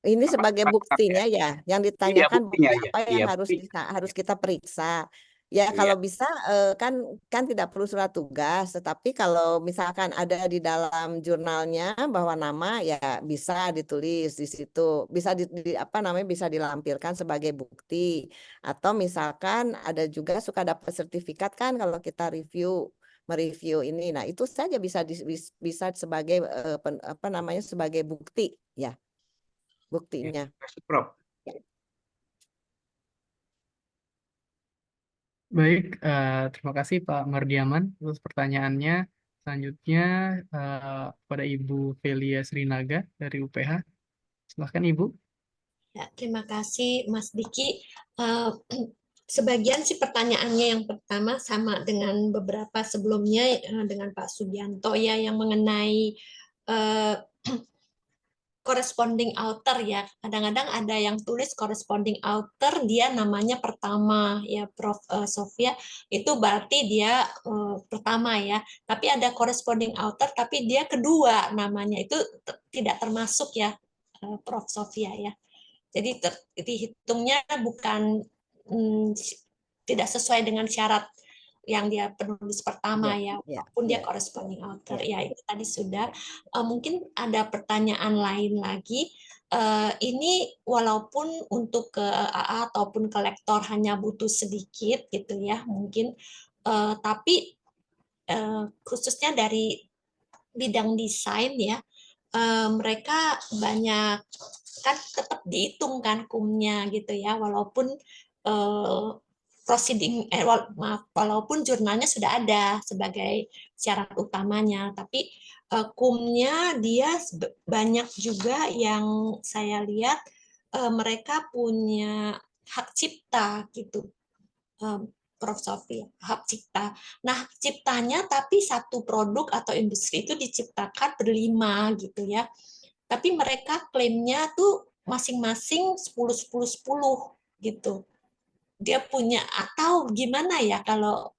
Ini sebagai buktinya ya, yang ditanyakan buktinya, bukti apa yang harus kita periksa. Ya kalau bisa kan tidak perlu surat tugas, tetapi kalau misalkan ada di dalam jurnalnya bahwa nama ya bisa ditulis di situ, bisa bisa dilampirkan sebagai bukti. Atau misalkan ada juga suka dapat sertifikat kan kalau kita mereview ini. Nah, itu saja bisa sebagai sebagai bukti ya. Buktinya. Baik, terima kasih Pak Mardiaman atas pertanyaannya. Selanjutnya pada Ibu Velia Srinaga dari UPH. Silahkan Ibu. Ya, terima kasih Mas Diki. sebagian sih pertanyaannya yang pertama sama dengan beberapa sebelumnya dengan Pak Sugianto ya, yang mengenai corresponding author ya. Kadang-kadang ada yang tulis corresponding author, dia namanya pertama ya, Prof. Sofia, itu berarti dia pertama ya. Tapi ada corresponding author tapi dia kedua namanya, itu tidak termasuk ya, Prof. Sofia ya. Jadi dihitungnya bukan tidak sesuai dengan syarat yang dia penulis pertama ya, walaupun dia corresponding author ya, itu tadi sudah. Mungkin ada pertanyaan lain lagi. Ini walaupun untuk ke AA ataupun ke lektor hanya butuh sedikit gitu ya mungkin, tapi khususnya dari bidang desain ya, mereka banyak kan tetap dihitung kan kumnya gitu ya, walaupun proceeding walaupun jurnalnya sudah ada sebagai syarat utamanya, tapi kumnya dia banyak juga yang saya lihat mereka punya hak cipta gitu, Prof. Sofi, hak cipta. Nah, ciptanya tapi satu produk atau industri itu diciptakan berlima gitu ya. Tapi mereka klaimnya tuh masing-masing 10-10-10 gitu. Dia punya, atau gimana ya kalau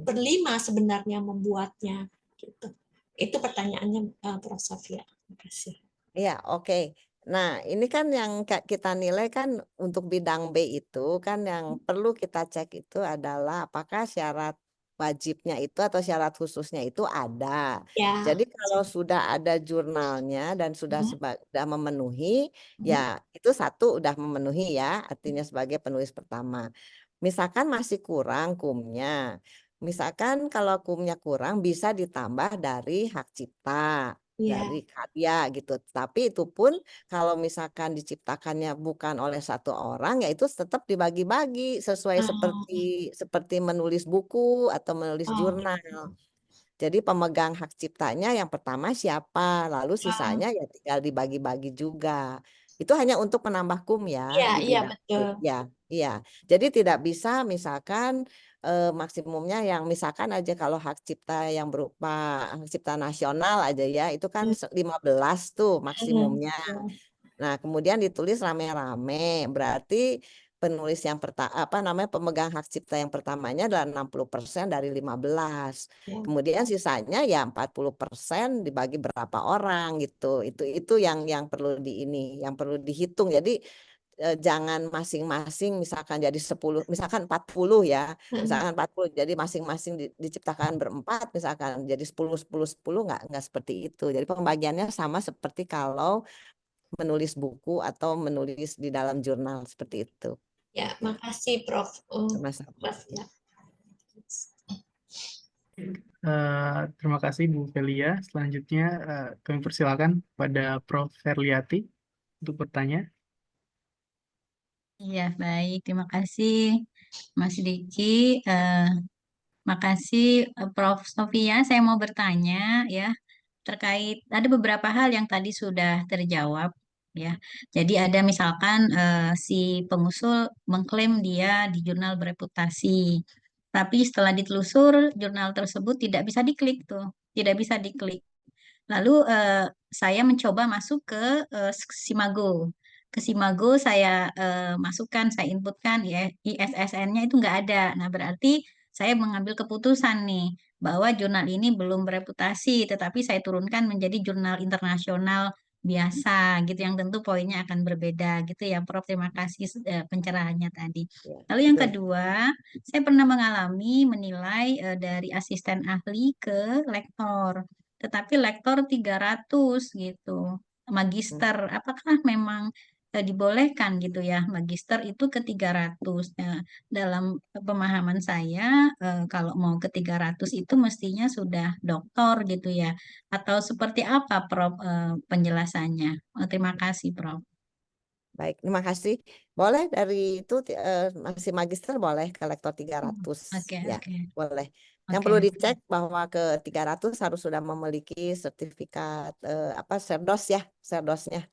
berlima sebenarnya membuatnya gitu. Itu pertanyaannya Prof. Sofia. Terima kasih. Iya, oke. Nah, ini kan yang kita nilai kan untuk bidang B itu kan yang perlu kita cek itu adalah apakah syarat wajibnya itu atau syarat khususnya itu ada. Ya. Jadi kalau sudah ada jurnalnya dan sudah memenuhi, ya itu satu udah memenuhi ya, artinya sebagai penulis pertama. Misalkan masih kurang kumnya. Misalkan kalau kumnya kurang bisa ditambah dari hak cipta. Dari karya gitu. Tapi itu pun kalau misalkan diciptakannya bukan oleh satu orang, ya itu tetap dibagi-bagi sesuai seperti menulis buku atau menulis jurnal. Jadi pemegang hak ciptanya yang pertama siapa, lalu sisanya ya tinggal dibagi-bagi juga. Itu hanya untuk menambah kum ya di bidang betul. Iya. Jadi tidak bisa misalkan maksimumnya yang misalkan aja kalau hak cipta yang berupa hak cipta nasional aja ya itu kan 15 tuh maksimumnya. Nah, kemudian ditulis rame-rame, berarti penulis yang pemegang hak cipta yang pertamanya adalah 60% dari 15. Kemudian sisanya ya 40% dibagi berapa orang gitu. Itu yang perlu yang perlu dihitung. Jadi jangan masing-masing misalkan jadi 10, misalkan 40 ya. Misalkan 40 jadi masing-masing diciptakan berempat misalkan jadi 10 enggak seperti itu. Jadi pembagiannya sama seperti kalau menulis buku atau menulis di dalam jurnal seperti itu. Ya, makasih Prof. Ya. Terima kasih Bu Velia. Selanjutnya kami persilakan pada Prof. Ferliati untuk bertanya. Iya, baik. Terima kasih Mas Diki. Makasih Prof. Sofia. Saya mau bertanya ya terkait ada beberapa hal yang tadi sudah terjawab ya. Jadi ada misalkan si pengusul mengklaim dia di jurnal bereputasi. Tapi setelah ditelusur jurnal tersebut tidak bisa diklik tuh, tidak bisa diklik. Lalu saya mencoba masuk ke Simago. Ke Simago saya masukkan, saya inputkan ISSN-nya itu nggak ada. Nah berarti saya mengambil keputusan nih bahwa jurnal ini belum bereputasi, tetapi saya turunkan menjadi jurnal internasional biasa gitu, yang tentu poinnya akan berbeda gitu ya Prof. Terima kasih pencerahannya tadi. Lalu yang kedua, saya pernah mengalami menilai dari asisten ahli ke lektor, tetapi lektor 300 gitu. Magister, apakah memang dibolehkan gitu ya magister itu ke 300. Dalam pemahaman saya kalau mau ke 300 itu mestinya sudah doktor gitu ya, atau seperti apa Prof penjelasannya. Terima kasih Prof. Baik, terima kasih. Boleh dari itu masih magister boleh ke lektor 300 ya. Boleh. Yang perlu dicek bahwa ke 300 harus sudah memiliki sertifikat serdos ya, serdosnya.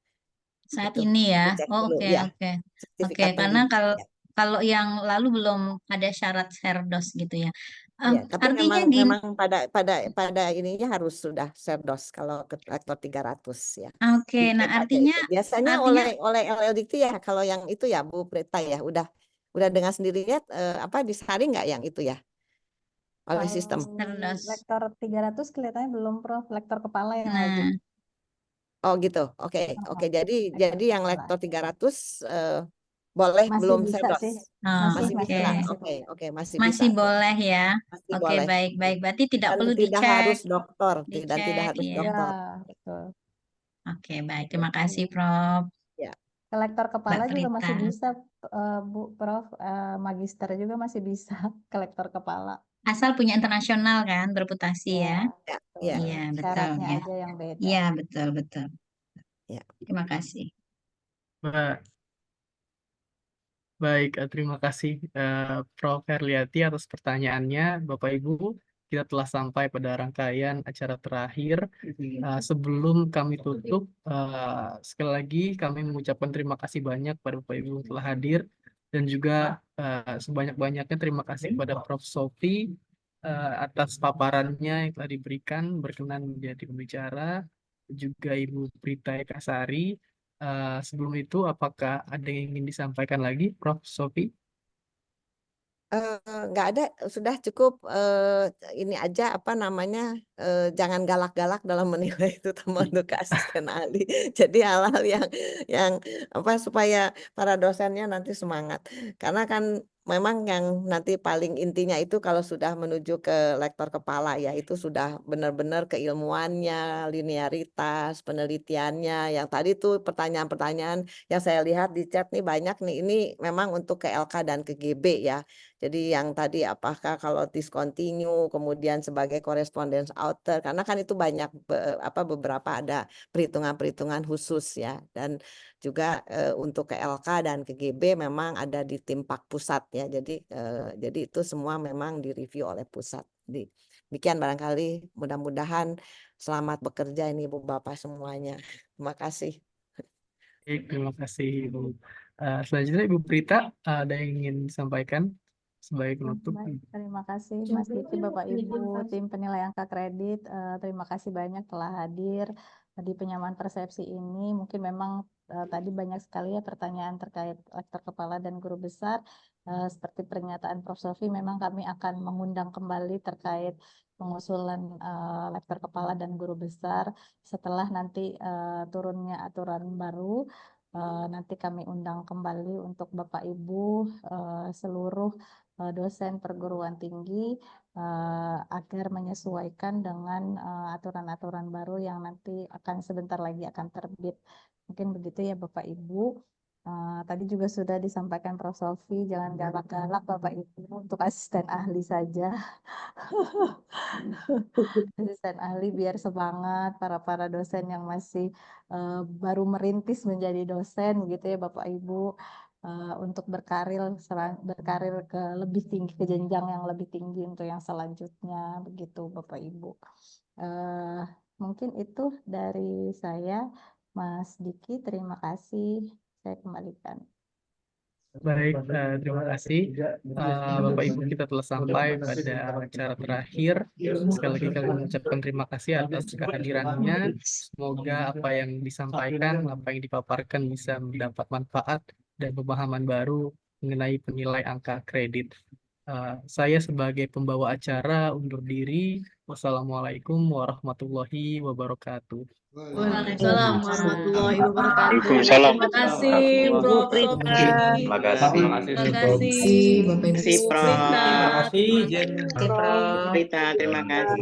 Saat ini ya. Dicek Oh, dulu, oke, ya. oke. Sertifikat Karena pendidik, ya. Kalau yang lalu belum ada syarat Serdos gitu ya. Ya, tapi Artinya memang pada ininya harus sudah Serdos kalau ke lektor 300 ya. Oke, nah Dicek aja artinya itu. Biasanya oleh LLDT ya kalau yang itu ya Bu Prita ya udah dengan sendirinya disaring nggak yang itu ya oleh sistem. Serdos. Lektor 300 kelihatannya belum, Prof. Lektor kepala yang Nah, wajib. Oh gitu. Oke. Jadi yang lektor 300 boleh Masih belum bisa Serdos. sih. oh, Masih oke. bisa. Oke, masih bisa Masih tuh. boleh ya. Masih Oke, boleh. baik. Berarti tidak Dan perlu tidak dicek. harus dokter, dan tidak Dicek harus ya. dokter. Ya, betul. Oke, baik. Terima kasih, Prof. Ya. Ke lektor kepala Mbak juga masih Prita. bisa, Bu Prof. Magister juga masih bisa ke lektor kepala. Asal punya internasional kan, berputasi ya. Ya, Ya. Iya, betul Syaratnya ya. aja yang beda. Iya, betul. Ya. Terima kasih. Baik, terima kasih Prof. Herliati atas pertanyaannya. Bapak Ibu, kita telah sampai pada rangkaian acara terakhir. Sebelum kami tutup, sekali lagi kami mengucapkan terima kasih banyak pada Bapak Ibu yang telah hadir. Dan juga sebanyak-banyaknya terima kasih kepada Prof. Sophie atas paparannya yang telah diberikan, berkenan menjadi pembicara. Juga Ibu Prita Ekasari. Sebelum itu, apakah ada yang ingin disampaikan lagi, Prof. Sophie? Nggak ada, sudah cukup ini aja jangan galak-galak dalam menilai itu untuk ke asisten ahli. Jadi hal-hal yang supaya para dosennya nanti semangat. Karena kan memang yang nanti paling intinya itu kalau sudah menuju ke lektor kepala ya itu sudah benar-benar keilmuannya, linearitas, penelitiannya. Yang tadi tuh pertanyaan-pertanyaan yang saya lihat di chat nih banyak nih, ini memang untuk ke LK dan ke GB ya. Jadi yang tadi apakah kalau discontinue kemudian sebagai correspondence author karena kan itu banyak beberapa ada perhitungan-perhitungan khusus ya, dan juga untuk ke LK dan ke GB memang ada di tim Pak pusat ya. Jadi itu semua memang direview oleh pusat. Demikian barangkali, mudah-mudahan selamat bekerja ini Ibu Bapak semuanya. Terima kasih. Terima kasih Ibu. Selanjutnya Ibu Prita, ada yang ingin disampaikan sebagai penutup? Baik, terima kasih Mas Diki, Bapak Ibu, tim penilai angka kredit. Terima kasih banyak telah hadir di penyamaan persepsi ini. Mungkin memang tadi banyak sekali ya pertanyaan terkait lektor kepala dan guru besar. Seperti pernyataan Prof. Sophie, memang kami akan mengundang kembali terkait pengusulan lektor kepala dan guru besar setelah nanti turunnya aturan baru. Nanti kami undang kembali untuk Bapak Ibu seluruh dosen perguruan tinggi agar menyesuaikan dengan aturan-aturan baru yang nanti akan sebentar lagi akan terbit. Mungkin begitu ya Bapak Ibu. Tadi juga sudah disampaikan Prof. Sophie, jangan galak-galak Bapak Ibu, untuk asisten ahli saja. Asisten ahli biar semangat para dosen yang masih baru merintis menjadi dosen gitu ya Bapak Ibu, untuk berkarir ke lebih tinggi, ke jenjang yang lebih tinggi untuk yang selanjutnya begitu Bapak Ibu. Mungkin itu dari saya, Mas Diki. Terima kasih. Saya kembalikan. Baik, terima kasih Bapak Ibu, kita telah sampai pada acara terakhir. Sekali lagi kami mengucapkan terima kasih atas kehadirannya. Semoga apa yang disampaikan, apa yang dipaparkan bisa mendapat manfaat dan pemahaman baru mengenai penilai angka kredit. Saya sebagai pembawa acara undur diri. Wassalamualaikum warahmatullahi wabarakatuh. Waalaikumsalam warahmatullahi wabarakatuh. Waalaikumsalam. Terima kasih Prof. Sophie. Terima kasih. Terima kasih Bapak Ibu. Bu Prita. Terima kasih Prof. Prita. Terima kasih.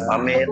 Pamit.